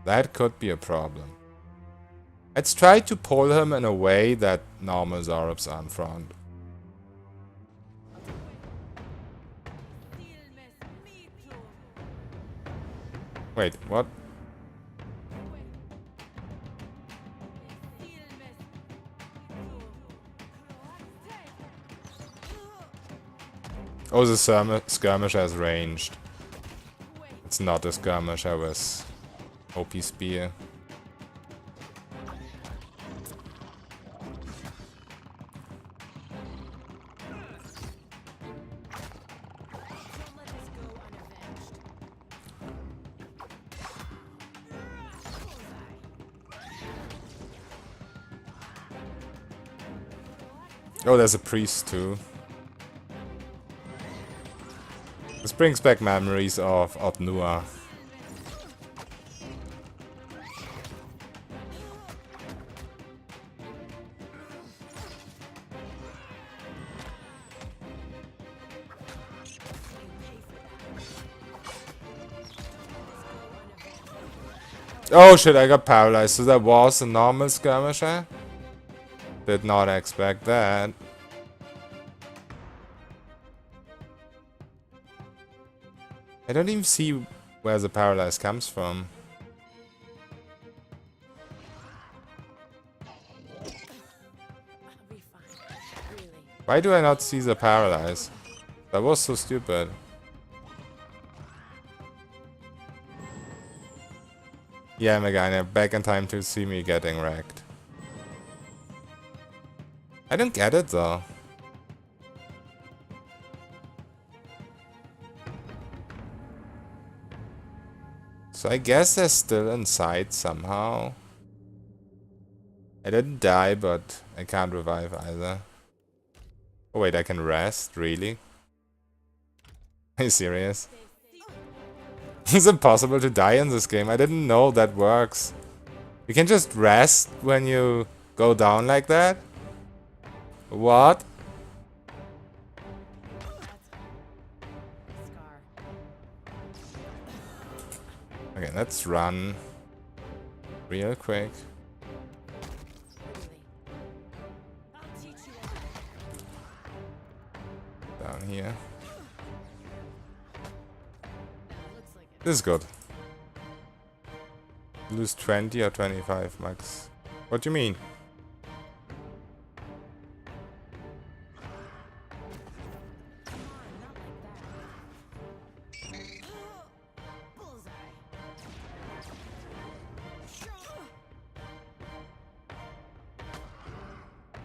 A: That could be a problem. Let's try to pull him in a way that normal Zorobs are in front. Wait, what? Oh, the skirmisher is ranged. It's not a skirmisher with OP spear. Oh, there's a priest too. This brings back memories of Otnua. Oh shit, I got paralyzed. So that was a normal skirmisher? Did not expect that. I don't even see where the paralyze comes from. Why do I not see the paralyze? That was so stupid. Yeah, Megane, back in time to see me getting wrecked. I don't get it though. So I guess they're still inside somehow. I didn't die, but I can't revive either. Oh wait, I can rest? Really? Are you serious? It's impossible to die in this game. I didn't know that works. You can just rest when you go down like that? What? Okay, let's run real quick. Down here. This is good. Lose 20 or 25 max. What do you mean?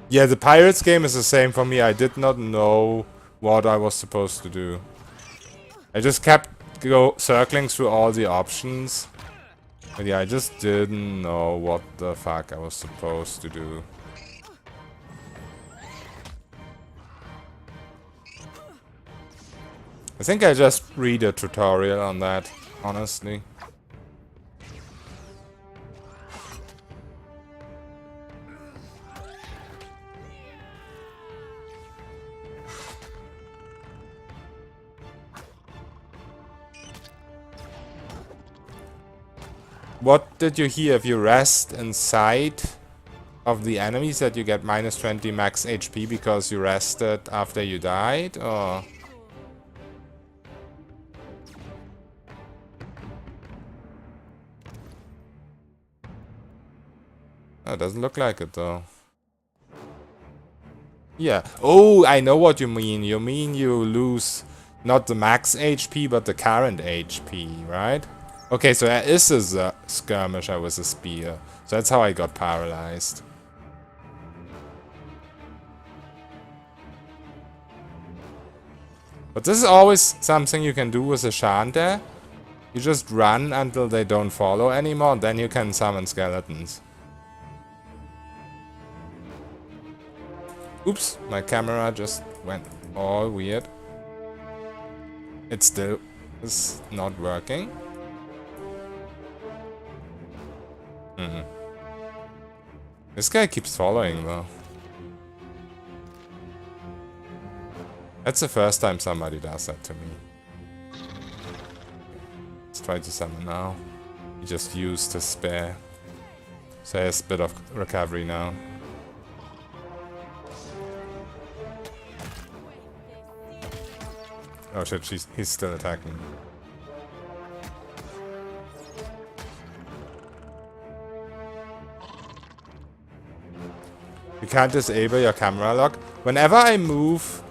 A: Yeah, the Pirates game is the same for me. I did not know what I was supposed to do. I just kept circling through all the options. But yeah, I just didn't know what the fuck I was supposed to do. I think I just read a tutorial on that, honestly. what did you hear? If you rest inside of the enemies that you get minus 20 max HP because you rested after you died, or... Oh, it doesn't look like it though. Yeah. Oh, I know what you mean. You mean you lose not the max HP, but the current HP, right? Okay, so there is a skirmisher with a spear. So that's how I got paralyzed. But this is always something you can do with a Chanter. You just run until they don't follow anymore, then you can summon skeletons. Oops, my camera just went all weird. It still is not working. This guy keeps following though. That's the first time somebody does that to me. Let's try to summon now. He just used his spare. So he has a bit of recovery now. Oh shit, he's still attacking. You can't disable your camera lock. Whenever I move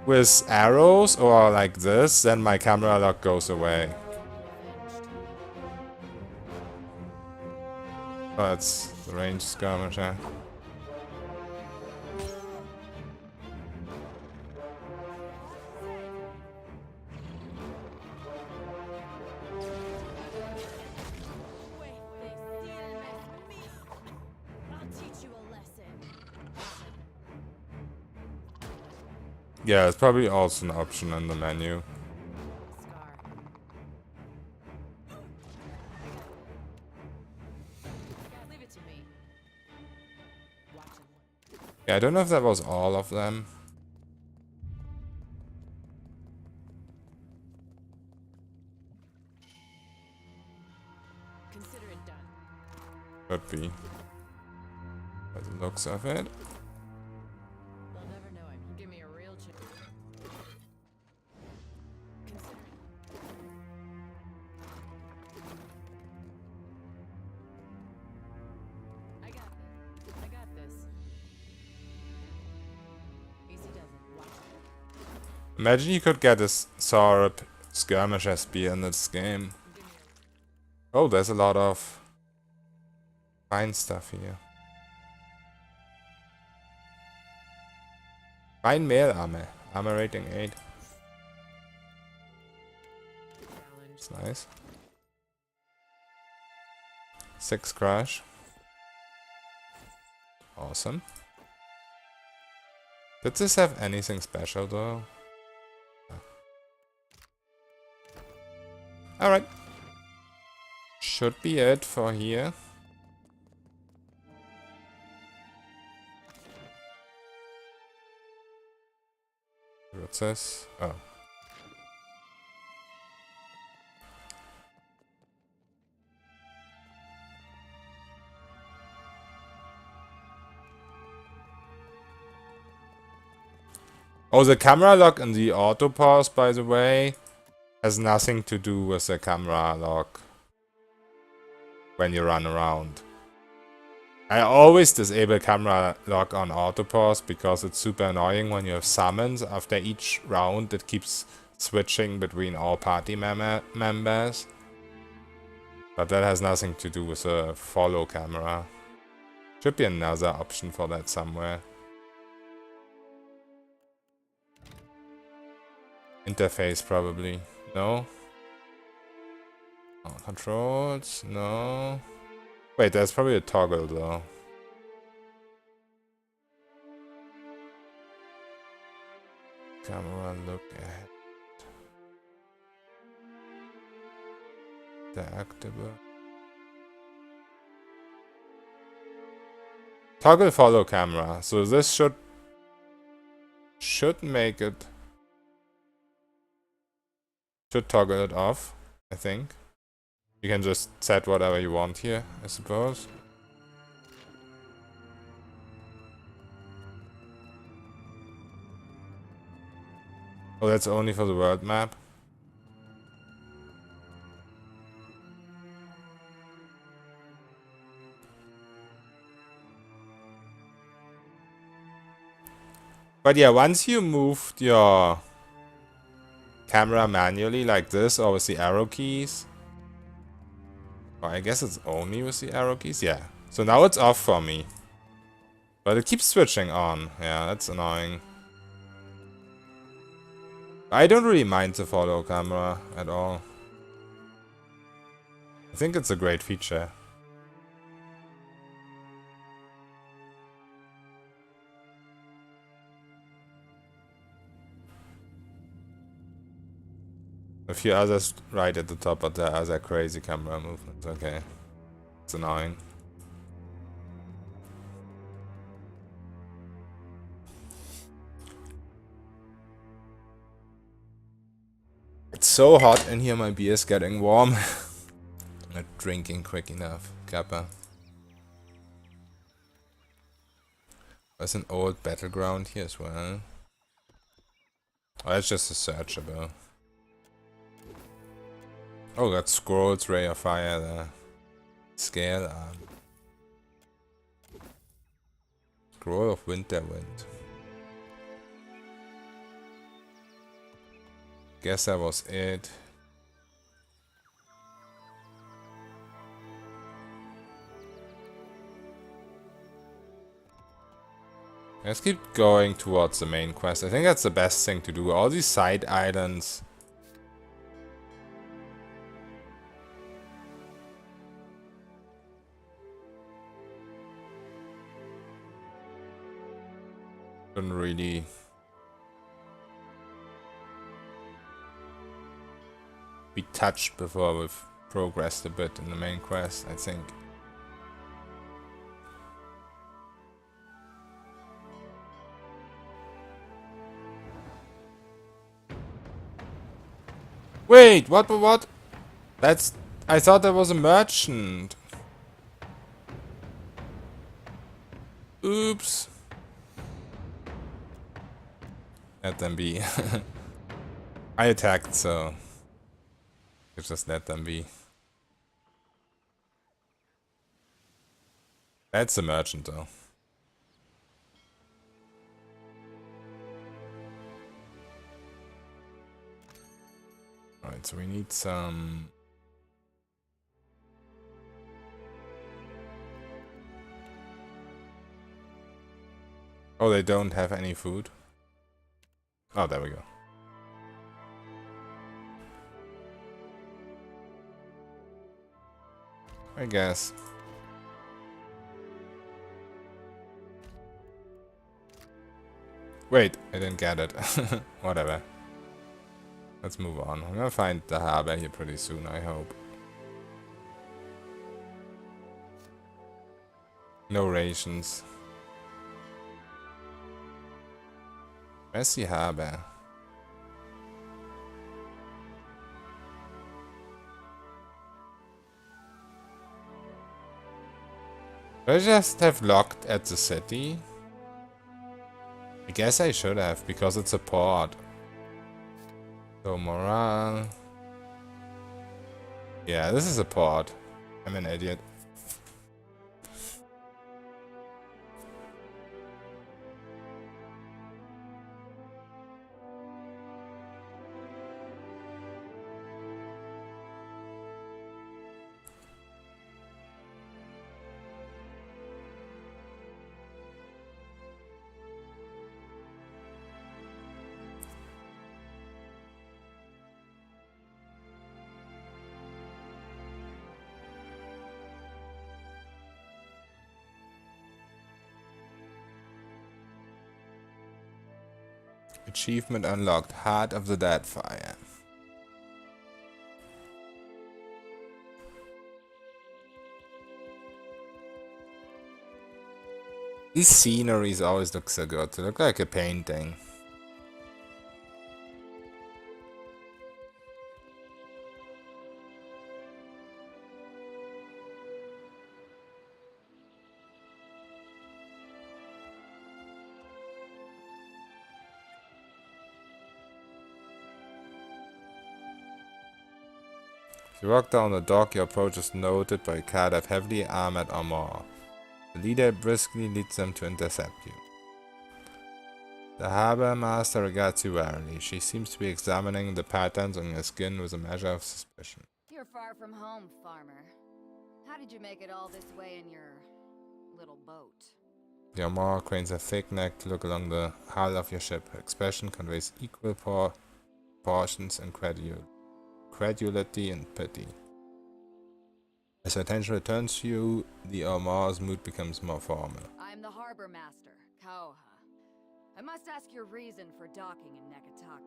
A: with arrows or like this, then my camera lock goes away. Oh, that's the range skirmisher. Yeah, it's probably also an option in the menu. Yeah, I don't know if that was all of them.
B: Consider it done.
A: Could be. By the looks of it.
B: They'll never know him. Give me a real chance. Consider it. I got this. Easy does it. Watch it.
A: Imagine you could get a Saurup skirmisher spear in this game. Oh, there's a lot of fine stuff here. Fine mail armor. Armor rating 8. It's nice. 6 crash. Awesome. Did this have anything special though? Alright. Should be it for here. What's this? Oh. Oh, the camera lock and the auto pause, by the way, has nothing to do with the camera lock when you run around. I always disable camera lock on auto pause because it's super annoying when you have summons. After each round it keeps switching between all party members. But that has nothing to do with the follow camera. Should be another option for that somewhere. Interface probably. No? Oh, controls? No. Wait, there's probably a toggle though. Camera look at. Deactivate. Toggle follow camera. So this should make it. Should toggle it off, I think. You can just set whatever you want here, I suppose. Oh, that's only for the world map. But yeah, once you moved your camera manually like this, or with the arrow keys. Or I guess it's only with the arrow keys, yeah. So now it's off for me. But it keeps switching on. Yeah, that's annoying. I don't really mind the follow camera at all. I think it's a great feature. A few others right at the top, but there are other crazy camera movements. Okay. It's annoying. It's so hot in here, my beer is getting warm. Not drinking quick enough. Kappa. There's an old battleground here as well. Oh, that's just a searchable. Oh, got scrolls, ray of fire there. Scale arm. Scroll of winter wind. Guess that was it. Let's keep going towards the main quest. I think that's the best thing to do. All these side islands. Shouldn't really be touched before we've progressed a bit in the main quest, I think. Wait, what? That's... I thought that was a merchant. Oops. Let them be. I attacked, so... just let them be. That's a merchant, though. Alright, so we need some... Oh, they don't have any food? Oh, there we go. I guess. Wait, I didn't get it. Whatever. Let's move on. I'm gonna find the harbor here pretty soon, I hope. No rations. Where's the harbor? Do I just have locked at the city? I guess I should have, because it's a port. So morale... Yeah, this is a port. I'm an idiot. Achievement unlocked. Heart of the Deadfire. These sceneries always look so good. They look like a painting. As you walk down the dock, your approach is noted by a cat of heavily armored armor. The leader briskly leads them to intercept you. The harbor master regards you warily. She seems to be examining the patterns on your skin with a measure of suspicion.
P: You're far from home, farmer. How did you make it all this way in your little boat?
A: The armor cranes a thick neck to look along the hull of your ship. Her expression conveys equal portions and credulity and pity. As her attention returns to you, the armor's mood becomes more formal.
P: I'm the harbor master, Kaoha. I must ask your reason for docking in Neketaka.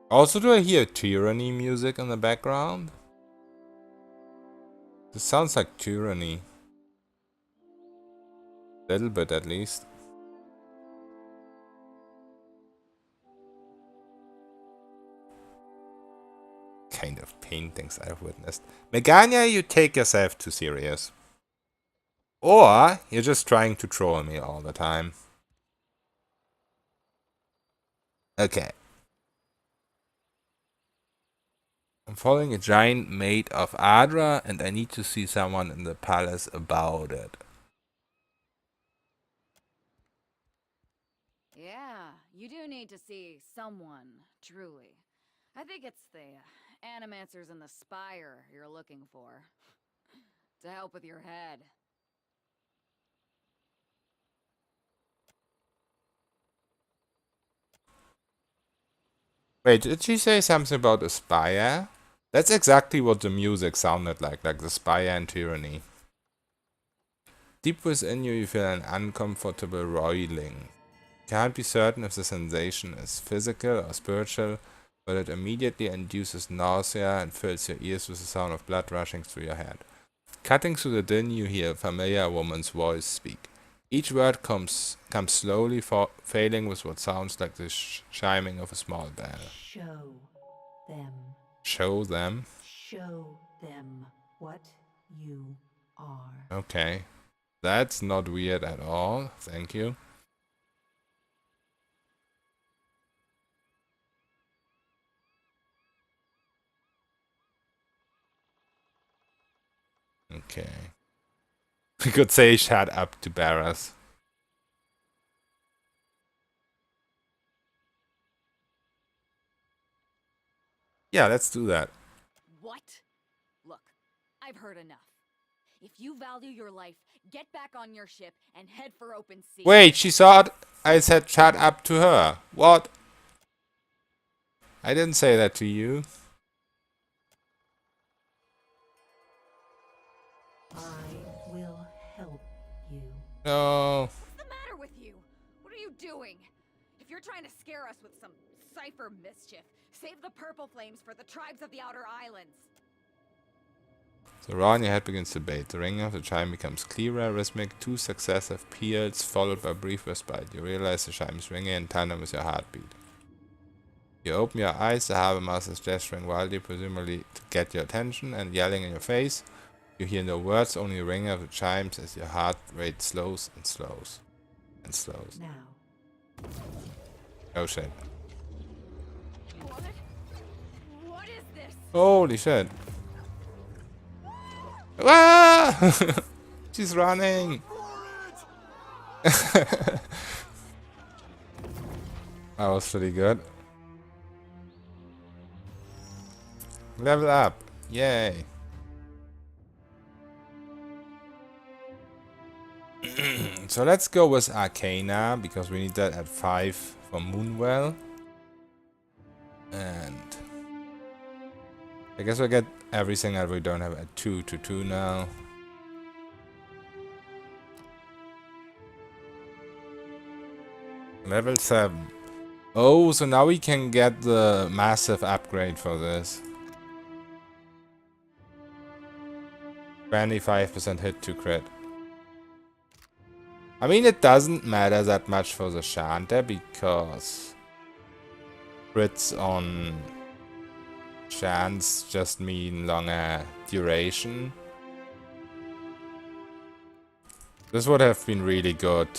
A: Also, do I hear tyranny music in the background? This sounds like tyranny. Little bit at least. Kind of paintings I've witnessed. Megania, you take yourself too serious. Or you're just trying to troll me all the time. Okay. I'm following a giant maid of Adra and I need to see someone in the palace about it.
P: Yeah, you do need to see someone, truly. I think it's the animancers in the spire you're looking for. To help with your head.
A: Wait, did she say something about a spire? That's exactly what the music sounded like the spire and tyranny. Deep within you, you feel an uncomfortable roiling. You can't be certain if the sensation is physical or spiritual, but it immediately induces nausea and fills your ears with the sound of blood rushing through your head. Cutting through the din, you hear a familiar woman's voice speak. Each word comes slowly, failing with what sounds like the chiming of a small bell.
D: Show them.
A: Show them?
D: Show them what you are.
A: Okay. That's not weird at all. Thank you. Okay. We could say shut up to Barras. Yeah, let's do that.
P: What? Look, I've heard enough. If you value your life, get back on your ship and head for open sea.
A: Wait, she thought I said shut up to her. What? I didn't say that to you.
D: I will help you.
A: No.
P: What's the matter with you? What are you doing? If you're trying to scare us with some cipher mischief, save the purple flames for the tribes of the Outer Islands.
A: The roar in your head begins to abate. The ringing of the chime becomes clearer, rhythmic, 2 successive peals, followed by a brief respite. You realize the chime is ringing in tandem with your heartbeat. You open your eyes, the harbor master is gesturing wildly, presumably to get your attention, and yelling in your face. You hear no words, only the ringing of the chimes as your heart rate slows and slows. And slows.
D: Now.
A: Oh shit.
P: What is this?
A: Holy shit. Ah! She's running. That was pretty good. Level up. Yay. So let's go with Arcana, because we need that at 5 for Moonwell. And I guess we'll get everything that we don't have at 2 to 2 now. Level 7. Oh, so now we can get the massive upgrade for this. 25% hit to crit. I mean, it doesn't matter that much for the Chanter because crits on chance just mean longer duration. This would have been really good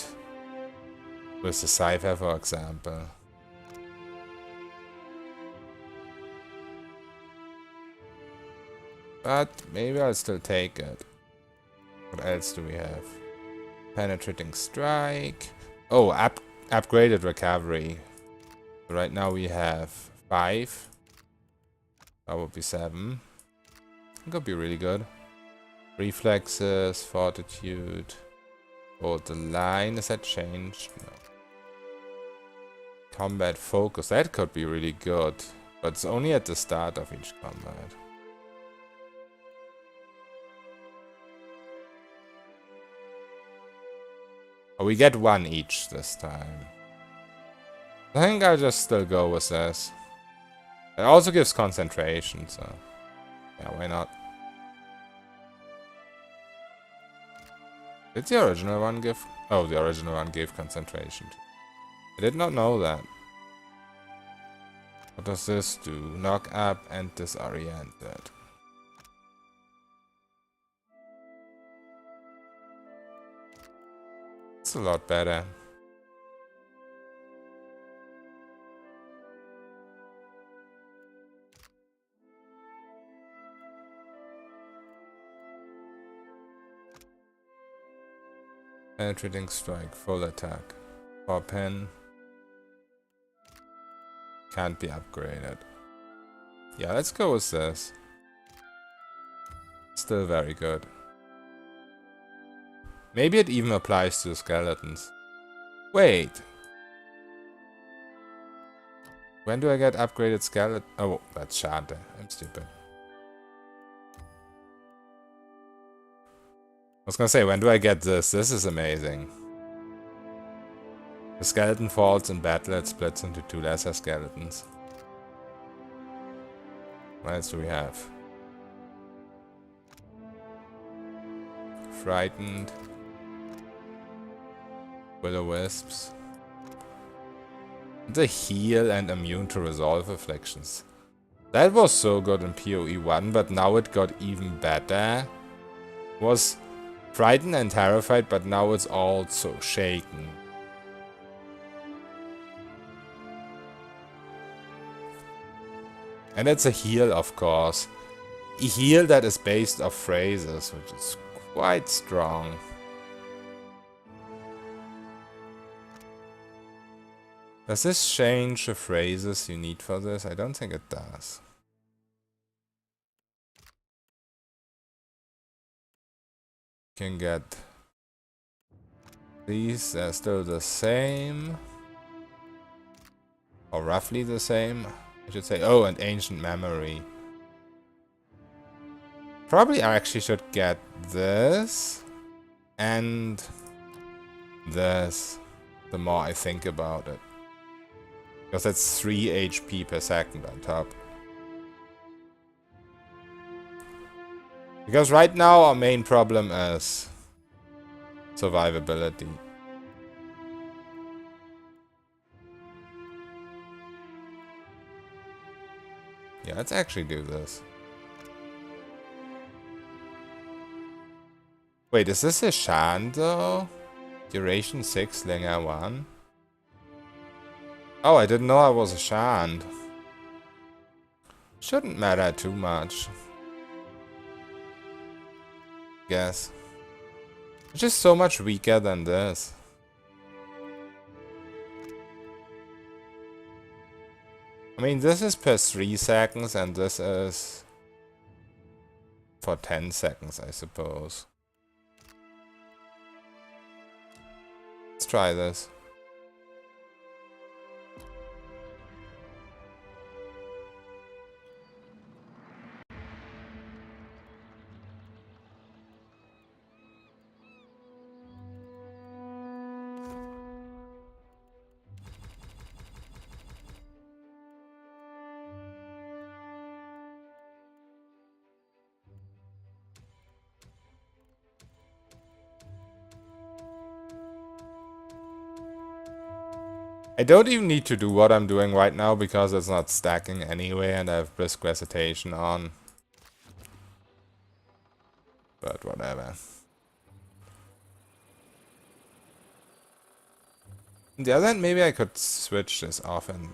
A: with the Cypher, for example. But maybe I'll still take it. What else do we have? Penetrating strike. Oh, upgraded recovery. Right now we have 5. That would be 7. It could be really good. Reflexes, fortitude. Oh, the line, is that changed? No. Combat focus, that could be really good. But it's only at the start of each combat. Oh, we get 1 each this time. I think I'll just still go with this. It also gives concentration, so yeah, why not? Did the original one give... Oh, the original one gave concentration. I did not know that. What does this do? Knock up and disoriented. It's a lot better. Penetrating strike, full attack. Or pen. Can't be upgraded. Yeah, let's go with this. Still very good. Maybe it even applies to skeletons. Wait. When do I get upgraded skeleton? Oh, that's Chanter. I'm stupid. I was gonna say, when do I get this? This is amazing. The skeleton falls in battle, it splits into 2 lesser skeletons. What else do we have? Frightened. Will-o-wisps. The heal and immune to resolve afflictions. That was so good in PoE 1, but now it got even better. Was frightened and terrified, but now it's also shaken. And it's a heal, of course. A heal that is based off phrases, which is quite strong. Does this change the phrases you need for this? I don't think it does. You can get these, they're still the same. Or roughly the same, I should say. Oh, and ancient memory. Probably I actually should get this and this the more I think about it. Because that's 3 HP per second on top. Because right now our main problem is survivability. Yeah, let's actually do this. Wait, is this a Shan though? Duration 6, Linger 1? Oh, I didn't know I was a Shan. Shouldn't matter too much. Guess. It's just so much weaker than this. I mean, this is per 3 seconds and this is for 10 seconds, I suppose. Let's try this. I don't even need to do what I'm doing right now because it's not stacking anyway and I have brisk recitation on. But whatever. On the other hand, maybe I could switch this off and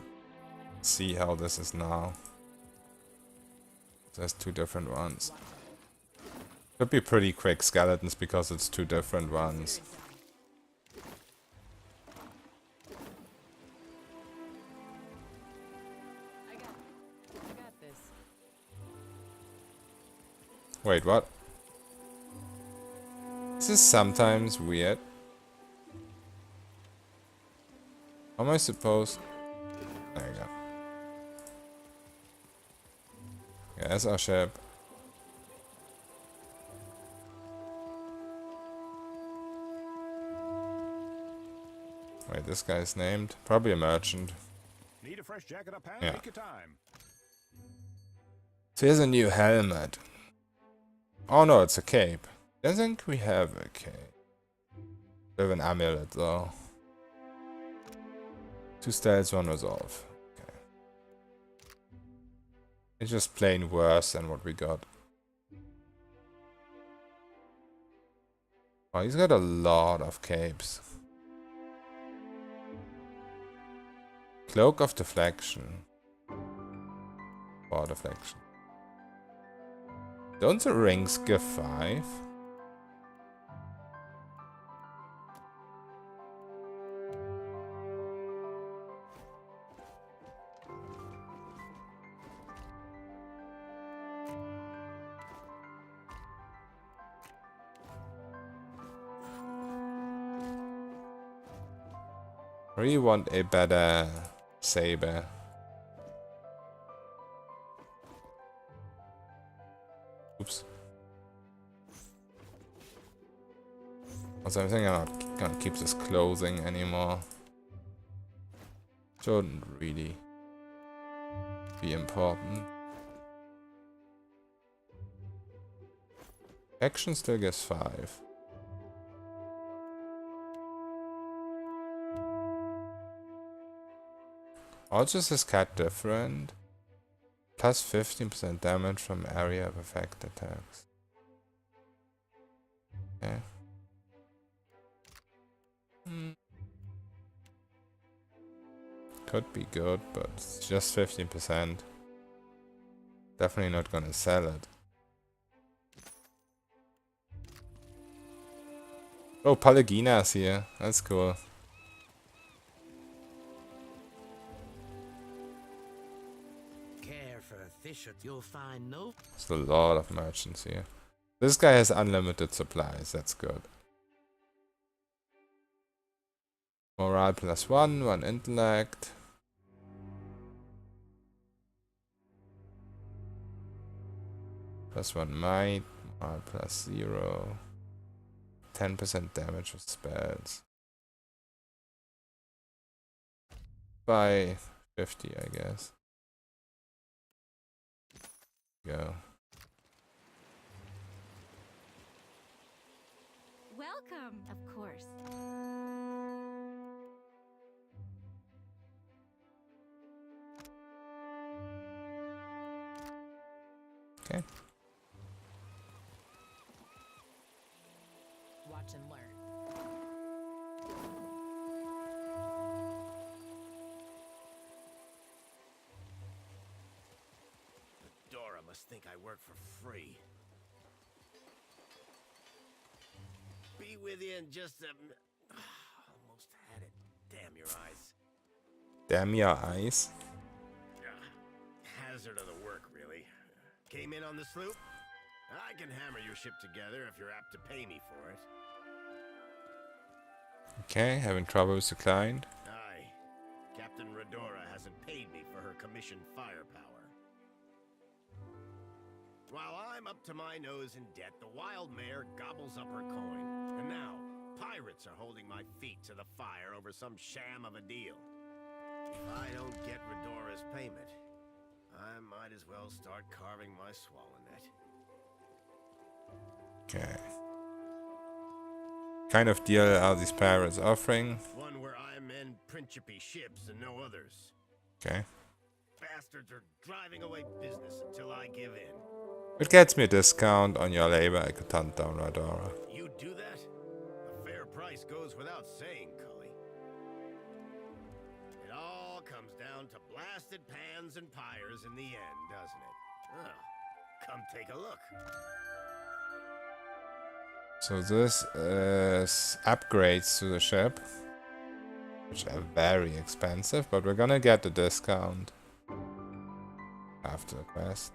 A: see how this is now. There's 2 different ones. Could be pretty quick skeletons because it's two different ones.
B: I got this.
A: Wait, what? This is sometimes weird. How am I supposed... There you go. Yeah, that's our ship. Wait, this guy's named? Probably a merchant.
Q: Need a fresh jacket up,
A: Yeah.
Q: Take your time.
A: So here's a new helmet. Oh no, it's a cape. I think we have a cape. We have an amulet though. 2 styles, 1 resolve. Okay. It's just plain worse than what we got. Oh, he's got a lot of capes. Cloak of Deflection. Or Deflection. Don't the rings give 5? I really want a better saber. Oops. Also, I think I'm not gonna keep this clothing anymore. Shouldn't really be important. Action still gets 5. Also, is this cat different? Plus 15% damage from area of effect attacks. Okay. Could be good, but it's just 15%. Definitely not gonna sell it. Oh, Palagina's here. That's cool.
I: You'll find no.
A: There's a lot of merchants here. This guy has unlimited supplies, that's good. Morale plus 1, 1 intellect. Plus 1 might, morale plus 0. 10% damage with spells. By 50, I guess. Go.
R: Welcome, of course.
A: Okay.
B: Watch and learn.
I: Must think I work for free. Be with you in just a... Almost had it. Damn your eyes.
A: Damn your eyes.
I: Hazard of the work, really. Came in on the sloop? I can hammer your ship together if you're apt to pay me for it.
A: Okay, having trouble with the client.
I: Aye. Captain Redora hasn't paid me for her commissioned firepower. While I'm up to my nose in debt, the wild mare gobbles up her coin. And now, pirates are holding my feet to the fire over some sham of a deal. If I don't get Redora's payment, I might as well start carving my swallow net.
A: Okay. Kind of deal are these pirates offering?
I: One where I mend principy ships and no others.
A: Okay.
I: Bastards are driving away business until I give in.
A: It gets me a discount on your labor. I could hunt down Redora.
I: You do that? A fair price goes without saying, Cully. It all comes down to blasted pans and pyres in the end, doesn't it? Oh, come take a look.
A: So this is upgrades to the ship, which are very expensive, but we're gonna get the discount after the quest.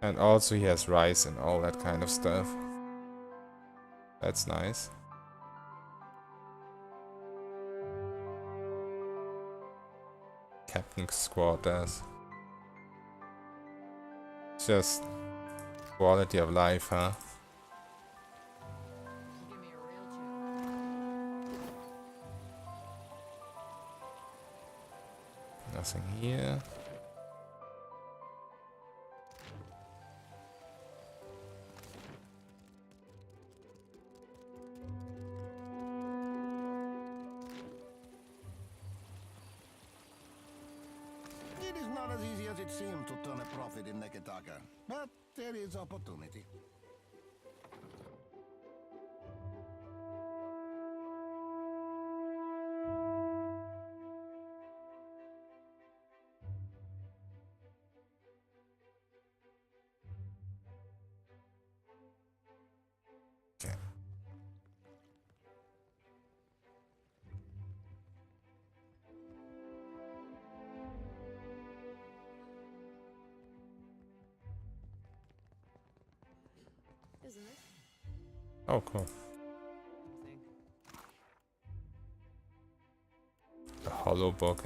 A: And also he has rice and all that kind of stuff. That's nice. Captain's quarters. Just quality of life, huh? Nothing here.
S: It is not as easy as it seemed to turn a profit in Neketaka, but there is opportunity.
B: Isn't it?
A: Oh, cool. A hollow book.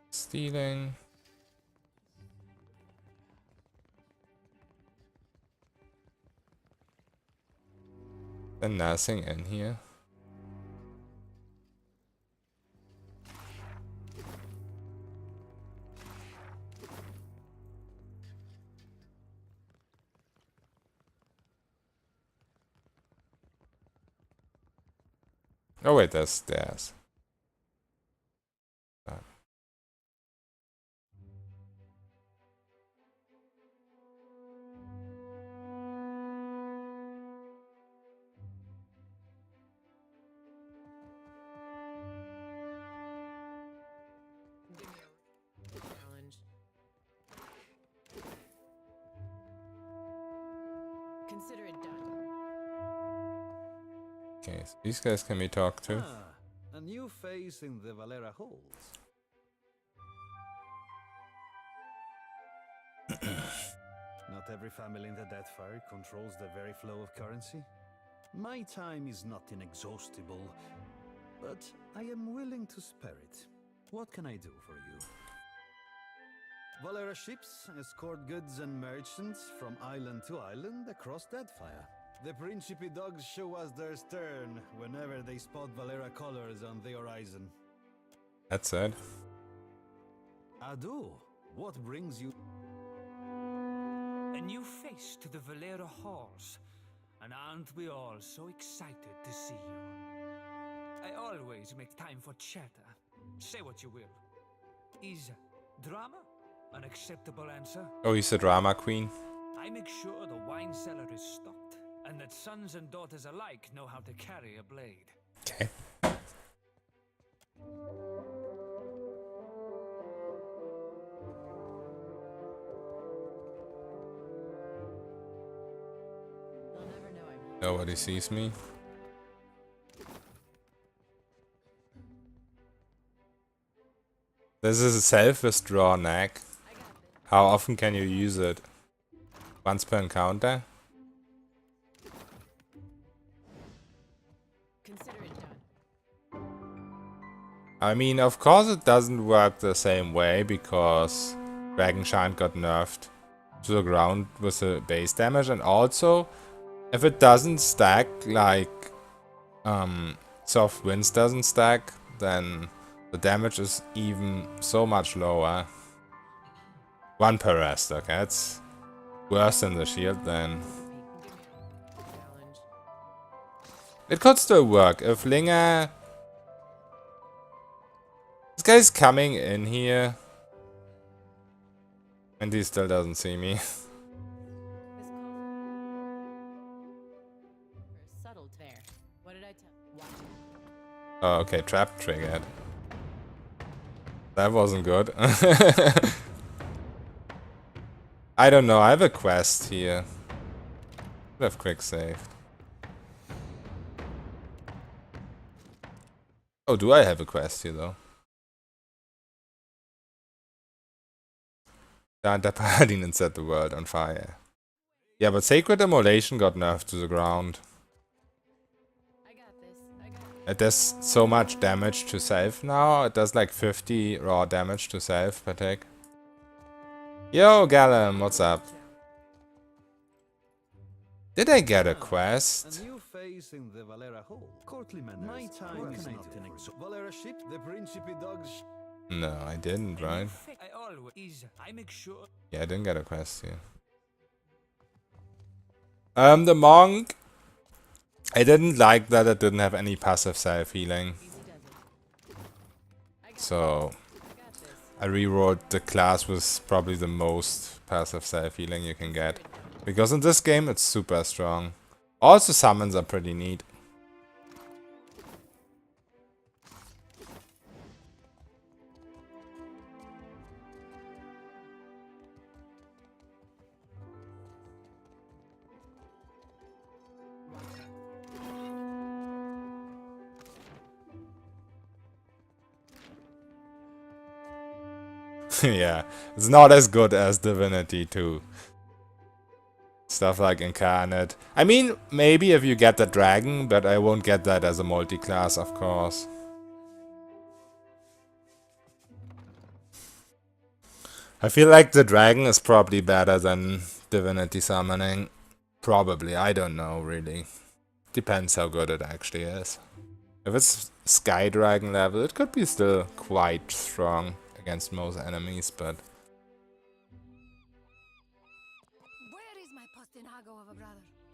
A: Stealing. And nothing in here. Oh wait, there's stairs.
B: Challenge. Consider it done.
A: Okay, so these guys can be talked to.
E: A new face in the Valera halls. Not every family in the Deadfire controls the very flow of currency. My time is not inexhaustible, but I am willing to spare it. What can I do for you? Valera ships escort goods and merchants from island to island across Deadfire. The Principe dogs show us their stern whenever they spot Valera colors on the horizon.
A: That's it.
E: Ado, what brings you?
T: A new face to the Valera halls. And aren't we all so excited to see you? I always make time for chatter. Say what you will. Is drama an acceptable answer?
A: Oh, he's a drama queen.
T: I make sure the wine cellar is stocked, and that sons and daughters alike know how to carry a blade.
A: Okay. Nobody sees me. This is a self-withdraw neck. How often can you use it? Once per encounter?
B: Consider it done.
A: I mean, of course it doesn't work the same way because Dragon Giant got nerfed to the ground with the base damage, and also if it doesn't stack, like Soft Winds doesn't stack, then the damage is even so much lower. 1 per rest, okay, it's worse than the shield then. It could still work if Linger... This guy's coming in here. And he still doesn't see me.
B: Subtle tear. What did I tell?
A: Oh, okay, trap triggered. That wasn't good. I don't know, I have a quest here. I have quick save. Oh, do I have a quest here though? Chanter Paladin and set the world on fire. Yeah, but Sacred Immolation got nerfed to the ground. It does so much damage to self now. It does like 50 raw damage to self per tick. Yo, Gallum, what's up? Did I get a quest?
E: A new face in the Valera Hall. Courtly manners. My time is not an exo. Valera ship, the Principe dogs.
A: No, I didn't, right?
T: I make sure.
A: Yeah, I didn't get a quest here. The monk. I didn't like that it didn't have any passive self-healing. So I rerolled the class with probably the most passive self-healing you can get. Because in this game it's super strong. Also summons are pretty neat. Yeah, it's not as good as Divinity 2. Stuff like Incarnate. I mean, maybe if you get the dragon, but I won't get that as a multi-class, of course. I feel like the dragon is probably better than Divinity summoning. Probably, I don't know, really. Depends how good it actually is. If it's Sky Dragon level, it could be still quite strong against most enemies, but...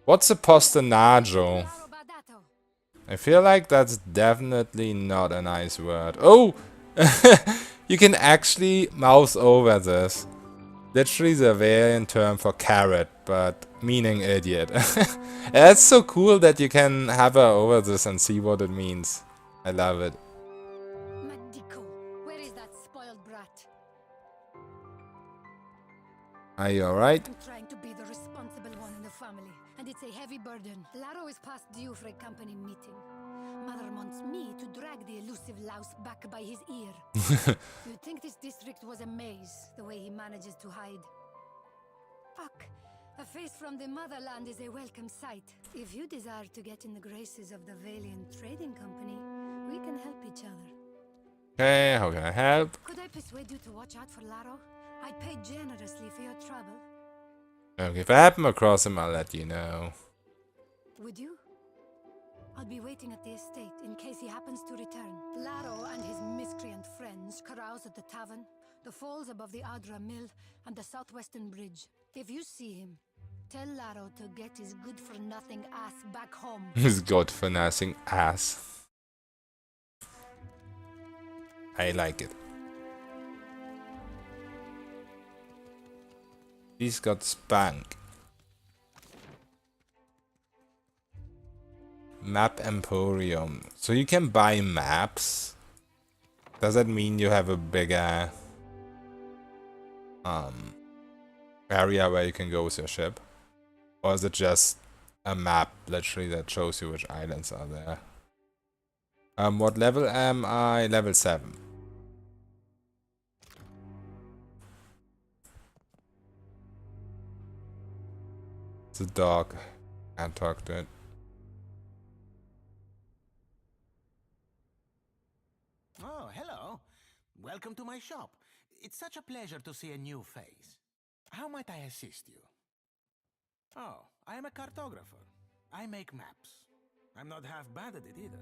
A: What's a postinaggio? I feel like that's definitely not a nice word. Oh! You can actually mouse over this. Literally the variant term for carrot, but meaning idiot. That's so cool that you can hover over this and see what it means. I love it.
U: Where is that spoiled brat?
A: Are you alright?
U: I'm trying to be the responsible one in the family, and it's a heavy burden. Laro is past due for a company meeting. Mother wants me to drag the elusive louse back by his ear. You'd think this district was a maze, the way he manages to hide. Fuck. A face from the motherland is a welcome sight. If you desire to get in the graces of the Valiant Trading Company, we can help each other.
A: Okay, how can I help?
U: Could I persuade you to watch out for Laro? I'd pay generously for your trouble.
A: Okay, if I happen across him, I'll let you know.
U: Would you? I'll be waiting at the estate in case he happens to return. Laro and his miscreant friends carouse at the tavern, the falls above the Adra Mill, and the southwestern bridge. If you see him, tell Laro to get his good-for-nothing ass back home.
A: His good-for-nothing ass. I like it. He's got Spank. Map Emporium. So you can buy maps. Does that mean you have a bigger area where you can go with your ship? Or is it just a map literally that shows you which islands are there? What level am I? Level 7. It's a dog. Can't talk to it.
V: Oh, hello. Welcome to my shop. It's such a pleasure to see a new face. How might I assist you? Oh, I am a cartographer. I make maps. I'm not half bad at it either.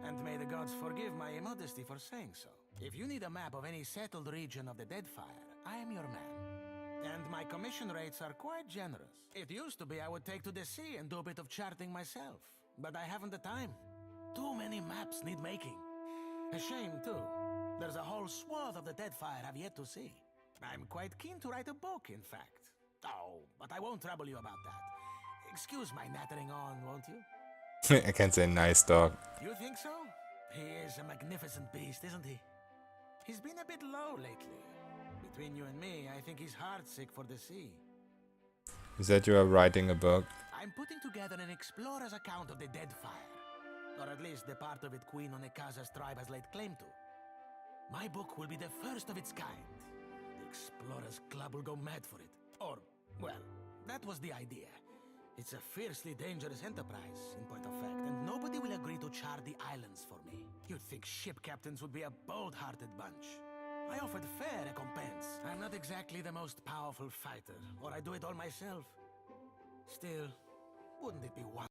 V: And may the gods forgive my immodesty for saying so. If you need a map of any settled region of the Deadfire, I am your man. And my commission rates are quite generous. It used to be I would take to the sea and do a bit of charting myself. But I haven't the time. Too many maps need making. A shame, too. There's a whole swath of the Deadfire I've yet to see. I'm quite keen to write a book, in fact. Oh, but I won't trouble you about that. Excuse my nattering on, won't you?
A: I can say nice dog.
V: You think so? He is a magnificent beast, isn't he? He's been a bit low lately. Between you and me, I think he's heartsick for the sea.
A: You said you were writing a book.
V: I'm putting together an explorer's account of the Deadfire. Or at least the part of it Queen Onekaza's tribe has laid claim to. My book will be the first of its kind. The Explorers Club will go mad for it. Or, well, that was the idea. It's a fiercely dangerous enterprise, in point of fact, and nobody will agree to chart the islands for me. You'd think ship captains would be a bold-hearted bunch. I offered fair recompense. I'm not exactly the most powerful fighter, or I do it all myself. Still, wouldn't it be wonderful?